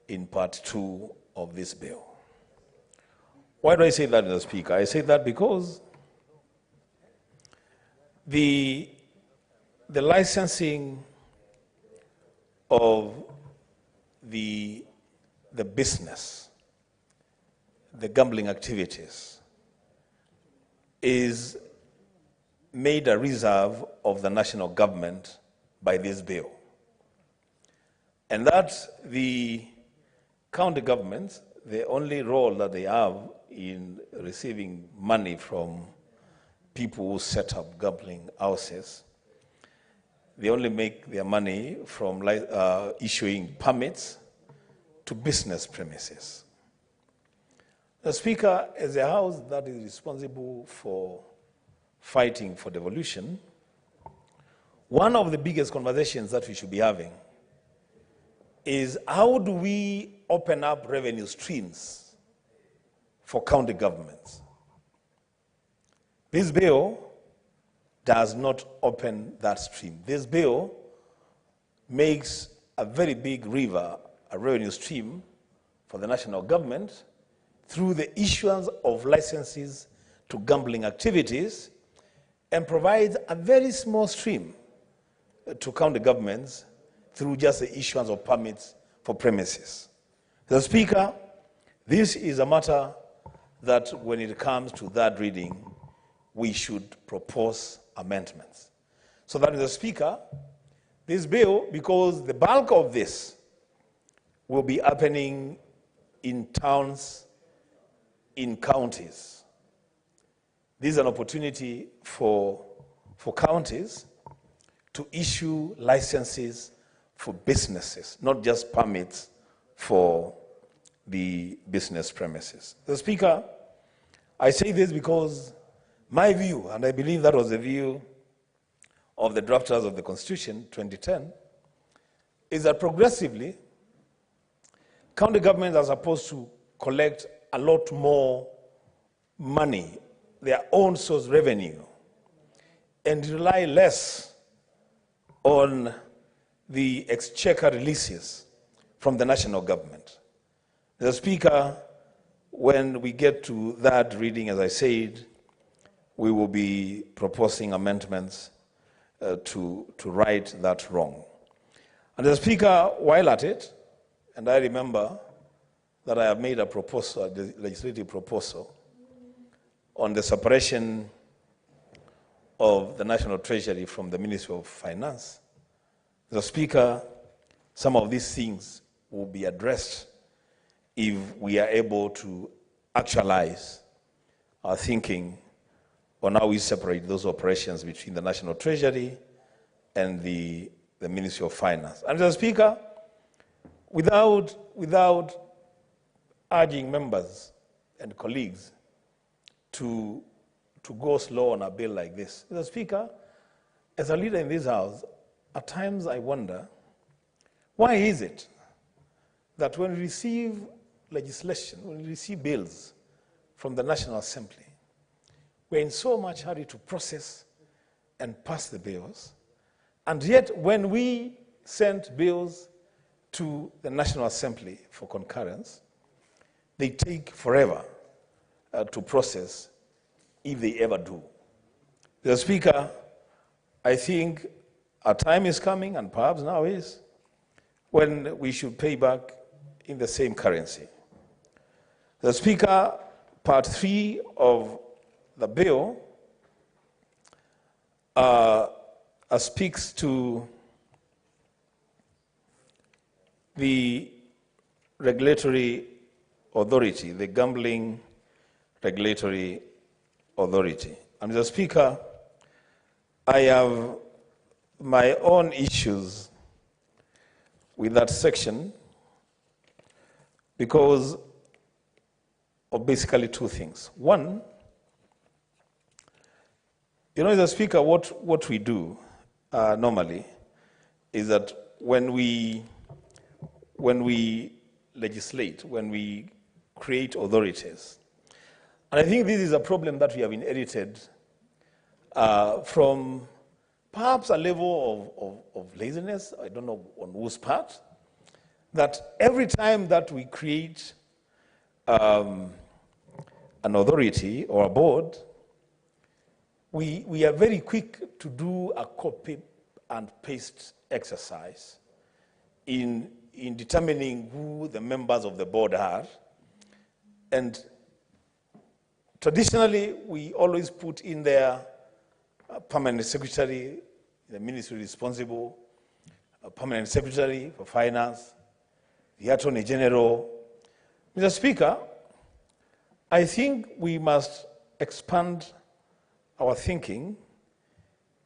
in Part 2 of this bill. Why do I say that, Mr. Speaker? I say that because the licensing of the business, the gambling activities, is made a reserve of the national government by this bill. And that the county governments, the only role that they have in receiving money from people who set up gambling houses, they only make their money from issuing permits to business premises. The Speaker, as a house that is responsible for fighting for devolution, one of the biggest conversations that we should be having is how do we open up revenue streams for county governments? This bill does not open that stream. This bill makes a very big river, a revenue stream for the national government through the issuance of licenses to gambling activities, and provides a very small stream to county governments through just the issuance of permits for premises. The Speaker, this is a matter that when it comes to that reading, we should propose amendments. So that, Mr. Speaker, this bill, because the bulk of this will be happening in towns, in counties. This is an opportunity for counties to issue licenses for businesses, not just permits for the business premises. The Speaker, I say this because my view, and I believe that was the view of the drafters of the Constitution 2010, is that progressively County governments are supposed to collect a lot more money, their own source revenue, and rely less on the exchequer releases from the national government. Mr. Speaker, when we get to that reading, as I said, we will be proposing amendments to right that wrong. And Mr. Speaker, while at it, and I remember that I have made a proposal, a legislative proposal, on the separation of the National Treasury from the Ministry of Finance. Mr. Speaker, some of these things will be addressed if we are able to actualize our thinking on how we separate those operations between the National Treasury and the Ministry of Finance. And Mr. Speaker, without urging members and colleagues to go slow on a bill like this, Mr. Speaker, as a leader in this House, at times I wonder, why is it that when we receive legislation, when we receive bills from the National Assembly, we're in so much hurry to process and pass the bills, and yet when we send bills to the National Assembly for concurrence, they take forever to process, if they ever do. Mr. Speaker, I think our time is coming, and perhaps now is, when we should pay back in the same currency. The Speaker, Part 3 of the bill speaks to the regulatory authority, the Gambling Regulatory Authority. And Mr. Speaker, I have my own issues with that section because of basically two things. One, you know, Mr. Speaker, what we do normally is that when we legislate, when we create authorities, and I think this is a problem that we have inherited from perhaps a level of laziness, I don't know on whose part, that every time that we create an authority or a board, we are very quick to do a copy and paste exercise in determining who the members of the board are. And traditionally, we always put in there a permanent secretary, the ministry responsible, a permanent secretary for finance, the attorney general. Mr. Speaker, I think we must expand our thinking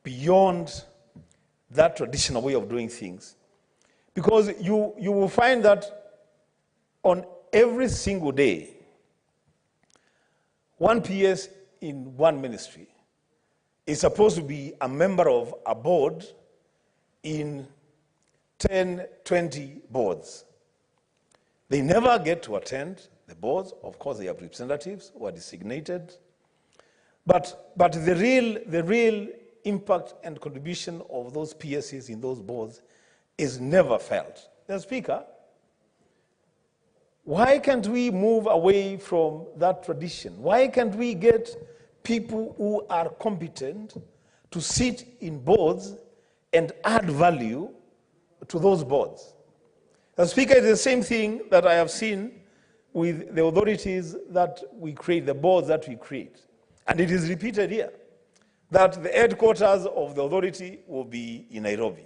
beyond that traditional way of doing things. Because you will find that on every single day, one PS in one ministry is supposed to be a member of a board in 10, 20 boards. They never get to attend the boards. Of course, they have representatives who are designated. But the real impact and contribution of those PSs in those boards is never felt. Mr. Speaker, why can't we move away from that tradition? Why can't we get people who are competent to sit in boards and add value to those boards? Mr. Speaker, it's the same thing that I have seen with the authorities that we create, the boards that we create. And it is repeated here, that the headquarters of the authority will be in Nairobi.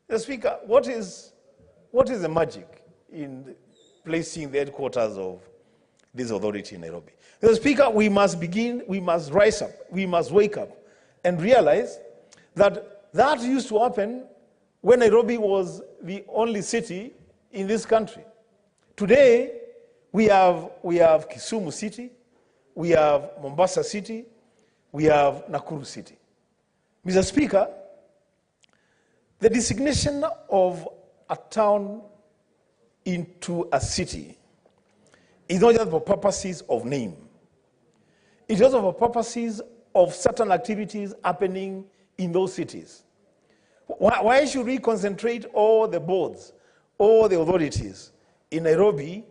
Mr. Speaker, what is the magic in placing the headquarters of this authority in Nairobi? Mr. Speaker, we must rise up, we must wake up and realize that that used to happen when Nairobi was the only city in this country. Today, we have Kisumu City, we have Mombasa City, we have Nakuru City. Mr. Speaker, the designation of a town into a city is not just for purposes of name. It's also for purposes of certain activities happening in those cities. Why should we concentrate all the boards, all the authorities in Nairobi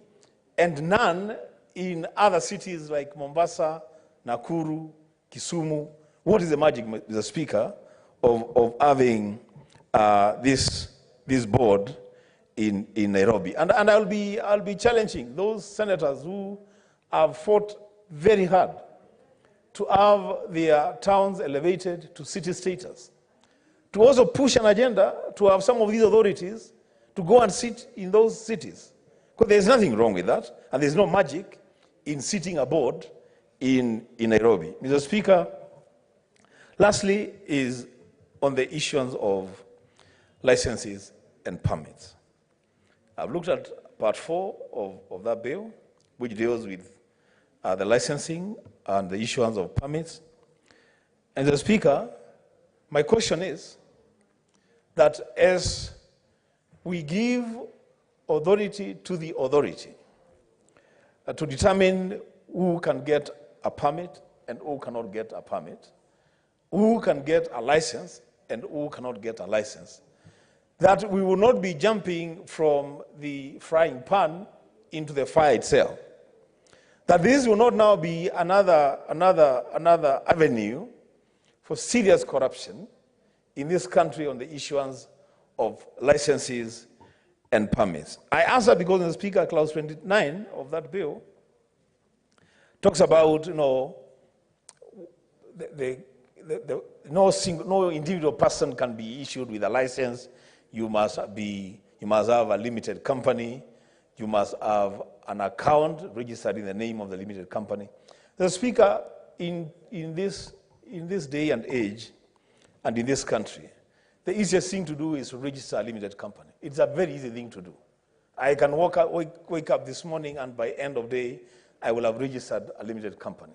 and none in other cities like Mombasa, Nakuru, Kisumu? What is the magic, Mr. Speaker, of having this board in Nairobi? And I'll be challenging those senators who have fought very hard to have their towns elevated to city status, to also push an agenda to have some of these authorities to go and sit in those cities. Because there's nothing wrong with that, and there's no magic in sitting a board in Nairobi. Mr. Speaker, lastly is on the issuance of licenses and permits. I've looked at part 4 of that bill, which deals with the licensing and the issuance of permits. And Mr. Speaker, my question is that as we give authority to the authority to determine who can get a permit and who cannot get a permit, who can get a license and who cannot get a license, that we will not be jumping from the frying pan into the fire itself. That this will not now be another avenue for serious corruption in this country on the issuance of licenses and permits. I answer because the Speaker, Clause 29 of that bill talks about, no individual person can be issued with a license. You must have a limited company. You must have an account registered in the name of the limited company. The Speaker, in this day and age and in this country, the easiest thing to do is to register a limited company. It's a very easy thing to do. I can wake up this morning and by end of day, I will have registered a limited company.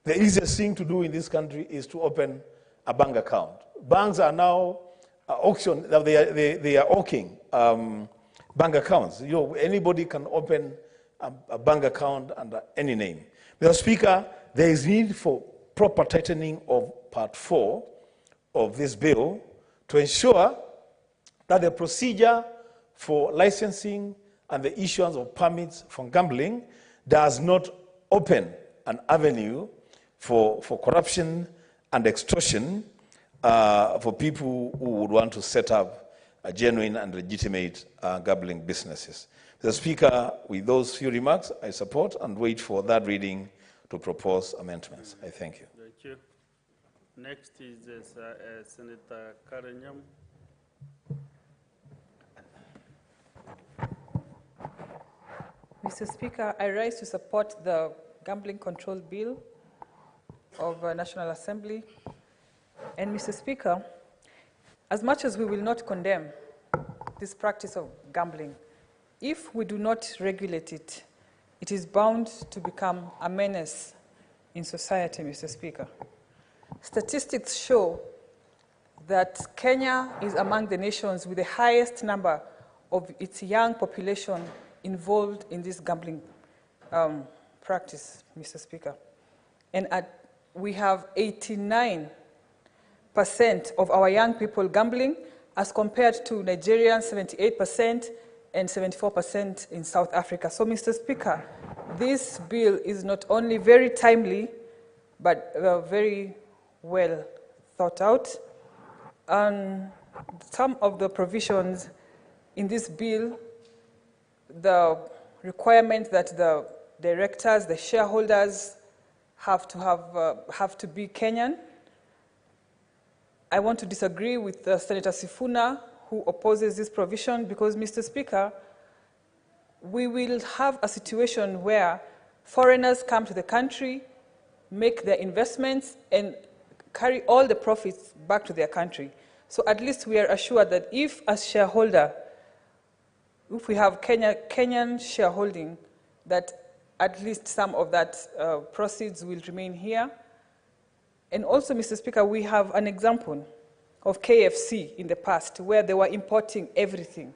The easiest thing to do in this country is to open a bank account. Banks are now they are hawking bank accounts. Anybody can open a bank account under any name. Mr. Speaker, there is need for proper tightening of Part 4 of this bill to ensure that the procedure for licensing and the issuance of permits from gambling does not open an avenue for corruption and extortion for people who would want to set up a genuine and legitimate gambling businesses. Mr. Speaker, with those few remarks, I support and wait for that reading to propose amendments. I thank you. Thank you. Next is Senator Karanyam. Mr. Speaker, I rise to support the Gambling Control Bill of National Assembly. And Mr. Speaker, as much as we will not condemn this practice of gambling, if we do not regulate it, it is bound to become a menace in society, Mr. Speaker. Statistics show that Kenya is among the nations with the highest number of its young population involved in this gambling practice, Mr. Speaker. And we have 89% of our young people gambling as compared to Nigerians, 78% and 74% in South Africa. So, Mr. Speaker, this bill is not only very timely, but very well thought out. And some of the provisions in this bill, the requirement that the directors, the shareholders have to be Kenyan. I want to disagree with Senator Sifuna, who opposes this provision, because, Mr. Speaker, we will have a situation where foreigners come to the country, make their investments, and carry all the profits back to their country. So at least we are assured that if, as shareholder, if we have Kenyan shareholding, that at least some of that proceeds will remain here. And also, Mr. Speaker, we have an example of KFC in the past where they were importing everything,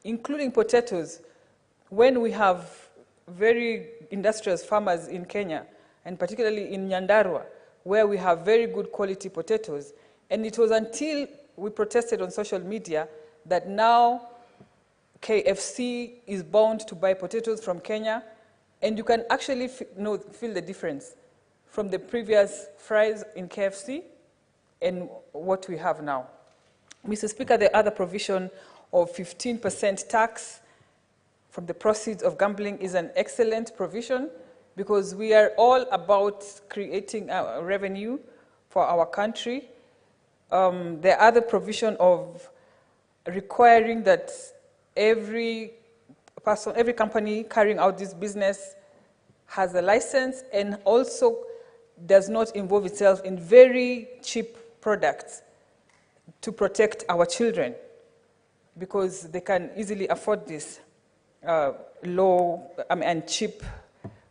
including potatoes, when we have very industrious farmers in Kenya, and particularly in Nyandarua, where we have very good quality potatoes. And it was until we protested on social media that now KFC is bound to buy potatoes from Kenya, and you can actually feel the difference from the previous fries in KFC and what we have now. Mr. Speaker, the other provision of 15% tax from the proceeds of gambling is an excellent provision, because we are all about creating revenue for our country. The other provision of requiring that every company carrying out this business has a license and also does not involve itself in very cheap products to protect our children, because they can easily afford this low and cheap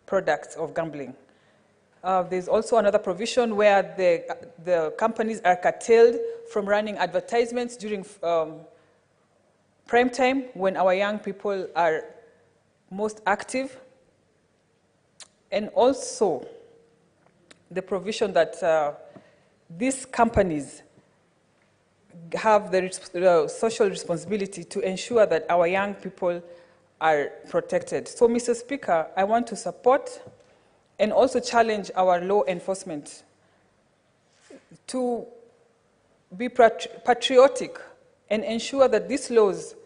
products of gambling. There's also another provision where the companies are curtailed from running advertisements during prime time, when our young people are most active. And also the provision that these companies have the social responsibility to ensure that our young people are protected. So, Mr. Speaker, I want to support and also challenge our law enforcement to be patriotic and ensure that these laws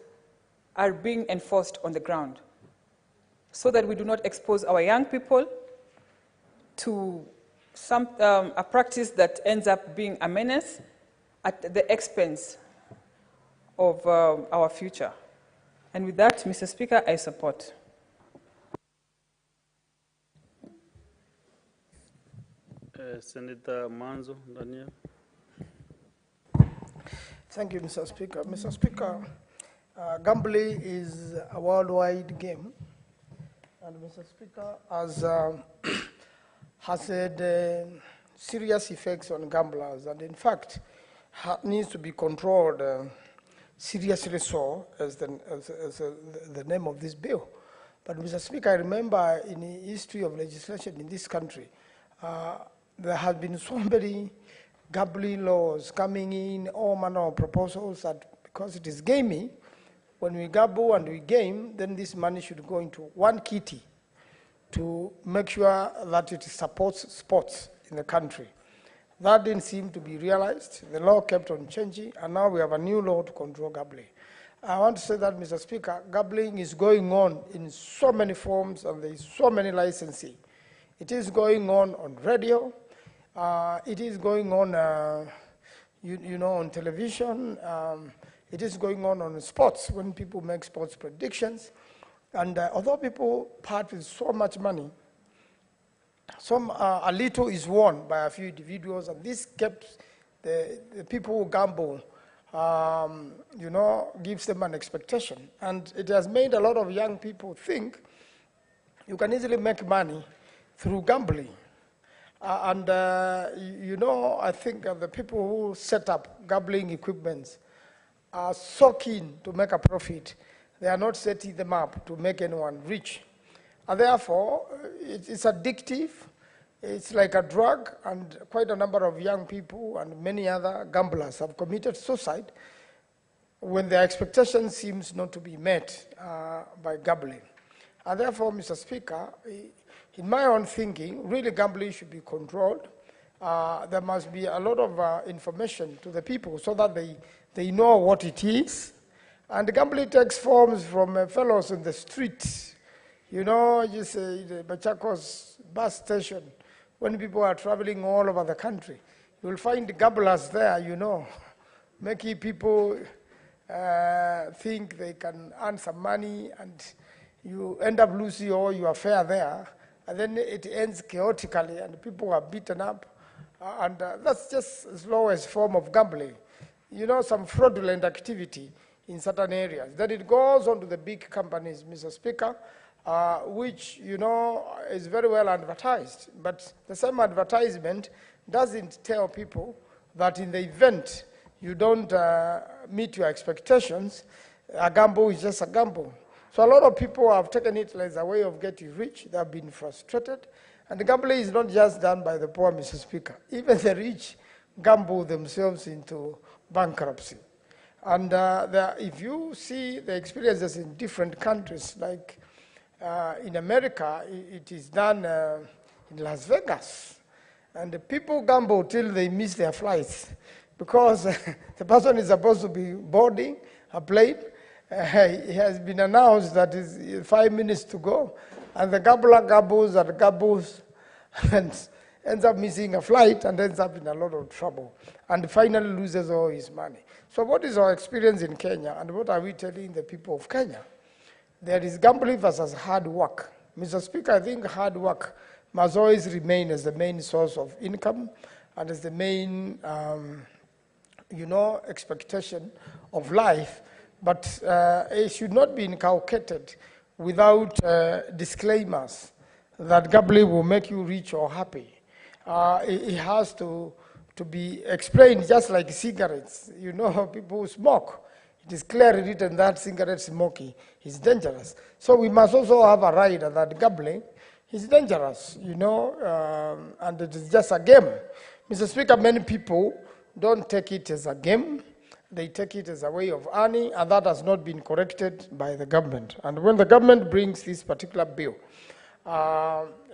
are being enforced on the ground, so that we do not expose our young people to a practice that ends up being a menace at the expense of our future. And with that, Mr. Speaker, I support. Senator Manzo, Daniel. Thank you, Mr. Speaker. Mr. Speaker, gambling is a worldwide game. And Mr. Speaker, has had serious effects on gamblers, and in fact, needs to be controlled seriously so, as the name of this bill. But Mr. Speaker, I remember in the history of legislation in this country, there have been so many gambling laws coming in, all manner of proposals that because it is gaming, when we gamble and we game, then this money should go into one kitty to make sure that it supports sports in the country. That didn't seem to be realized. The law kept on changing, and now we have a new law to control gambling. I want to say that, Mr. Speaker, gambling is going on in so many forms, and there is so many licensing. It is going on radio. It is going on, on television. It is going on sports, when people make sports predictions. And although people part with so much money, a little is won by a few individuals, and this kept the people who gamble, gives them an expectation. And it has made a lot of young people think you can easily make money through gambling. I think the people who set up gambling equipments are so keen to make a profit. They are not setting them up to make anyone rich. And therefore, it's addictive. It's like a drug, and quite a number of young people and many other gamblers have committed suicide when their expectations seems not to be met by gambling. And therefore, Mr. Speaker, in my own thinking, really gambling should be controlled. There must be a lot of information to the people so that they know what it is. And gambling takes forms from fellows in the street. You say the Machakos bus station, when people are traveling all over the country, you will find gamblers there, making people think they can earn some money, and you end up losing all your fare there, and then it ends chaotically, and people are beaten up, and that's just the slowest form of gambling. Some fraudulent activity in certain areas. Then it goes on to the big companies, Mr. Speaker, which, is very well advertised. But the same advertisement doesn't tell people that in the event you don't meet your expectations, a gamble is just a gamble. So a lot of people have taken it as a way of getting rich. They have been frustrated. And the gambling is not just done by the poor, Mr. Speaker. Even the rich gamble themselves into bankruptcy. And if you see the experiences in different countries, like in America, it is done in Las Vegas. And the people gamble till they miss their flights because the person is supposed to be boarding a plane. It has been announced that it's 5 minutes to go. And the gambler gambles and gambles and ends up missing a flight and ends up in a lot of trouble. And finally loses all his money. So what is our experience in Kenya, and what are we telling the people of Kenya? There is gambling versus hard work. Mr. Speaker, I think hard work must always remain as the main source of income and as the main, expectation of life. But it should not be inculcated without disclaimers that gambling will make you rich or happy. It has to be explained just like cigarettes. You know, people who smoke. It is clearly written that cigarette smoking is dangerous. So we must also have a right that gambling is dangerous, and it is just a game. Mr. Speaker, many people don't take it as a game. They take it as a way of earning, and that has not been corrected by the government. And when the government brings this particular bill,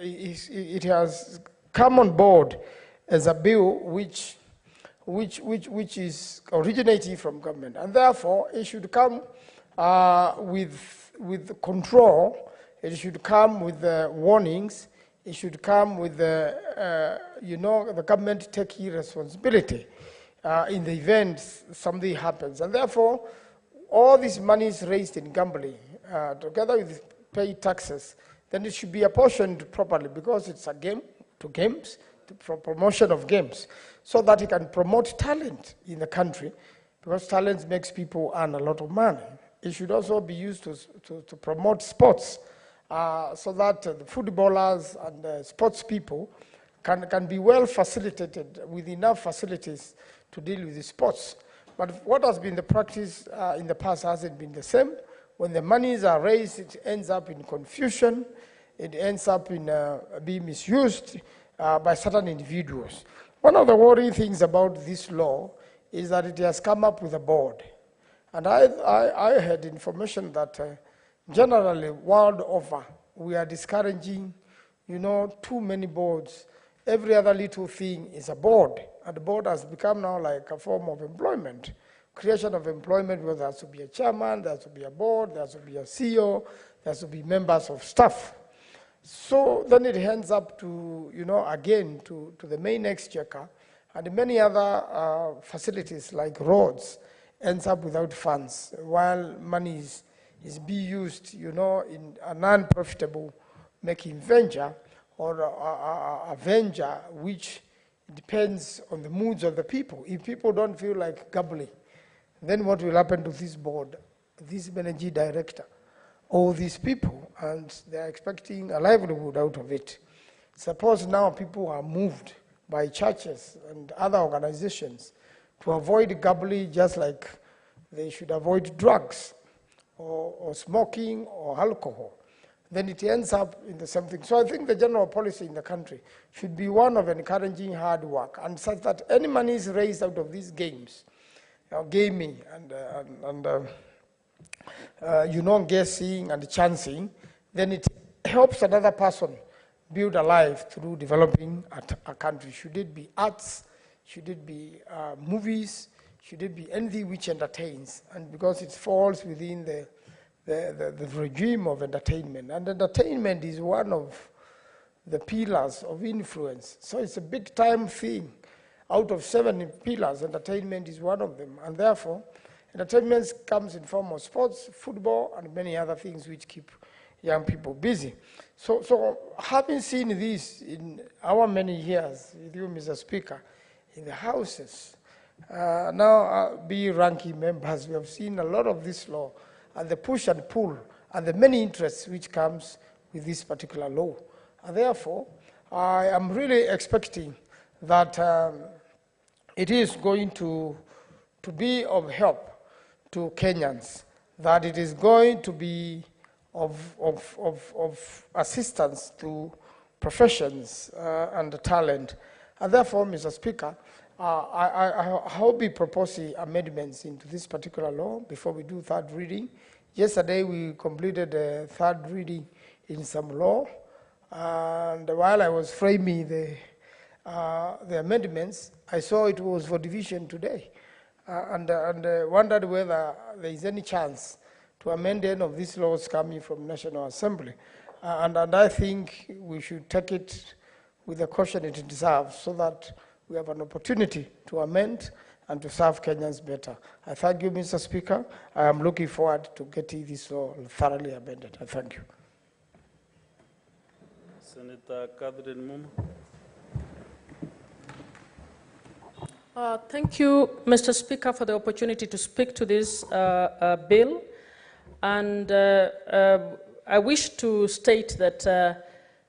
it has come on board as a bill which is originating from government, and therefore it should come with control. It should come with warnings. It should come with the government taking responsibility in the event something happens, and therefore all this money is raised in gambling together with paid taxes. Then it should be apportioned properly because it's a game to games. For promotion of games, so that it can promote talent in the country, because talent makes people earn a lot of money. It should also be used to promote sports, so that the footballers and the sports people can be well facilitated with enough facilities to deal with the sports. But what has been the practice in the past hasn't been the same. When the monies are raised, it ends up in confusion. It ends up in being misused by certain individuals. One of the worrying things about this law is that it has come up with a board. And I had information that generally, world over, we are discouraging, too many boards. Every other little thing is a board. And the board has become now like a form of employment. Creation of employment, where there has to be a chairman, there has to be a board, there has to be a CEO, there has to be members of staff. So then it ends up to, again, to the main exchequer, and many other facilities like roads ends up without funds, while money is being used, in a non-profitable making venture, or a venture which depends on the moods of the people. If people don't feel like gambling, then what will happen to this board, this managing director? All these people, and they're expecting a livelihood out of it. Suppose now people are moved by churches and other organizations to avoid gambling, just like they should avoid drugs or smoking or alcohol. Then it ends up in the same thing. So I think the general policy in the country should be one of encouraging hard work, and such that any money is raised out of these games, gaming and guessing and chancing, then it helps another person build a life through developing a country. Should it be arts? Should it be movies? Should it be anything which entertains? And because it falls within the regime of entertainment. And entertainment is one of the pillars of influence. So it's a big time thing. Out of 7 pillars, entertainment is one of them. And therefore, entertainment comes in form of sports, football, and many other things which keep young people busy. So having seen this in our many years with you, Mr. Speaker, in the houses, now be ranking members, we have seen a lot of this law and the push and pull and the many interests which comes with this particular law. And therefore, I am really expecting that it is going to be of help to Kenyans, that it is going to be of assistance to professions and talent. And therefore, Mr. Speaker, I'll be proposing amendments into this particular law before we do third reading. Yesterday, we completed the third reading in some law, and while I was framing the amendments, I saw it was for division today, and wondered whether there is any chance to amend any of these laws coming from National Assembly. And I think we should take it with the caution it deserves so that we have an opportunity to amend and to serve Kenyans better. I thank you, Mr. Speaker. I am looking forward to getting this law thoroughly amended. I thank you. Senator Catherine Muma. Thank you, Mr. Speaker, for the opportunity to speak to this bill. And I wish to state that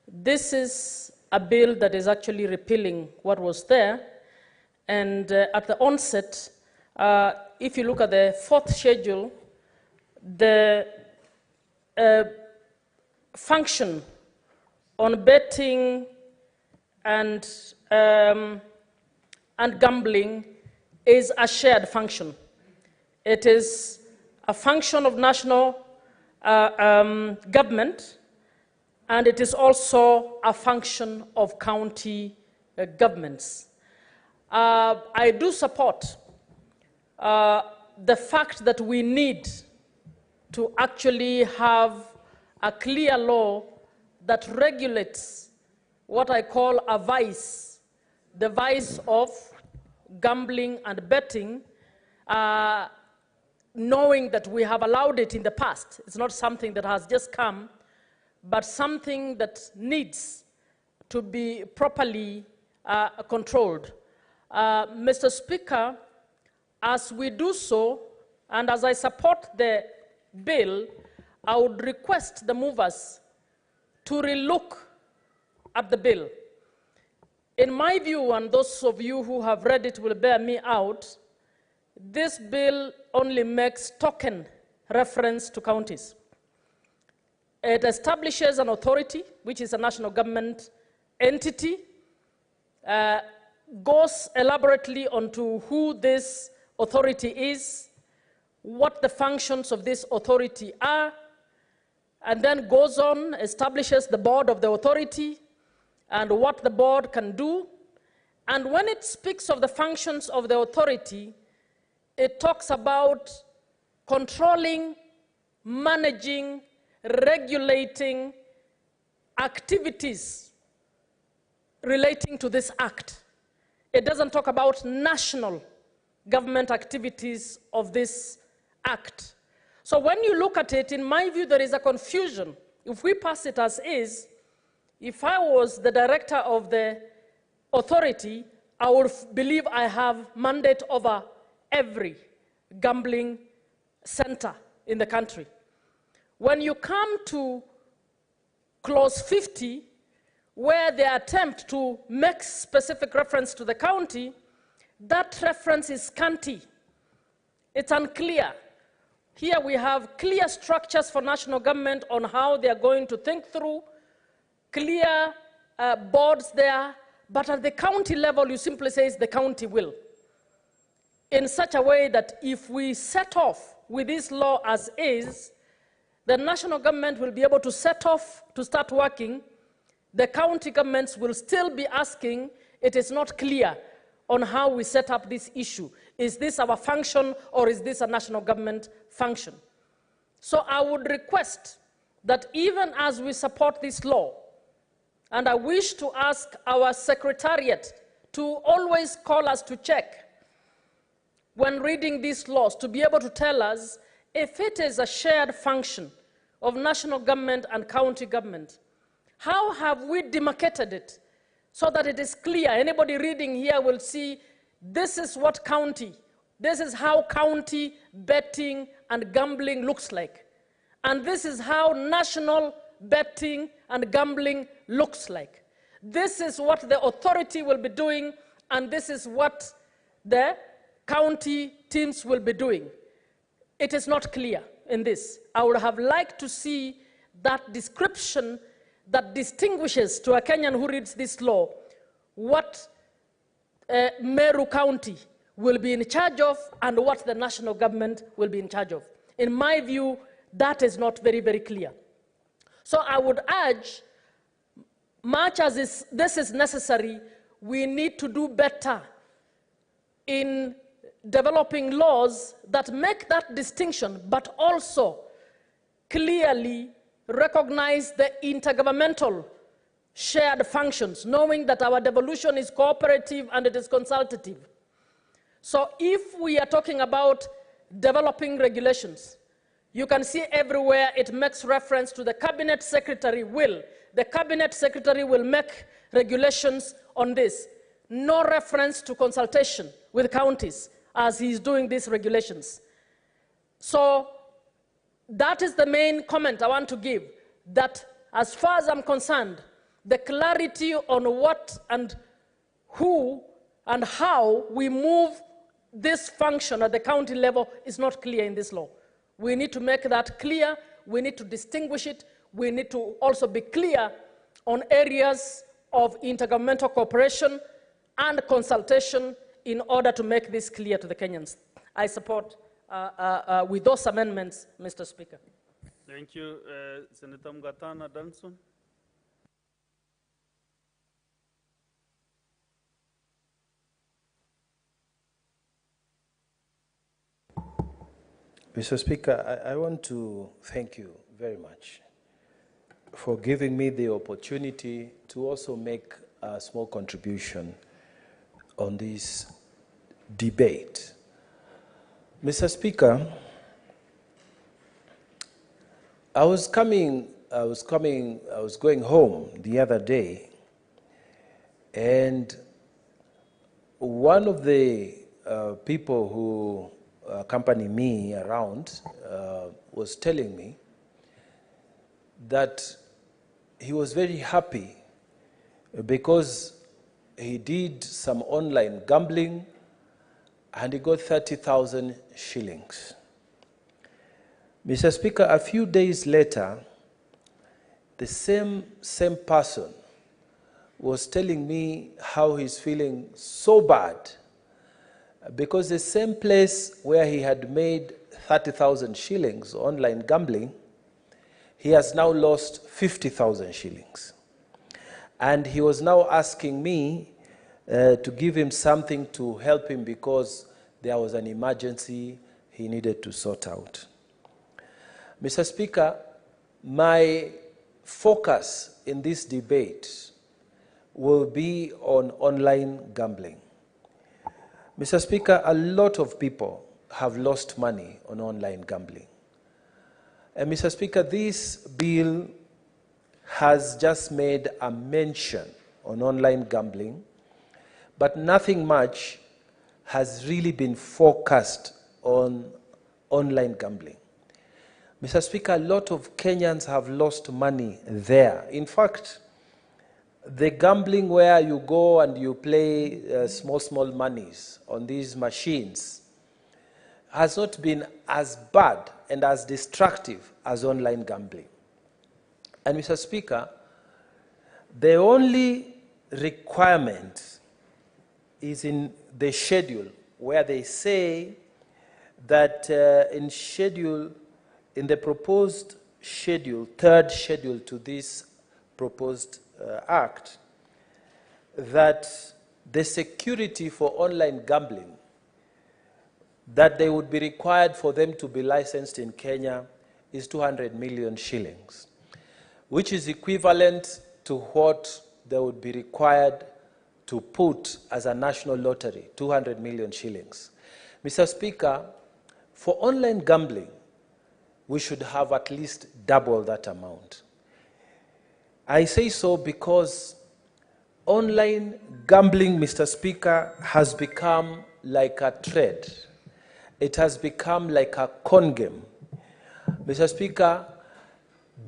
this is a bill that is actually repealing what was there. And at the onset, if you look at the fourth schedule, the function on betting and gambling is a shared function. It is a function of national government, and it is also a function of county governments. I do support the fact that we need to actually have a clear law that regulates what I call a vice, the vice of gambling and betting, knowing that we have allowed it in the past. It's not something that has just come, but something that needs to be properly controlled. Mr. Speaker, as we do so, and as I support the bill, I would request the movers to relook at the bill. In my view, and those of you who have read it will bear me out, this bill only makes token reference to counties. It establishes an authority, which is a national government entity, goes elaborately onto who this authority is, what the functions of this authority are, and then goes on, establishes the board of the authority and what the board can do. And when it speaks of the functions of the authority, it talks about controlling, managing, regulating activities relating to this act. It doesn't talk about national government activities of this act. So when you look at it, in my view, there is a confusion. If we pass it as is, if I was the director of the authority, I would believe I have mandate over every gambling center in the country. When you come to clause 50, where they attempt to make specific reference to the county, that reference is scanty. It's unclear. Here we have clear structures for national government on how they are going to think through, clear boards there, but at the county level, you simply say the county will. In such a way that if we set off with this law as is, the national government will be able to set off to start working. The county governments will still be asking, it is not clear on how we set up this issue. Is this our function or is this a national government function? So I would request that even as we support this law, and I wish to ask our secretariat to always call us to check when reading these laws, to be able to tell us if it is a shared function of national government and county government, how have we demarcated it so that it is clear? Anybody reading here will see this is what county, this is how county betting and gambling looks like. And this is how national betting and gambling looks like. This is what the authority will be doing, and this is what the county teams will be doing. It is not clear in this. I would have liked to see that description that distinguishes to a Kenyan who reads this law what Meru County will be in charge of and what the national government will be in charge of. In my view, that is not very, very clear. So I would urge, much as this is necessary, we need to do better in developing laws that make that distinction, but also clearly recognize the intergovernmental shared functions, knowing that our devolution is cooperative and it is consultative. So if we are talking about developing regulations, you can see everywhere it makes reference to the cabinet secretary will. The cabinet secretary will make regulations on this. No reference to consultation with counties as he's doing these regulations. So that is the main comment I want to give, that as far as I'm concerned, the clarity on what and who and how we move this function at the county level is not clear in this law. We need to make that clear. We need to distinguish it. We need to also be clear on areas of intergovernmental cooperation and consultation in order to make this clear to the Kenyans. I support with those amendments, Mr. Speaker. Thank you. Senator Mgatana Danson. Mr. Speaker, I want to thank you very much for giving me the opportunity to also make a small contribution on this debate. Mr. Speaker, I was going home the other day, and one of the people who accompany me around was telling me that he was very happy because he did some online gambling and he got 30,000 shillings. Mr. Speaker, a few days later, the same person was telling me how he's feeling so bad because the same place where he had made 30,000 shillings online gambling, he has now lost 50,000 shillings. And he was now asking me to give him something to help him because there was an emergency he needed to sort out. Mr. Speaker, my focus in this debate will be on online gambling. Mr. Speaker, a lot of people have lost money on online gambling. And Mr. Speaker, this bill has just made a mention on online gambling, but nothing much has really been focused on online gambling. Mr. Speaker, a lot of Kenyans have lost money there. In fact, the gambling where you go and you play small monies on these machines has not been as bad and as destructive as online gambling. And Mr. Speaker, the only requirement is in the schedule where they say that in the proposed schedule, third schedule to this proposed act, that the security for online gambling, that they would be required for them to be licensed in Kenya is 200 million shillings, which is equivalent to what they would be required to put as a national lottery, 200 million shillings. Mr. Speaker, for online gambling, we should have at least double that amount. I say so because online gambling, Mr. Speaker, has become like a trade. It has become like a con game. Mr. Speaker,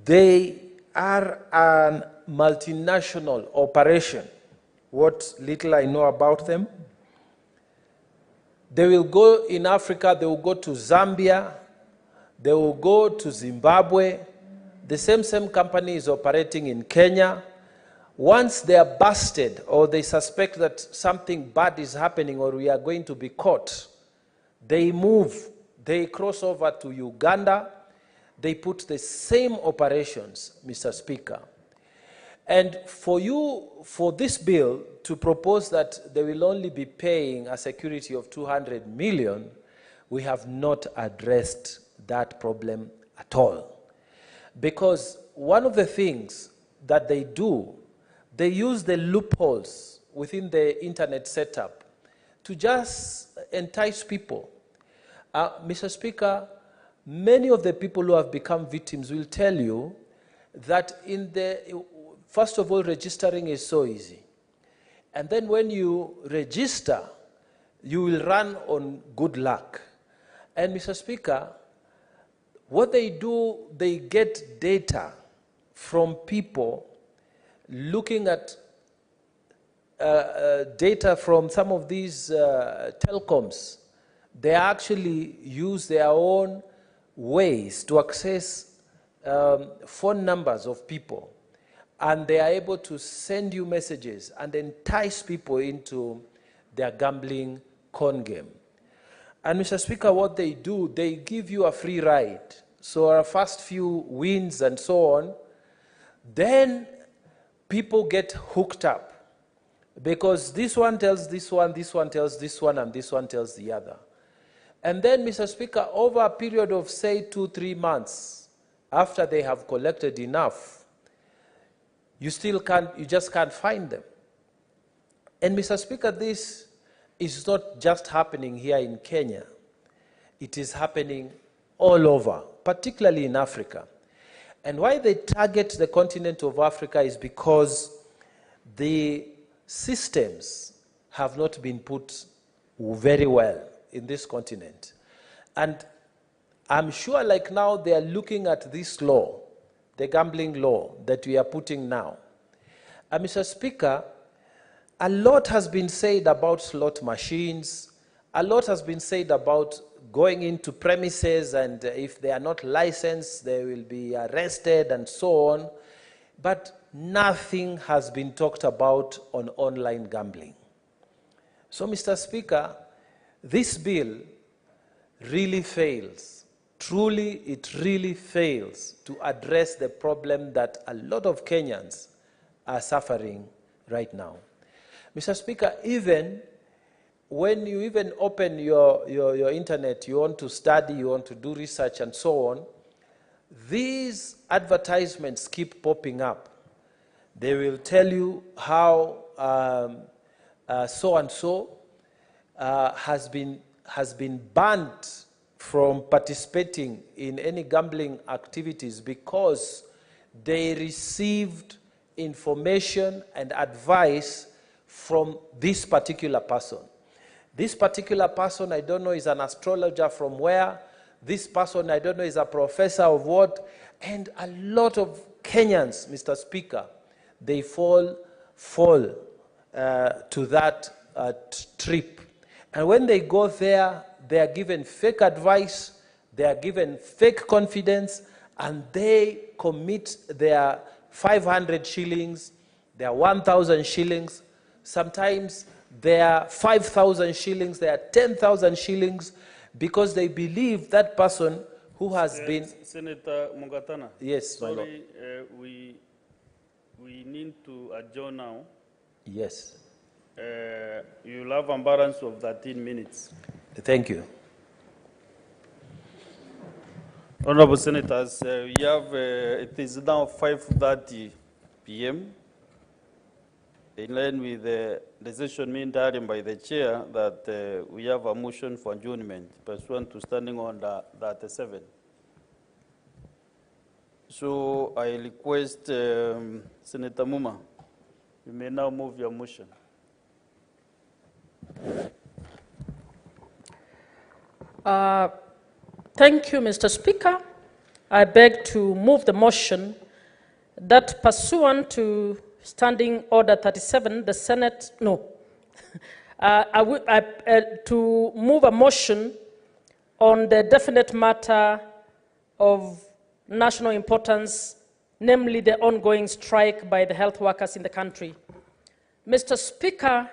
they are a multinational operation. What little I know about them, they will go in Africa, they will go to Zambia, they will go to Zimbabwe, the same company is operating in Kenya. Once they are busted or they suspect that something bad is happening or we are going to be caught, they move, they cross over to Uganda, they put the same operations, Mr. Speaker. And for this bill to propose that they will only be paying a security of 200 million, we have not addressed that problem at all. Because one of the things that they do, they use the loopholes within the internet setup to just entice people. Mr. Speaker, many of the people who have become victims will tell you that first of all, registering is so easy. And then when you register, you will run on good luck. And Mr. Speaker, what they do, they get data from people looking at data from some of these telecoms. They actually use their own ways to access phone numbers of people. And they are able to send you messages and entice people into their gambling con game. And Mr. Speaker, what they do, they give you a free ride. So our first few wins and so on, then people get hooked up. Because this one tells this one tells this one, and this one tells the other. And then, Mr. Speaker, over a period of, say, 2-3 months, after they have collected enough, you just can't find them. And Mr. Speaker, this is not just happening here in Kenya. It is happening all over, particularly in Africa. And why they target the continent of Africa is because the systems have not been put very well in this continent. And I'm sure like now they are looking at this law, the gambling law that we are putting now. And Mr. Speaker, a lot has been said about slot machines. A lot has been said about going into premises, and if they are not licensed, they will be arrested and so on. But nothing has been talked about on online gambling. So, Mr. Speaker, this bill really fails. Truly, it really fails to address the problem that a lot of Kenyans are suffering right now. Mr. Speaker, even when you even open your internet, you want to study, you want to do research and so on, these advertisements keep popping up. They will tell you how so-and-so has been banned from participating in any gambling activities because they received information and advice from this particular person. This particular person, I don't know, is an astrologer from where. This person, I don't know, is a professor of what. And a lot of Kenyans, Mr. Speaker, they fall to that trip. And when they go there, they are given fake advice, they are given fake confidence, and they commit their 500 shillings, their 1,000 shillings, sometimes their 5,000 shillings, their 10,000 shillings, because they believe that person who has been... Senator Mungatana. Yes, my Lord. Sorry, we need to adjourn now. Yes. You'll have a balance of 13 minutes. Thank you. Honorable Senators, we have, it is now 5:30 p.m. In line with the decision made earlier by the chair that we have a motion for adjournment pursuant to Standing Order 37. So I request Senator Muma, you may now move your motion. Thank you, Mr. Speaker. I beg to move the motion that pursuant to Standing Order 37, the Senate, to move a motion on the definite matter of national importance, namely the ongoing strike by the health workers in the country. Mr. Speaker,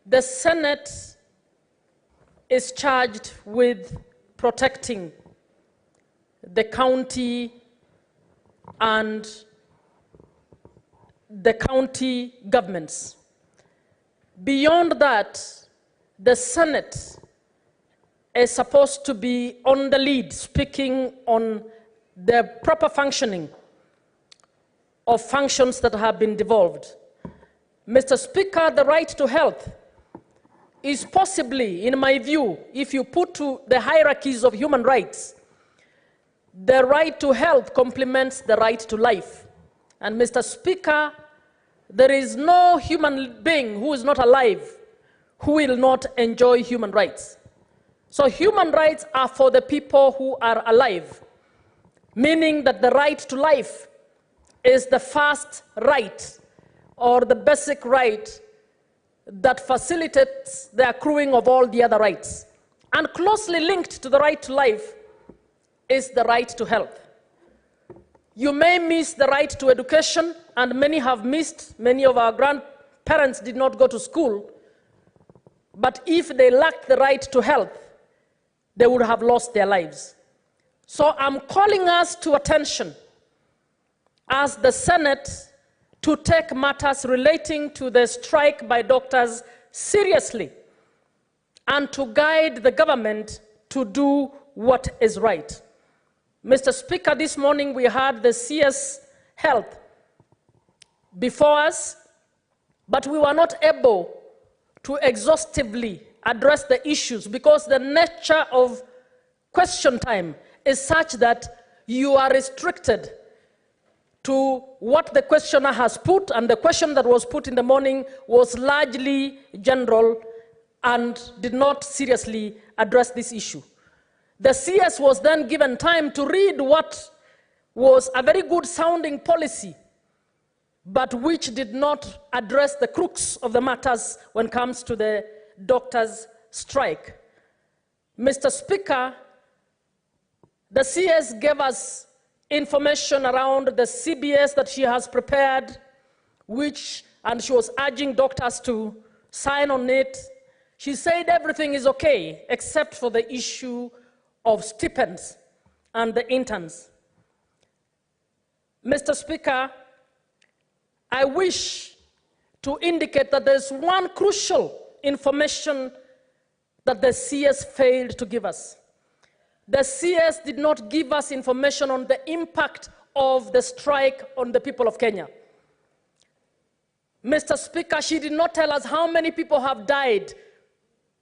the Senate is charged with protecting the county and the county governments. Beyond that, the Senate is supposed to be on the lead, speaking on the proper functioning of functions that have been devolved. Mr. Speaker, the right to health is possibly, in my view, if you put to the hierarchies of human rights, the right to health complements the right to life. And Mr. Speaker, there is no human being who is not alive who will not enjoy human rights. So human rights are for the people who are alive, meaning that the right to life is the first right or the basic right that facilitates the accruing of all the other rights. And closely linked to the right to life is the right to health. You may miss the right to education, and many have missed. Many of our grandparents did not go to school. But if they lacked the right to health, they would have lost their lives. So I'm calling us to attention as the Senate to take matters relating to the strike by doctors seriously and to guide the government to do what is right. Mr. Speaker, this morning we had the CS Health before us, but we were not able to exhaustively address the issues because the nature of question time is such that you are restricted to what the questioner has put, and the question that was put in the morning was largely general and did not seriously address this issue. The CS was then given time to read what was a very good sounding policy, but which did not address the crux of the matters when it comes to the doctors' strike. Mr. Speaker, the CS gave us information around the CBS that she has prepared, and she was urging doctors to sign on it. She said everything is okay except for the issue of stipends and the interns. Mr. Speaker, I wish to indicate that there's one crucial information that the CS failed to give us. The CS did not give us information on the impact of the strike on the people of Kenya. Mr. Speaker, she did not tell us how many people have died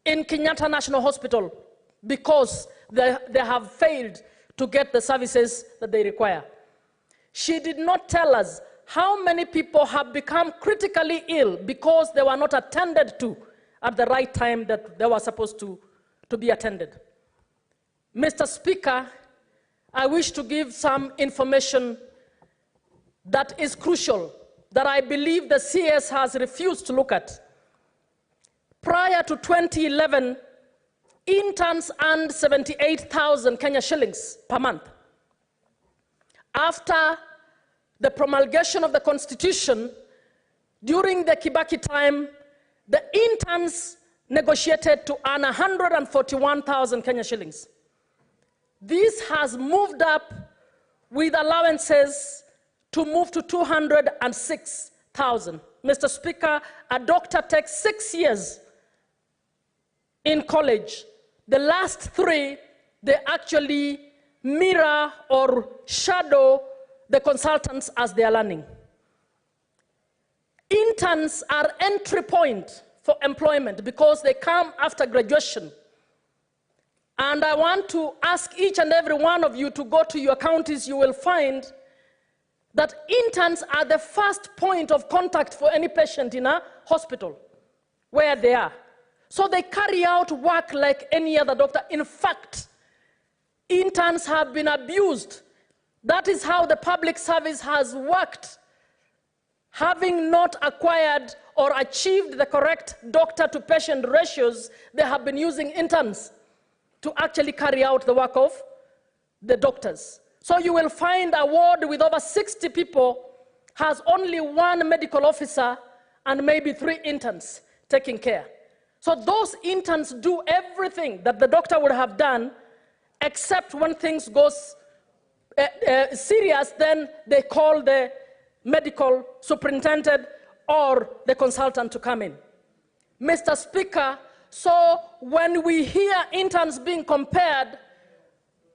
in Kenyatta National Hospital because they have failed to get the services that they require. She did not tell us how many people have become critically ill because they were not attended to at the right time that they were supposed to be attended. Mr. Speaker, I wish to give some information that is crucial, that I believe the CS has refused to look at. Prior to 2011, interns earned 78,000 Kenya shillings per month. After the promulgation of the Constitution, during the Kibaki time, the interns negotiated to earn 141,000 Kenya shillings. This has moved up with allowances to move to 206,000. Mr. Speaker, a doctor takes 6 years in college. The last 3, they actually mirror or shadow the consultants as they are learning. Interns are entry point for employment because they come after graduation. And I want to ask each and every one of you to go to your counties. You will find that interns are the first point of contact for any patient in a hospital where they are. So they carry out work like any other doctor. In fact, interns have been abused. That is how the public service has worked. Having not acquired or achieved the correct doctor-to-patient ratios, they have been using interns to actually carry out the work of the doctors. So you will find a ward with over 60 people has only one medical officer and maybe 3 interns taking care. So those interns do everything that the doctor would have done, except when things goes serious, then they call the medical superintendent or the consultant to come in. Mr. Speaker, so when we hear interns being compared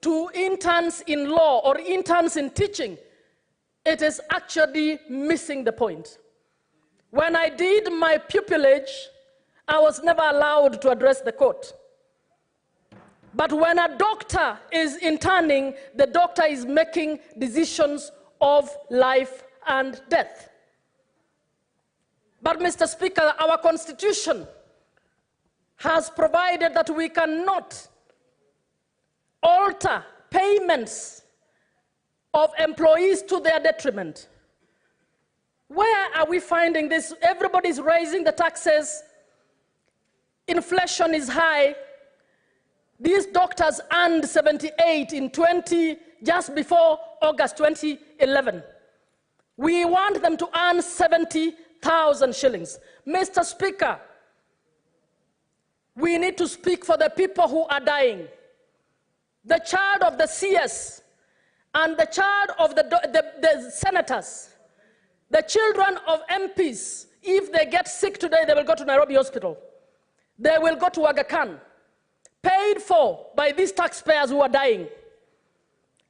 to interns in law or interns in teaching, it is actually missing the point. When I did my pupillage, I was never allowed to address the court. But when a doctor is interning, the doctor is making decisions of life and death. But Mr. Speaker, our Constitution has provided that we cannot alter payments of employees to their detriment. Where are we finding this? Everybody's raising the taxes. Inflation is high. These doctors earned 78 in just before August 2011. We want them to earn 70,000 shillings. Mr. Speaker, we need to speak for the people who are dying. The child of the CS and the child of the senators, the children of MPs, if they get sick today, they will go to Nairobi Hospital. They will go to Aga Khan, paid for by these taxpayers who are dying.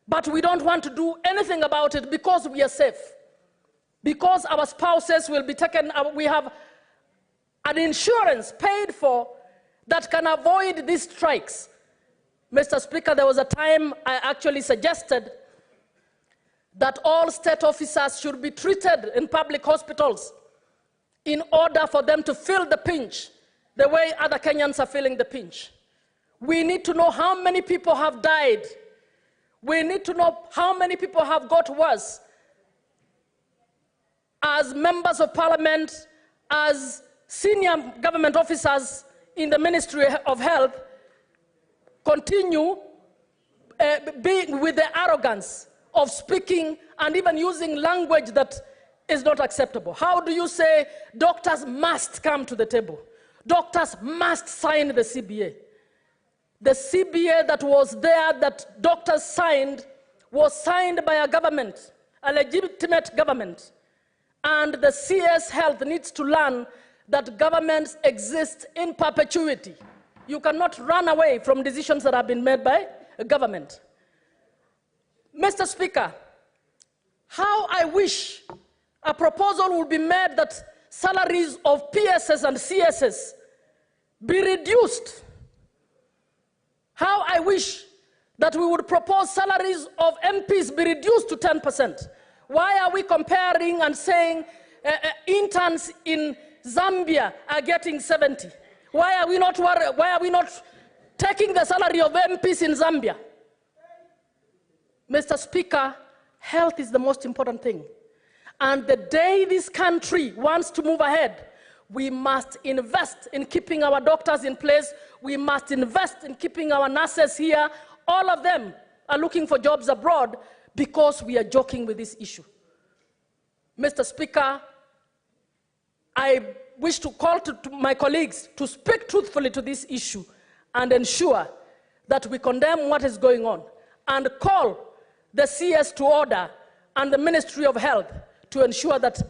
But we don't want to do anything about it because we are safe. Because our spouses will be taken, we have an insurance paid for that can avoid these strikes. Mr. Speaker, there was a time I actually suggested that all state officers should be treated in public hospitals in order for them to feel the pinch the way other Kenyans are feeling the pinch. We need to know how many people have died. We need to know how many people have got worse. As members of parliament, as senior government officers in the Ministry of Health, continue being with the arrogance of speaking and even using language that is not acceptable. How do you say doctors must come to the table? Doctors must sign the CBA. The CBA that was there that doctors signed was signed by a government, a legitimate government. And the CS Health needs to learn that governments exist in perpetuity. You cannot run away from decisions that have been made by a government. Mr. Speaker, how I wish a proposal would be made that salaries of PSS and CSS be reduced. How I wish that we would propose salaries of MPs be reduced to 10%. Why are we comparing and saying interns in Zambia are getting 70? Why are we not taking the salary of MPs in Zambia? Mr. Speaker, health is the most important thing. And the day this country wants to move ahead, we must invest in keeping our doctors in place. We must invest in keeping our nurses here. All of them are looking for jobs abroad because we are joking with this issue. Mr. Speaker, I wish to call to my colleagues to speak truthfully to this issue and ensure that we condemn what is going on and call the CS to order and the Ministry of Health to ensure that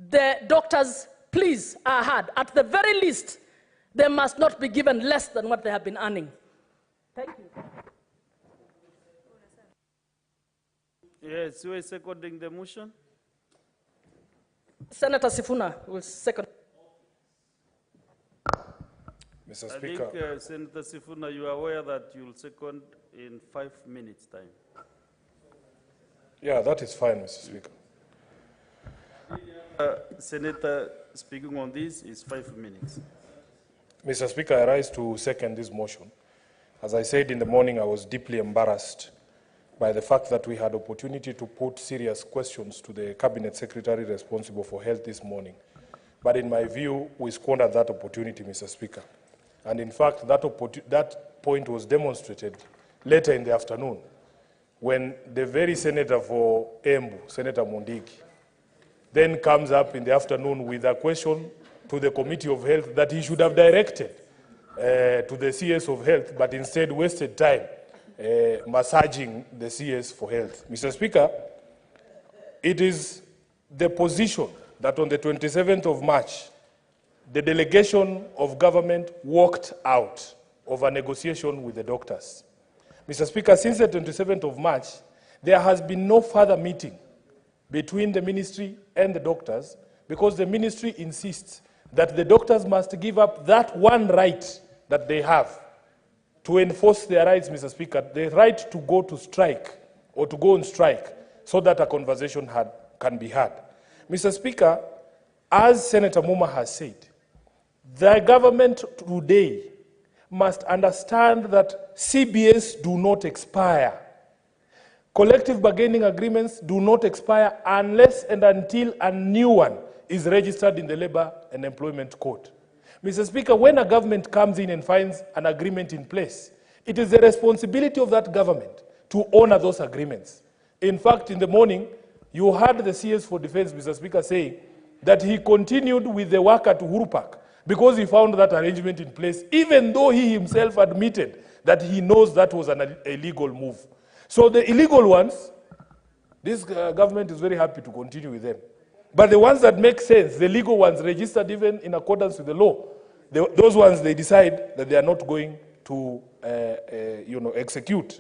the doctors' pleas are heard. At the very least, they must not be given less than what they have been earning. Thank you. Yes, who is seconding the motion? Senator Sifuna will second. Mr. Speaker. I think, Senator Sifuna, you are aware that you will second in 5 minutes' time. Yeah, that is fine, Mr. Speaker. Senator speaking on this is 5 minutes. Mr. Speaker, I rise to second this motion. As I said in the morning, I was deeply embarrassed by the fact that we had opportunity to put serious questions to the Cabinet Secretary responsible for health this morning. But in my view, we squandered that opportunity, Mr. Speaker. And in fact, that point was demonstrated later in the afternoon when the very senator for Embu, Senator Mondiki, then comes up in the afternoon with a question to the Committee of Health that he should have directed to the CS of Health, but instead wasted time massaging the CS for Health. Mr. Speaker, it is the position that on the 27th of March, the delegation of government walked out of a negotiation with the doctors. Mr. Speaker, since the 27th of March, there has been no further meeting between the ministry and the doctors because the ministry insists that the doctors must give up that one right that they have to enforce their rights, Mr. Speaker, the right to go to strike or to go on strike so that a conversation can be had. Mr. Speaker, as Senator Muma has said, the government today must understand that CBS do not expire. Collective bargaining agreements do not expire unless and until a new one is registered in the Labor and Employment Code. Mr. Speaker, when a government comes in and finds an agreement in place, it is the responsibility of that government to honor those agreements. In fact, in the morning, you heard the CS for Defense, Mr. Speaker, saying that he continued with the work at Uhuru Park because he found that arrangement in place, even though he himself admitted that he knows that was an illegal move. So the illegal ones, this government is very happy to continue with them. But the ones that make sense, the legal ones registered even in accordance with the law, those ones they decide that they are not going to execute.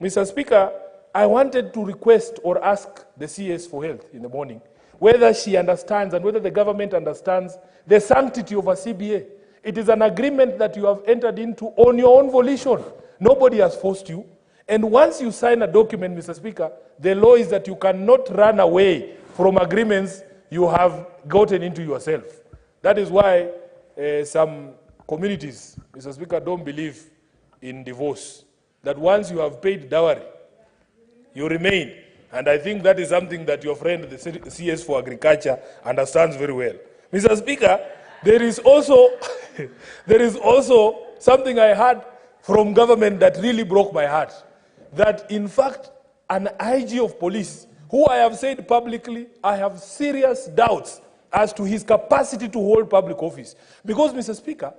Mr. Speaker, I wanted to request or ask the CS for Health in the morning whether she understands and whether the government understands the sanctity of a CBA. It is an agreement that you have entered into on your own volition. Nobody has forced you. And once you sign a document, Mr. Speaker, the law is that you cannot run away from agreements you have gotten into yourself. That is why some communities, Mr. Speaker, don't believe in divorce. That once you have paid dowry, you remain. And I think that is something that your friend, the CS for Agriculture, understands very well. Mr. Speaker, there is also something I heard from government that really broke my heart. That in fact, an IG of police, who I have said publicly, I have serious doubts as to his capacity to hold public office. Because, Mr. Speaker,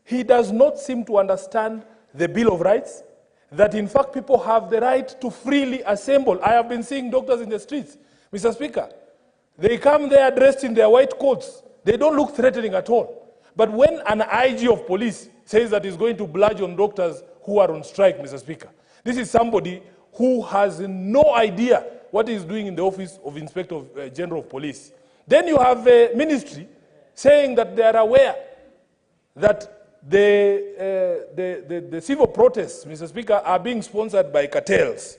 he does not seem to understand the Bill of Rights, that in fact people have the right to freely assemble. I have been seeing doctors in the streets. Mr. Speaker, they come there dressed in their white coats. They don't look threatening at all. But when an IG of police says that he's going to bludge on doctors who are on strike, Mr. Speaker, this is somebody who has no idea what he's doing in the office of Inspector General of Police. Then you have a ministry saying that they are aware that the civil protests, Mr. Speaker, are being sponsored by cartels.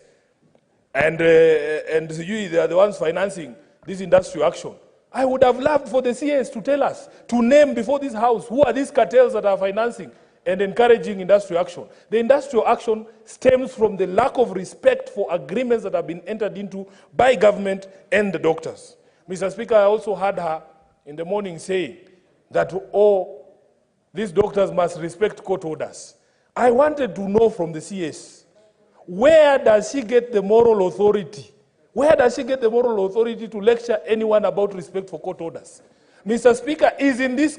And they are the ones financing this industrial action. I would have loved for the CS to tell us, to name before this House, who are these cartels that are financing and encouraging industrial action. The industrial action stems from the lack of respect for agreements that have been entered into by government and the doctors. Mr. Speaker, I also heard her in the morning saying that, these doctors must respect court orders. I wanted to know from the CS, where does she get the moral authority? Where does she get the moral authority to lecture anyone about respect for court orders? Mr. Speaker, is in this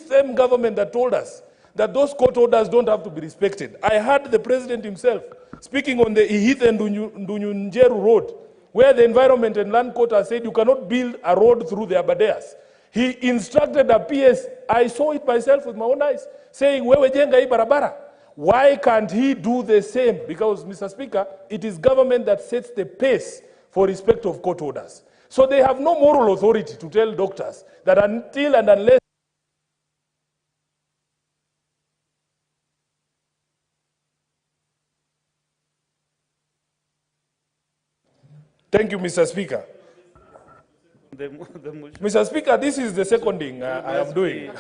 same government that told us that those court orders don't have to be respected. I heard the president himself speaking on the Ihith and Ndunyunjeru Road, where the Environment and Land Court has said you cannot build a road through the Abadeas. He instructed a PS, I saw it myself with my own eyes, saying, wewe jenga hii barabara. Why can't he do the same? Because, Mr. Speaker, it is government that sets the pace for respect of court orders. So they have no moral authority to tell doctors that until and unless Thank you, Mr. Speaker. Mr. Speaker, this is the second thing I am doing.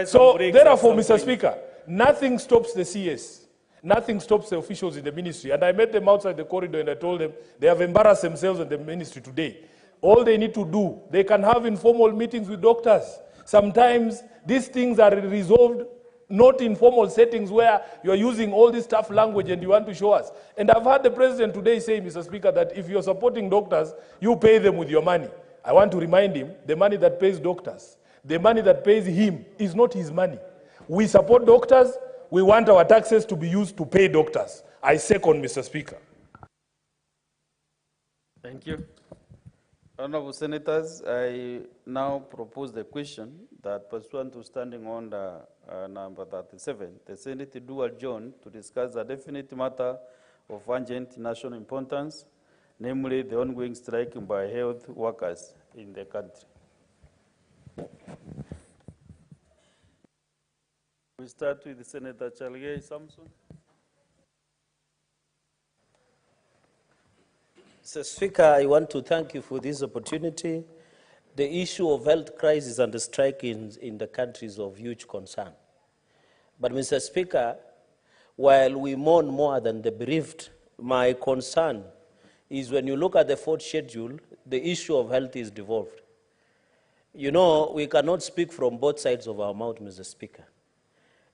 So, therefore, Mr. Speaker, nothing stops the CS. Nothing stops the officials in the ministry. And I met them outside the corridor and I told them they have embarrassed themselves in the ministry today. All they need to do, they can have informal meetings with doctors. Sometimes these things are resolved not in formal settings where you are using all this tough language and you want to show us. And I've heard the president today say, Mr. Speaker, that if you're supporting doctors, you pay them with your money. I want to remind him, the money that pays doctors, the money that pays him is not his money. We support doctors. We want our taxes to be used to pay doctors. I second, Mr. Speaker. Thank you. Honorable Senators, I now propose the question that pursuant to Standing Order number 37, the Senate do adjourn to discuss a definite matter of urgent national importance, namely the ongoing strike by health workers in the country. We start with Senator Chalgei Samson. Mr. Speaker, I want to thank you for this opportunity. The issue of health crisis and the strike in the country is of huge concern. But, Mr. Speaker, while we mourn more than the bereaved, my concern is when you look at the fourth schedule, the issue of health is devolved. You know, we cannot speak from both sides of our mouth, Mr. Speaker.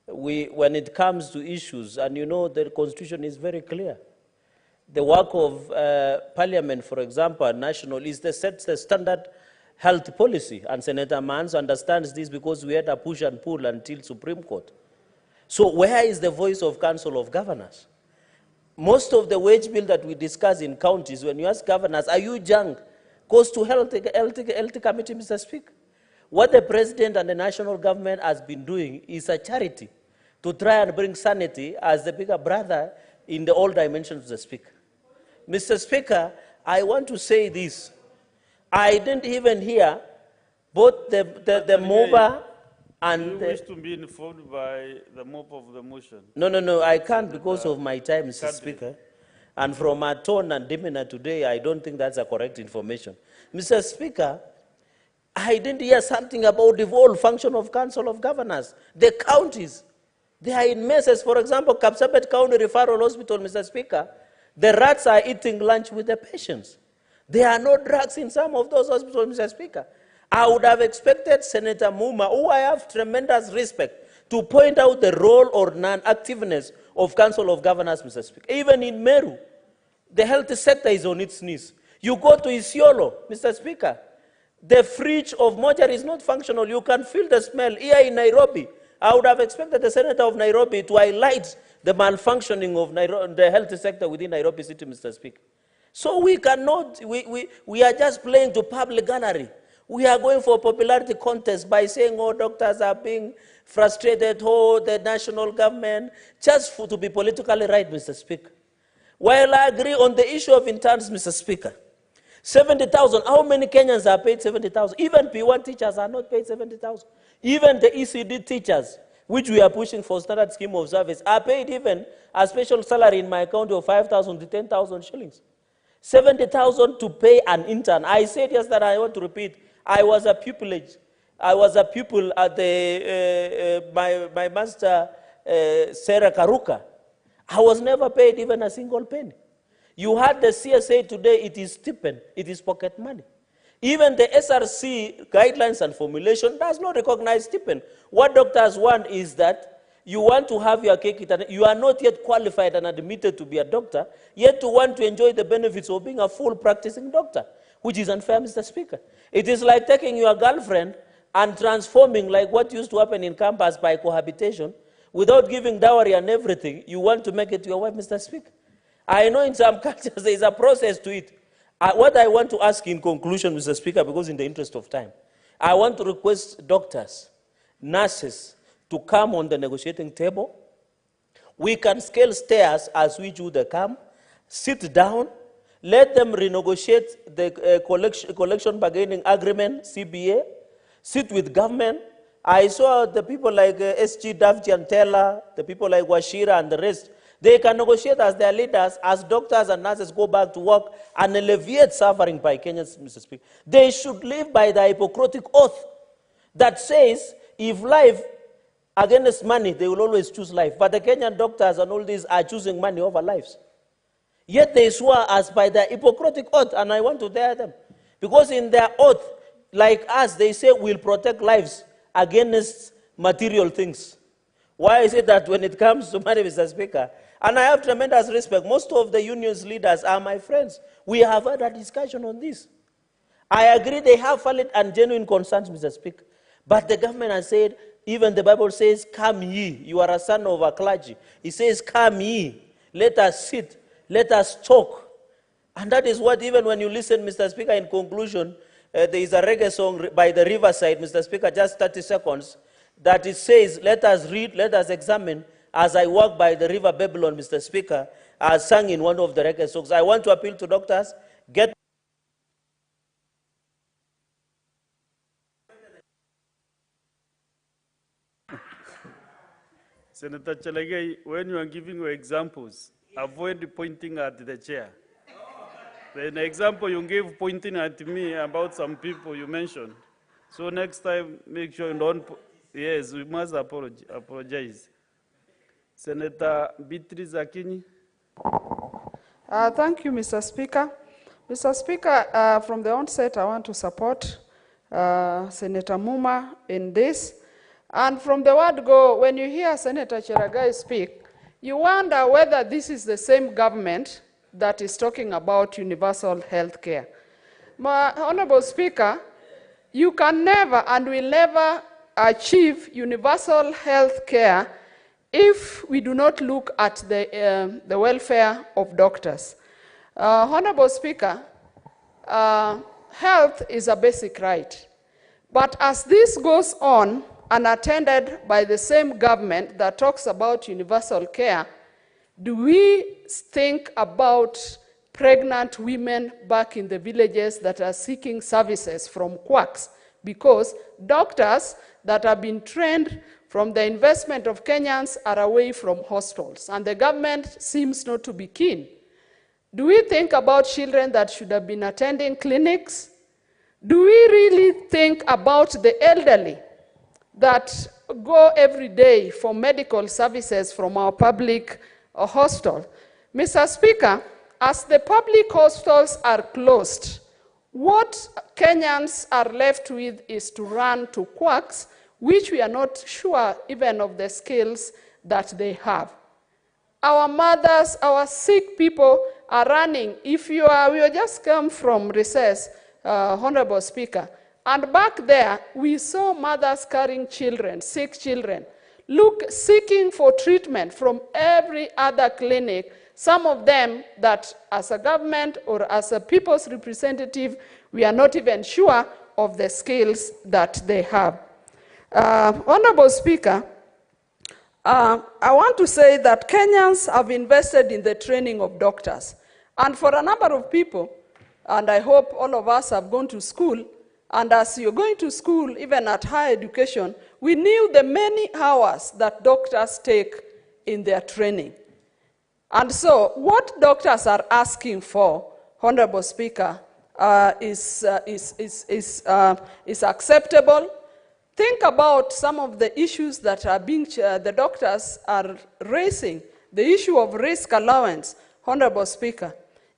When it comes to issues, and you know the Constitution is very clear, the work of Parliament, for example, national, is to set the standard health policy. And Senator Mans understands this because we had a push and pull until Supreme Court. So where is the voice of Council of Governors? Most of the wage bill that we discuss in counties, when you ask governors, are you young, goes to health committee, Mr. Speaker. What the President and the national government has been doing is a charity to try and bring sanity as the bigger brother in the all dimensions of the Speaker. Mr. Speaker, I want to say this. I didn't even hear both the mover and you wish to be informed by the mover of the motion? No, I can't because of my time, Mr. Speaker. And from our tone and demeanor today, I don't think that's a correct information. Mr. Speaker, I didn't hear something about the whole function of Council of Governors. The counties, they are in messes. For example, Kapsabet County Referral Hospital, Mr. Speaker, the rats are eating lunch with the patients. There are no drugs in some of those hospitals, Mr. Speaker. I would have expected Senator Muma, who I have tremendous respect, to point out the role or non-activeness of Council of Governors, Mr. Speaker. Even in Meru, the health sector is on its knees. You go to Isiolo, Mr. Speaker, the fridge of mortuary is not functional. You can feel the smell. Here in Nairobi, I would have expected the Senator of Nairobi to highlight the malfunctioning of the health sector within Nairobi City, Mr. Speaker. So we cannot, we are just playing to public gallery. We are going for a popularity contest by saying, oh, doctors are being frustrated, oh, the national government, just to be politically right, Mr. Speaker. While I agree on the issue of interns, Mr. Speaker, 70,000, how many Kenyans are paid 70,000? Even P1 teachers are not paid 70,000. Even the ECD teachers, which we are pushing for standard scheme of service, are paid even a special salary in my county of 5,000 to 10,000 shillings. 70,000 to pay an intern. I said yesterday, I want to repeat, I was a pupillage. I was a pupil at my master, Sarah Karuka. I was never paid even a single penny. You had the CSA today, it is stipend, it is pocket money. Even the SRC guidelines and formulation does not recognize stipend. What doctors want is that you want to have your cake, you are not yet qualified and admitted to be a doctor, yet to want to enjoy the benefits of being a full practicing doctor, which is unfair, Mr. Speaker. It is like taking your girlfriend and transforming like what used to happen in campus by cohabitation, without giving dowry and everything, you want to make it your wife, Mr. Speaker. I know in some cultures there is a process to it. What I want to ask in conclusion, Mr. Speaker, because in the interest of time, I want to request doctors, nurses, to come on the negotiating table. We can scale stairs as we do the camp, sit down, let them renegotiate the collection bargaining agreement, CBA, sit with government. I saw the people like SG Davji and Taylor, the people like Washira and the rest. They can negotiate as their leaders, as doctors and nurses go back to work and alleviate suffering by Kenyans, Mr. Speaker. They should live by the Hippocratic oath that says, if life against money, they will always choose life. But the Kenyan doctors and all these are choosing money over lives. Yet they swore as by the Hippocratic oath, and I want to dare them. Because in their oath, like us, they say we'll protect lives against material things. Why is it that when it comes to money, Mr. Speaker, and I have tremendous respect, most of the union's leaders are my friends. We have had a discussion on this. I agree they have valid and genuine concerns, Mr. Speaker. But the government has said, even the Bible says, come ye. You are a son of a clergy. It says, come ye. Let us sit. Let us talk. And that is what, even when you listen, Mr. Speaker, in conclusion, there is a reggae song by the Riverside, Mr. Speaker, just 30 seconds, that it says, let us read, let us examine, as I walk by the river Babylon, Mr. Speaker, as sung in one of the reggae songs. I want to appeal to doctors, get Senator Chelagai, when you are giving your examples, avoid pointing at the chair. The example you gave pointing at me about some people you mentioned. So next time, make sure you don't. Yes, we must apologize. Senator Beatrice Akinyi. Thank you, Mr. Speaker. Mr. Speaker, from the onset, I want to support Senator Muma in this. And from the word go, when you hear Senator Chelagai speak, you wonder whether this is the same government that is talking about universal health care. My Honorable Speaker, you can never and will never achieve universal health care if we do not look at the welfare of doctors. Honorable Speaker, health is a basic right. But as this goes on, unattended by the same government that talks about universal care, do we think about pregnant women back in the villages that are seeking services from quacks? Because doctors that have been trained from the investment of Kenyans are away from hospitals, and the government seems not to be keen. Do we think about children that should have been attending clinics? Do we really think about the elderly that go every day for medical services from our public hospital? Mr. Speaker, as the public hospitals are closed, what Kenyans are left with is to run to quacks, which we are not sure even of the skills that they have. Our mothers, our sick people are running. If you are, we just come from recess, Honorable Speaker, and back there, we saw mothers carrying children, sick children, seeking for treatment from every other clinic, some of them that as a government or as a people's representative, we are not even sure of the skills that they have. Honorable Speaker, I want to say that Kenyans have invested in the training of doctors. And for a number of people, and I hope all of us have gone to school, and as you're going to school, even at higher education, we knew the many hours that doctors take in their training. And so what doctors are asking for, Honorable Speaker, is acceptable. Think about some of the issues that are the doctors are raising. The issue of risk allowance, Honorable Speaker.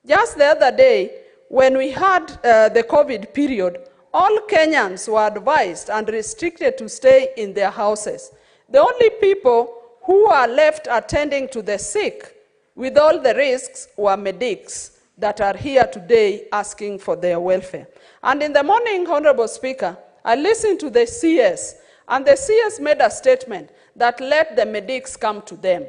Just the other day, when we had the COVID period, all Kenyans were advised and restricted to stay in their houses. The only people who are left attending to the sick with all the risks were medics that are here today asking for their welfare. And in the morning, Honorable Speaker, I listened to the CS, and the CS made a statement that let the medics come to them.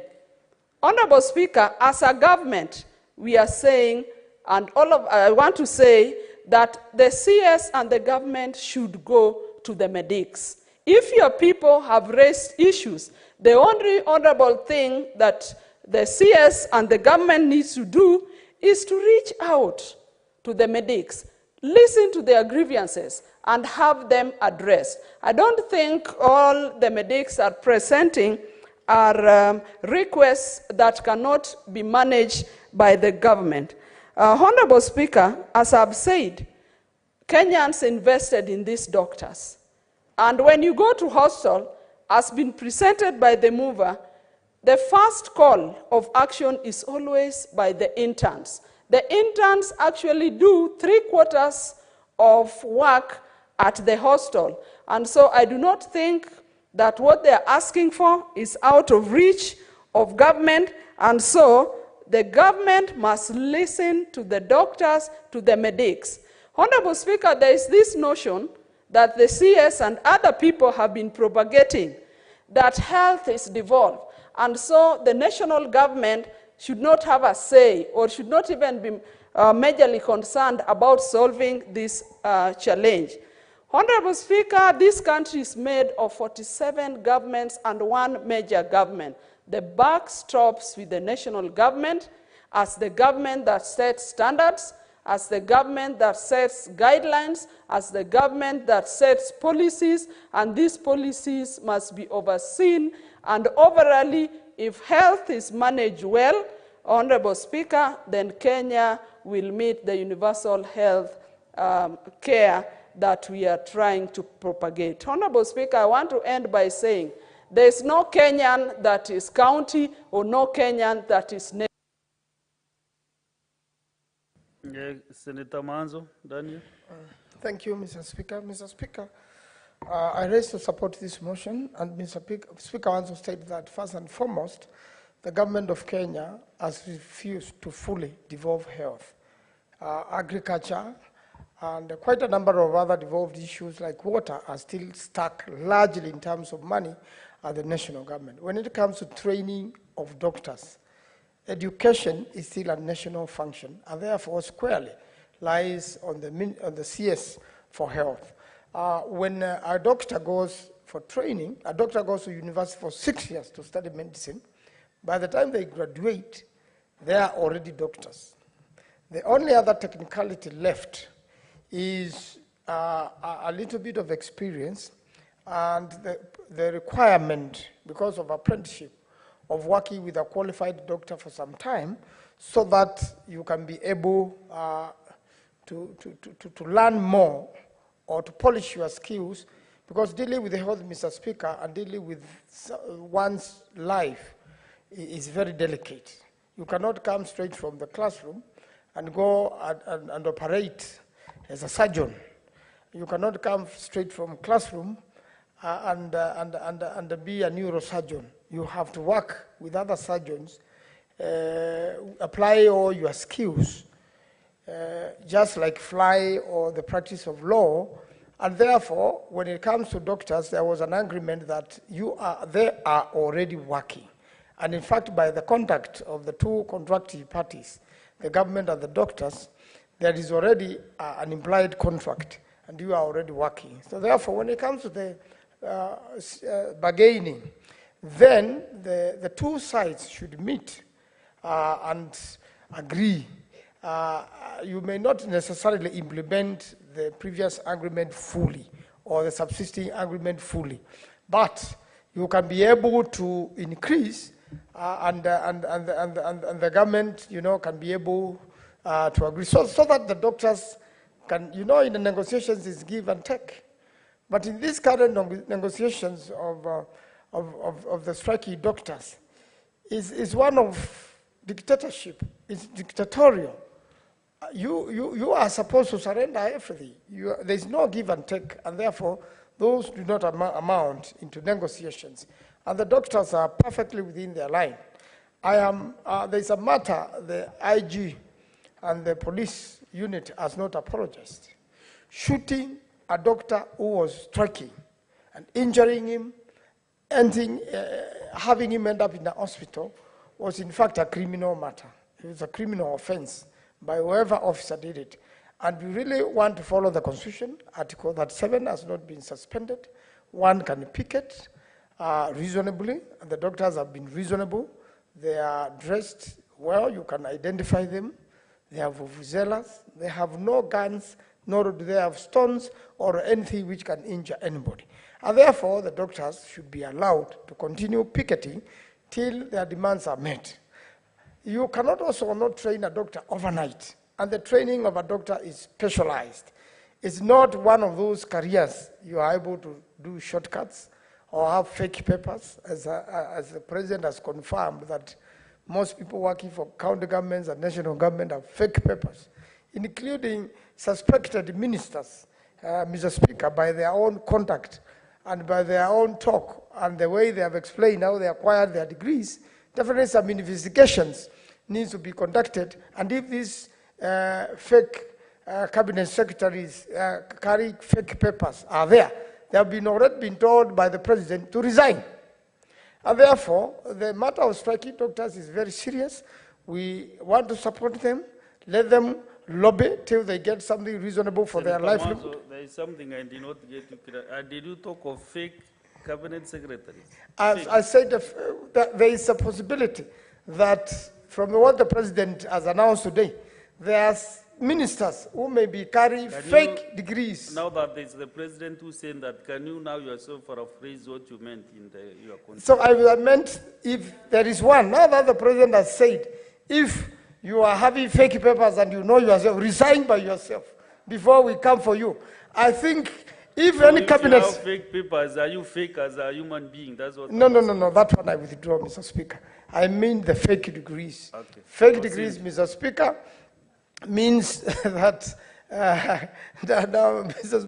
Honorable Speaker, as a government, we are saying, and I want to say that the CS and the government should go to the medics. If your people have raised issues, the only honorable thing that the CS and the government needs to do is to reach out to the medics, listen to their grievances, and have them addressed. I don't think all the medics are presenting are requests that cannot be managed by the government. Honorable Speaker, as I've said, Kenyans invested in these doctors. And when you go to hospital, as been presented by the mover, the first call of action is always by the interns. The interns actually do 3/4 of work at the hospital. And so I do not think that what they're asking for is out of reach of government, and so the government must listen to the doctors, to the medics. Honorable Speaker, there is this notion that the CS and other people have been propagating that health is devolved, and so the national government should not have a say or should not even be majorly concerned about solving this challenge. Honorable Speaker, this country is made of 47 governments and one major government. The buck stops with the national government as the government that sets standards, as the government that sets guidelines, as the government that sets policies, and these policies must be overseen. And overall, if health is managed well, Honorable Speaker, then Kenya will meet the universal health care that we are trying to propagate. Honorable Speaker, I want to end by saying there is no Kenyan that is county or no Kenyan that is nation. Senator Manzo, Daniel. Thank you, Mr. Speaker. Mr. Speaker, I raise to support this motion, and Mr. Speaker wants to state that first and foremost, the government of Kenya has refused to fully devolve health, agriculture, and quite a number of other devolved issues like water are still stuck largely in terms of money at the national government. When it comes to training of doctors, education is still a national function, and therefore squarely lies on the CS for health. When a doctor goes for training, a doctor goes to university for 6 years to study medicine. By the time they graduate, they are already doctors. The only other technicality left is a little bit of experience and the requirement, because of apprenticeship, of working with a qualified doctor for some time so that you can be able to learn more or to polish your skills, because dealing with the health, Mr. Speaker, and dealing with one's life is very delicate. You cannot come straight from the classroom and go and operate as a surgeon. You cannot come straight from classroom and be a neurosurgeon. You have to work with other surgeons, apply all your skills, just like fly or the practice of law. And therefore, when it comes to doctors, there was an agreement that they are already working. And in fact, by the conduct of the two contracting parties, the government and the doctors, there is already an implied contract, and you are already working. So therefore, when it comes to the bargaining, then the two sides should meet and agree. You may not necessarily implement the previous agreement fully or the subsisting agreement fully, but you can be able to increase and the government, can be able to agree, so that the doctors can, in the negotiations is give and take. But in these current negotiations of the striking doctors is one of dictatorship. It's dictatorial. You are supposed to surrender everything. There's no give and take, and therefore those do not amount into negotiations. And the doctors are perfectly within their line. There's a matter, the IG and the police unit has not apologized. Shooting a doctor who was striking and injuring him, having him end up in the hospital was in fact a criminal matter. It was a criminal offense by whoever officer did it. And we really want to follow the Constitution. Article 37 has not been suspended. One can picket reasonably, and the doctors have been reasonable. They are dressed well, you can identify them. They have vuvuzelas, they have no guns, nor do they have stones or anything which can injure anybody. And therefore, the doctors should be allowed to continue picketing till their demands are met. You cannot also not train a doctor overnight, and the training of a doctor is specialized. It's not one of those careers you are able to do shortcuts or have fake papers, as the president has confirmed that most people working for county governments and national government have fake papers, including suspected ministers, Mr. Speaker, by their own conduct and by their own talk and the way they have explained how they acquired their degrees, definitely some investigations needs to be conducted. And if these fake cabinet secretaries carry fake papers are there, they have been already been told by the president to resign. And therefore, the matter of striking doctors is very serious. We want to support them, let them lobby till they get something reasonable for their livelihood. There is something I did not get to clear. Did you talk of fake cabinet secretaries? As I said, that there is a possibility that from what the president has announced today, there are ministers who may be carrying fake degrees. Now that it's the president who said that, can you now yourself paraphrase what you meant in your context? So I meant if there is one, now that the president has said, if you are having fake papers and you know yourself, resign by yourself before we come for you. I think if so any cabinet... If you have fake papers, are you fake as a human being? That's what. No, that one I withdraw, Mr. Speaker. I mean the fake degrees. Okay. Fake degrees, Mr. Speaker, means that, now, Mr.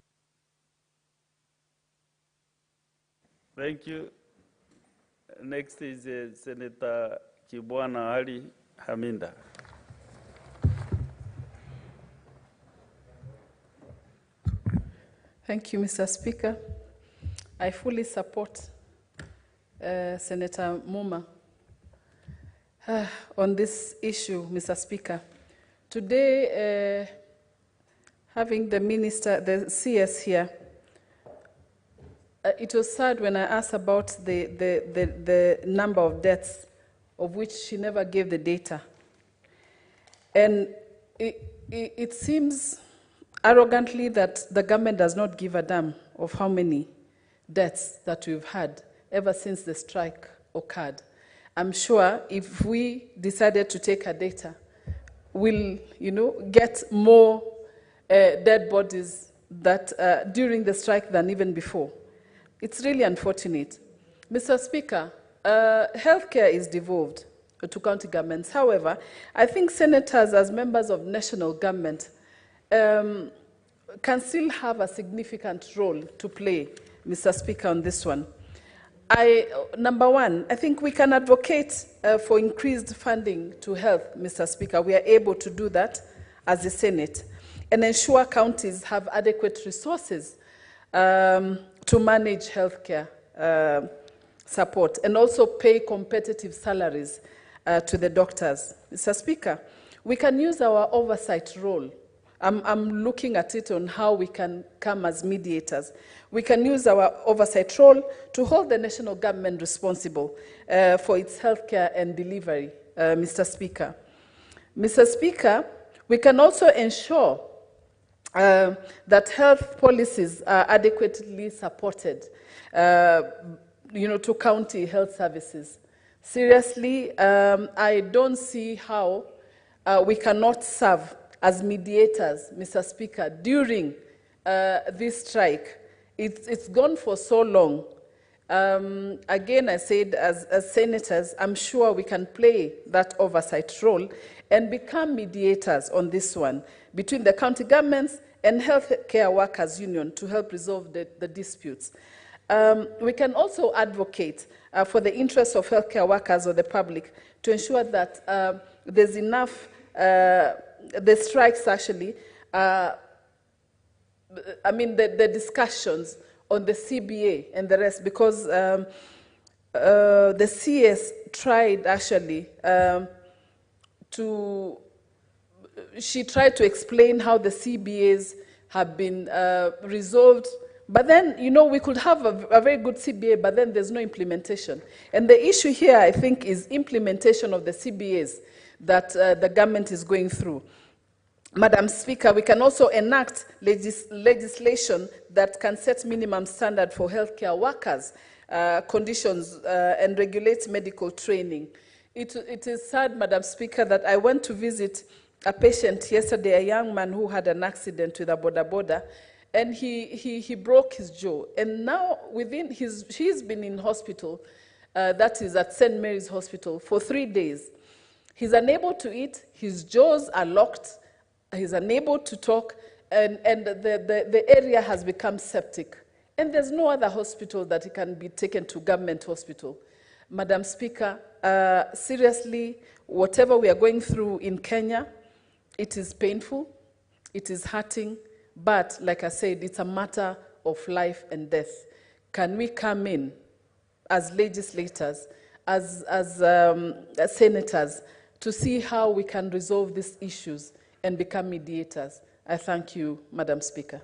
Thank you. Next is Senator Kibwana Ali Haminda. Thank you, Mr. Speaker. I fully support Senator Muma on this issue, Mr. Speaker. Today, having the minister, the CS here, it was sad when I asked about the number of deaths, of which she never gave the data. And it seems arrogantly that the government does not give a damn of how many deaths that we've had ever since the strike occurred. I'm sure if we decided to take her data, we'll, get more dead bodies that during the strike than even before. It's really unfortunate. Mr. Speaker, healthcare is devolved to county governments. However, I think senators, as members of national government, can still have a significant role to play, Mr. Speaker, on this one. Number one, I think we can advocate for increased funding to health, Mr. Speaker. We are able to do that as a Senate and ensure counties have adequate resources to manage healthcare support and also pay competitive salaries to the doctors. Mr. Speaker, we can use our oversight role. I'm looking at it on how we can come as mediators. We can use our oversight role to hold the national government responsible for its healthcare and delivery, Mr. Speaker. Mr. Speaker, we can also ensure that health policies are adequately supported, to county health services. Seriously, I don't see how we cannot serve as mediators, Mr. Speaker, during this strike. It's gone for so long. Again, I said, as senators, I'm sure we can play that oversight role and become mediators on this one between the county governments and healthcare workers' union to help resolve the disputes. We can also advocate for the interests of healthcare workers or the public to ensure that there's enough the strikes actually, the discussions on the CBA and the rest, because the CS tried actually she tried to explain how the CBAs have been resolved. But then, we could have a very good CBA, but then there's no implementation. And the issue here, I think, is implementation of the CBAs that the government is going through. Madam Speaker, we can also enact legislation that can set minimum standard for healthcare workers, conditions, and regulate medical training. It is sad, Madam Speaker, that I went to visit a patient yesterday, a young man who had an accident with a boda, and he broke his jaw. And now, he's been in hospital, that is at St. Mary's Hospital, for 3 days. He's unable to eat, his jaws are locked, he's unable to talk, and the area has become septic. And there's no other hospital that it can be taken to, government hospital. Madam Speaker, seriously, whatever we are going through in Kenya, it is painful, it is hurting, but like I said, it's a matter of life and death. Can we come in as legislators, as senators, to see how we can resolve these issues and become mediators? I thank you, Madam Speaker.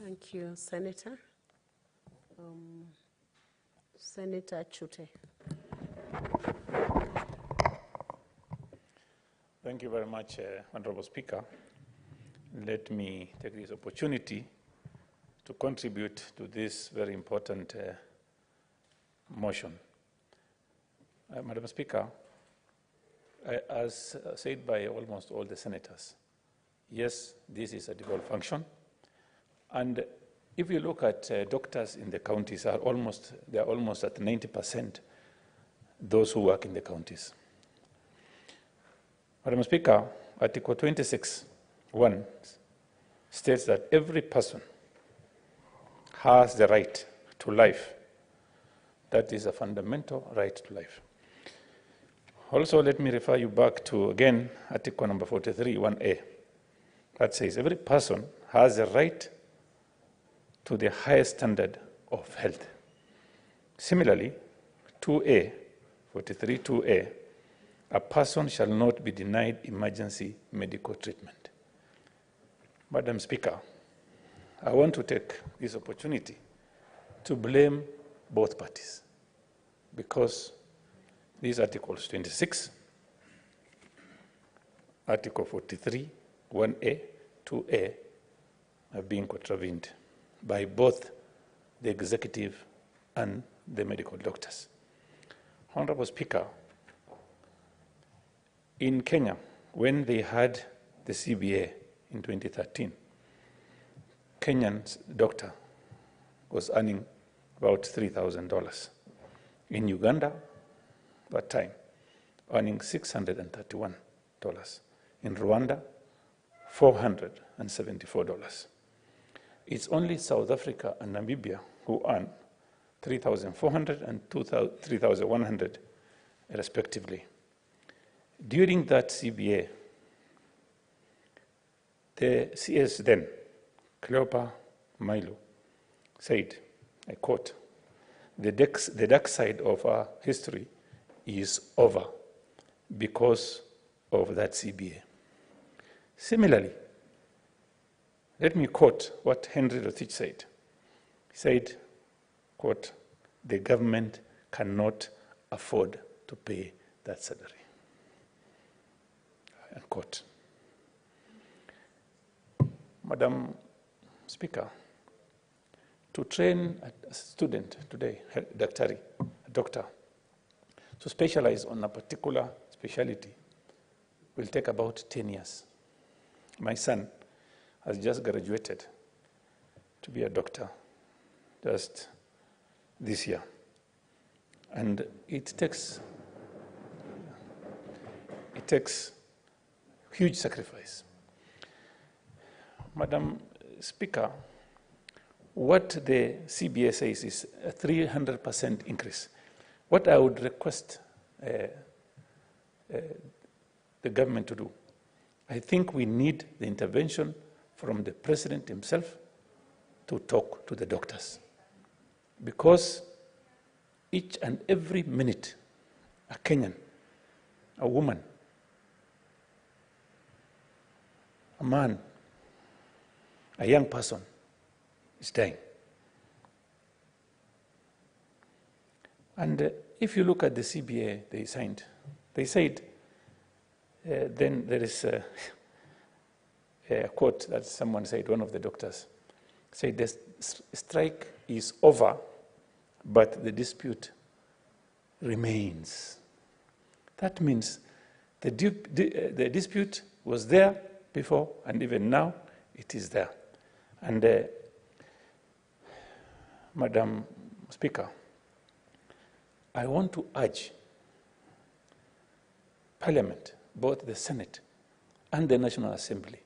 Thank you, Senator. Senator Chute. Thank you very much, Honorable Speaker. Let me take this opportunity to contribute to this very important motion. Madam Speaker, as said by almost all the senators, yes, this is a devolved function. And if you look at doctors in the counties, they are almost at 90% those who work in the counties. Madam Speaker, Article 26(1) states that every person has the right to life. That is a fundamental right to life. Also, let me refer you back to, again, Article number 43(1)(a). That says every person has a right to the highest standard of health. Similarly, 2A, 43(2)(a), a person shall not be denied emergency medical treatment. Madam Speaker, I want to take this opportunity to blame both parties, because these Articles 26, Article 43(1)(a), 2A, are being contravened by both the executive and the medical doctors. Honorable Speaker, in Kenya, when they had the CBA in 2013, Kenyan's doctor was earning about $3,000. In Uganda, that time, earning $631. In Rwanda, $474. It's only South Africa and Namibia who earn $3,400 and $3,100 respectively. During that CBA, the CS then, Cleopa Milo, said, I quote, the dark side of our history is over because of that CBA. Similarly, let me quote what Henry Rotich said. He said, quote, the government cannot afford to pay that salary, unquote. Madam Speaker, to train a student today, a doctor, to specialize on a particular specialty will take about 10 years. My son has just graduated to be a doctor just this year. And it takes huge sacrifice. Madam Speaker, what the CBA says is a 300% increase. What I would request the government to do, I think we need the intervention from the president himself to talk to the doctors. Because each and every minute, a Kenyan, a woman, a man, a young person is dying. And if you look at the CBA they signed, they said, then there is a quote that someone said, one of the doctors said, the strike is over, but the dispute remains. That means the dispute was there before, and even now it is there. And Madam Speaker, I want to urge Parliament, both the Senate and the National Assembly,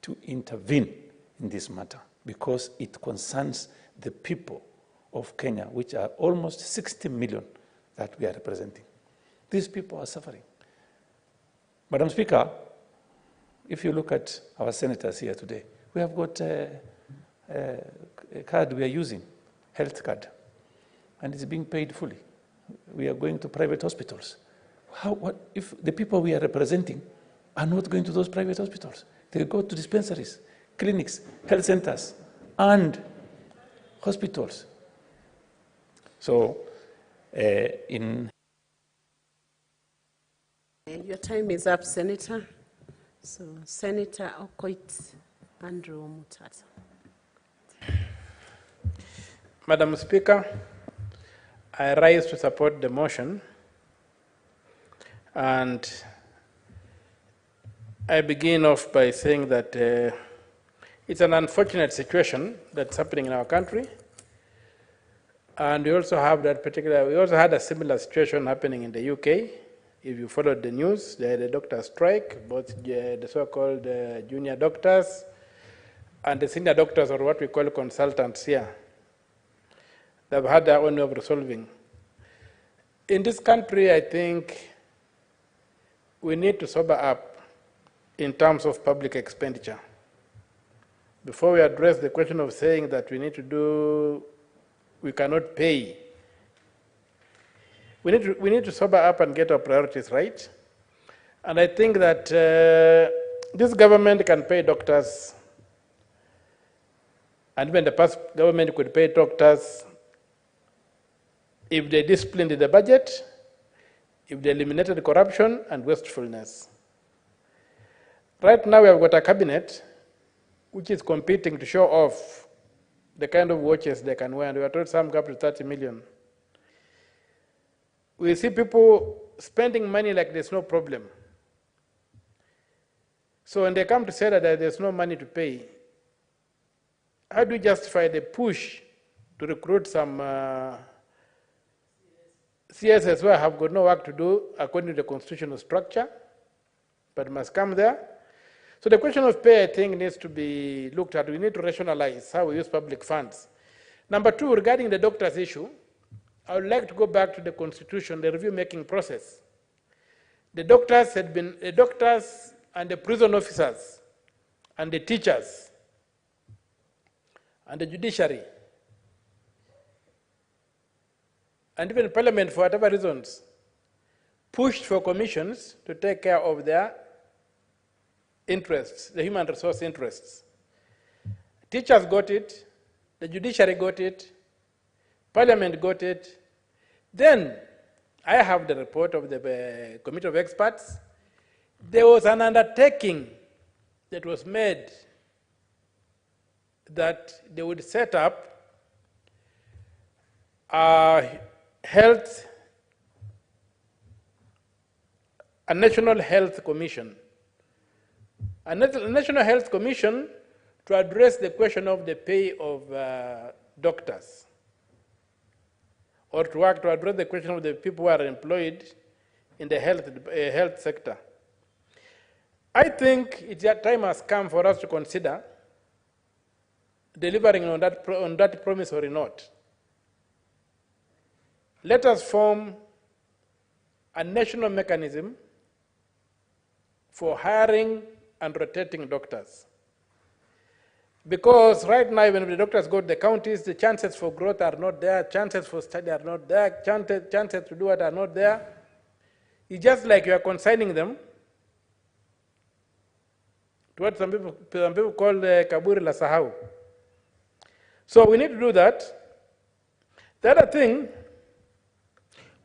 to intervene in this matter. because it concerns the people of Kenya, which are almost 60 million that we are representing. These people are suffering. Madam Speaker, if you look at our senators here today, we have got a card we are using, health card, and it's being paid fully. We are going to private hospitals. What if the people we are representing are not going to those private hospitals? They go to dispensaries, clinics, health centers, and hospitals. So, Your time is up, Senator. So, Senator Okoit Andrew Mutata. Madam Speaker, I rise to support the motion, and I begin off by saying that it's an unfortunate situation that's happening in our country, and we also have we also had a similar situation happening in the UK. If you followed the news, they had a doctor strike, both the so-called junior doctors and the senior doctors, or what we call consultants here. They've had their own way of resolving. In this country, I think we need to sober up in terms of public expenditure. Before we address the question of saying that we cannot pay, we need to sober up and get our priorities right. And I think that this government can pay doctors, and even the past government could pay doctors if they disciplined the budget, if they eliminated corruption and wastefulness. Right now we have got a cabinet which is competing to show off the kind of watches they can wear, and we are told some go up to 30 million. We see people spending money like there's no problem. So when they come to say that there's no money to pay, how do you justify the push to recruit some CSS who have got no work to do according to the constitutional structure, but must come there? So the question of pay, I think, needs to be looked at. We need to rationalize how we use public funds. Number two, regarding the doctors issue, I would like to go back to the Constitution, the review-making process. The doctors and the prison officers and the teachers and the judiciary and even Parliament, for whatever reasons, pushed for commissions to take care of their interests, the human resource interests. Teachers got it, the judiciary got it, Parliament got it. Then I have the report of the committee of experts. There was an undertaking that was made that they would set up a National Health Commission. A National Health Commission to address the question of the pay of doctors, or to work to address the question of the people who are employed in the health sector. I think time has come for us to consider delivering on that promise or not. Let us form a national mechanism for hiring and rotating doctors. Because right now, when the doctors go to the counties, the chances for growth are not there, chances for study are not there, chances to do it are not there. It's just like you are consigning them to what some people call the kaburi la sahau. So we need to do that. The other thing,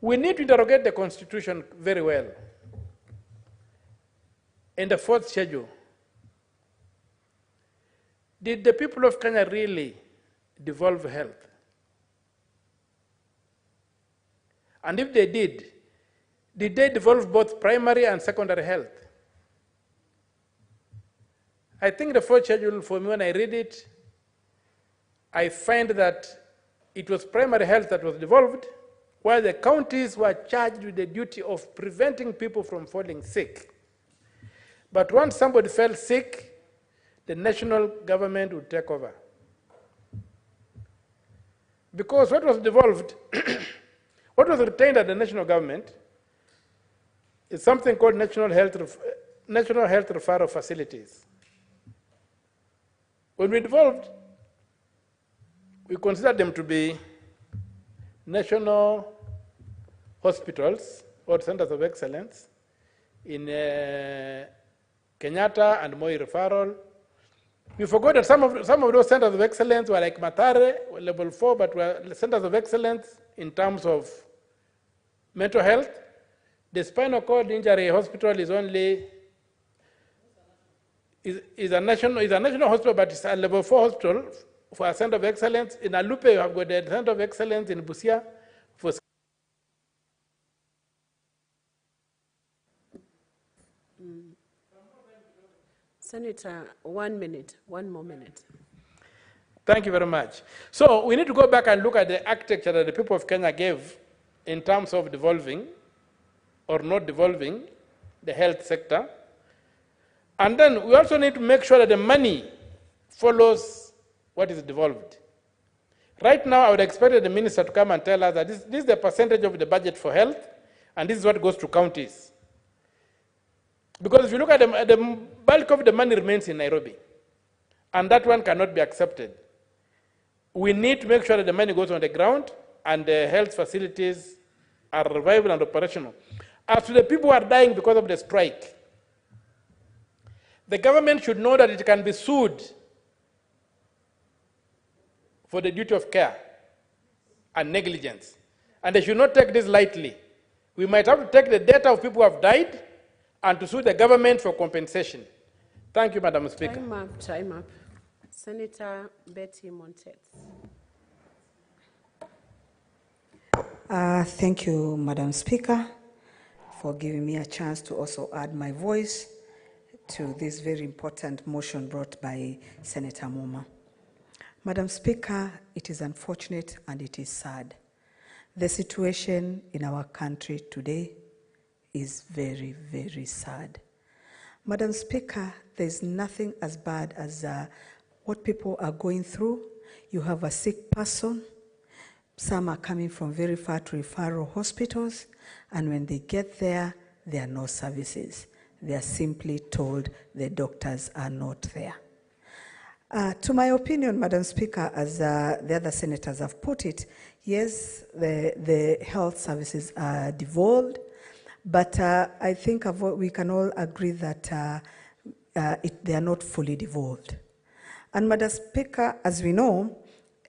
we need to interrogate the Constitution very well. In the fourth schedule, did the people of Kenya really devolve health? And if they did they devolve both primary and secondary health? I think the fourth schedule, for me, when I read it, I find that it was primary health that was devolved, while the counties were charged with the duty of preventing people from falling sick. But once somebody fell sick, the national government would take over. Because what was devolved, what was retained at the national government is something called National Health Referral Facilities. When we devolved, we considered them to be national hospitals or centers of excellence in Kenyatta and Moi referral. We forgot that some of those centers of excellence were like Matare, level 4, but were centers of excellence in terms of mental health. The spinal cord injury hospital is only is a national hospital, but it's a level 4 hospital for a center of excellence. In Alupe, you have got the center of excellence in Busia for Senator, 1 minute, one more minute. Thank you very much. So we need to go back and look at the architecture that the people of Kenya gave in terms of devolving or not devolving the health sector. And then we also need to make sure that the money follows what is devolved. Right now, I would expect the minister to come and tell us that this is the percentage of the budget for health, and this is what goes to counties. Because if you look at the bulk of the money remains in Nairobi, and that one cannot be accepted. We need to make sure that the money goes on the ground and the health facilities are viable and operational. As to the people who are dying because of the strike, the government should know that it can be sued for the duty of care and negligence. And they should not take this lightly. We might have to take the data of people who have died and to sue the government for compensation. Thank you, Madam Speaker. Time up, time up. Senator Betty Montet. Thank you, Madam Speaker, for giving me a chance to also add my voice to this very important motion brought by Senator Muma. Madam Speaker, it is unfortunate and it is sad. The situation in our country today is very, very sad. Madam Speaker, there's nothing as bad as what people are going through. You have a sick person. Some are coming from very far to referral hospitals, and when they get there are no services. They are simply told the doctors are not there. To my opinion, Madam Speaker, as the other senators have put it, yes, the health services are devolved, but I think we can all agree that they are not fully devolved. And Madam Speaker, as we know,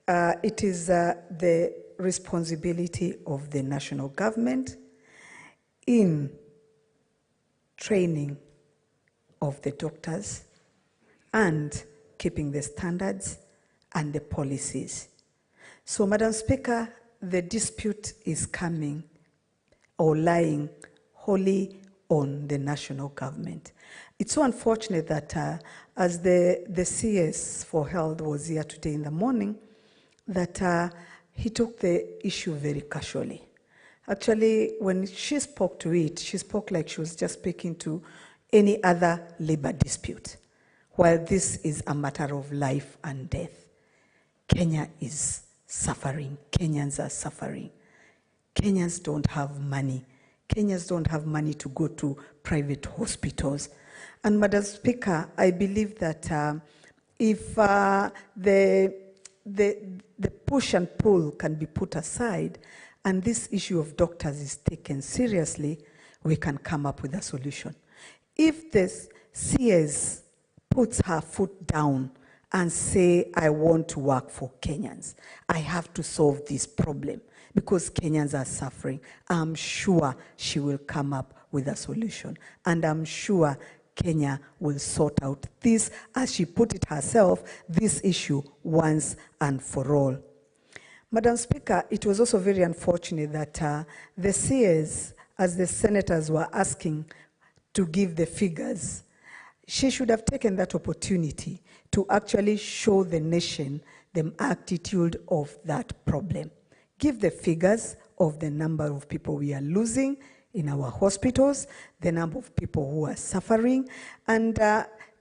it is the responsibility of the national government in training of the doctors and keeping the standards and the policies. So, Madam Speaker, the dispute is coming or lying wholly on the national government. It's so unfortunate that as the CS for Health was here today in the morning, that he took the issue very casually. Actually, when she spoke to it, she spoke like she was just speaking to any other labor dispute, while this is a matter of life and death. Kenya is suffering. Kenyans are suffering. Kenyans don't have money. Kenyans don't have money to go to private hospitals. And Madam Speaker, I believe that if the push and pull can be put aside and this issue of doctors is taken seriously, we can come up with a solution. If this CS puts her foot down and say, I want to work for Kenyans, I have to solve this problem because Kenyans are suffering, I'm sure she will come up with a solution. And I'm sure Kenya will sort out this, as she put it herself, this issue once and for all. Madam Speaker, it was also very unfortunate that the CS, as the senators were asking to give the figures, she should have taken that opportunity to actually show the nation the attitude of that problem. Give the figures of the number of people we are losing in our hospitals, the number of people who are suffering, and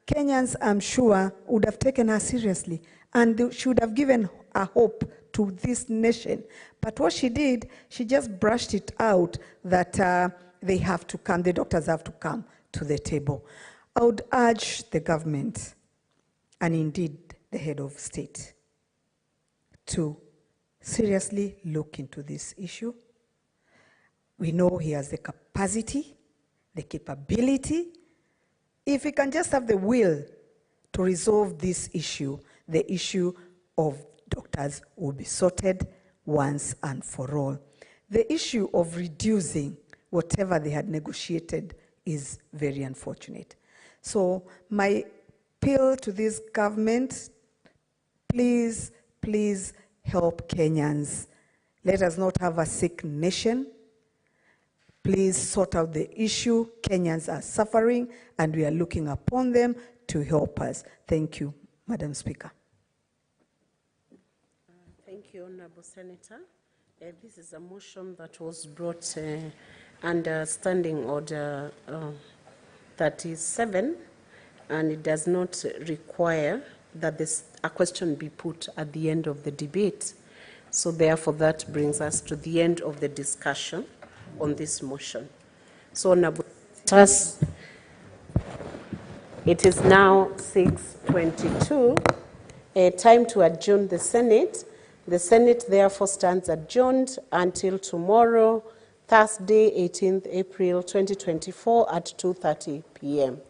Kenyans, I'm sure, would have taken her seriously and should have given a hope to this nation. But what she did, she just brushed it out that they have to come, the doctors have to come to the table. I would urge the government, and indeed the head of state, to seriously look into this issue. We know he has the capacity, the capability. If he can just have the will to resolve this issue, the issue of doctors will be sorted once and for all. The issue of reducing whatever they had negotiated is very unfortunate. So my appeal to this government, please, please help Kenyans. Let us not have a sick nation. Please sort out the issue. Kenyans are suffering, and we are looking upon them to help us. Thank you, Madam Speaker. Thank you, Honorable Senator. This is a motion that was brought under Standing Order 37, and it does not require that a question be put at the end of the debate. So therefore, that brings us to the end of the discussion on this motion. So, Honorable Senators, it is now 6:22, time to adjourn the Senate. The Senate therefore stands adjourned until tomorrow, Thursday, 18th April 2024 at 2:30 p.m.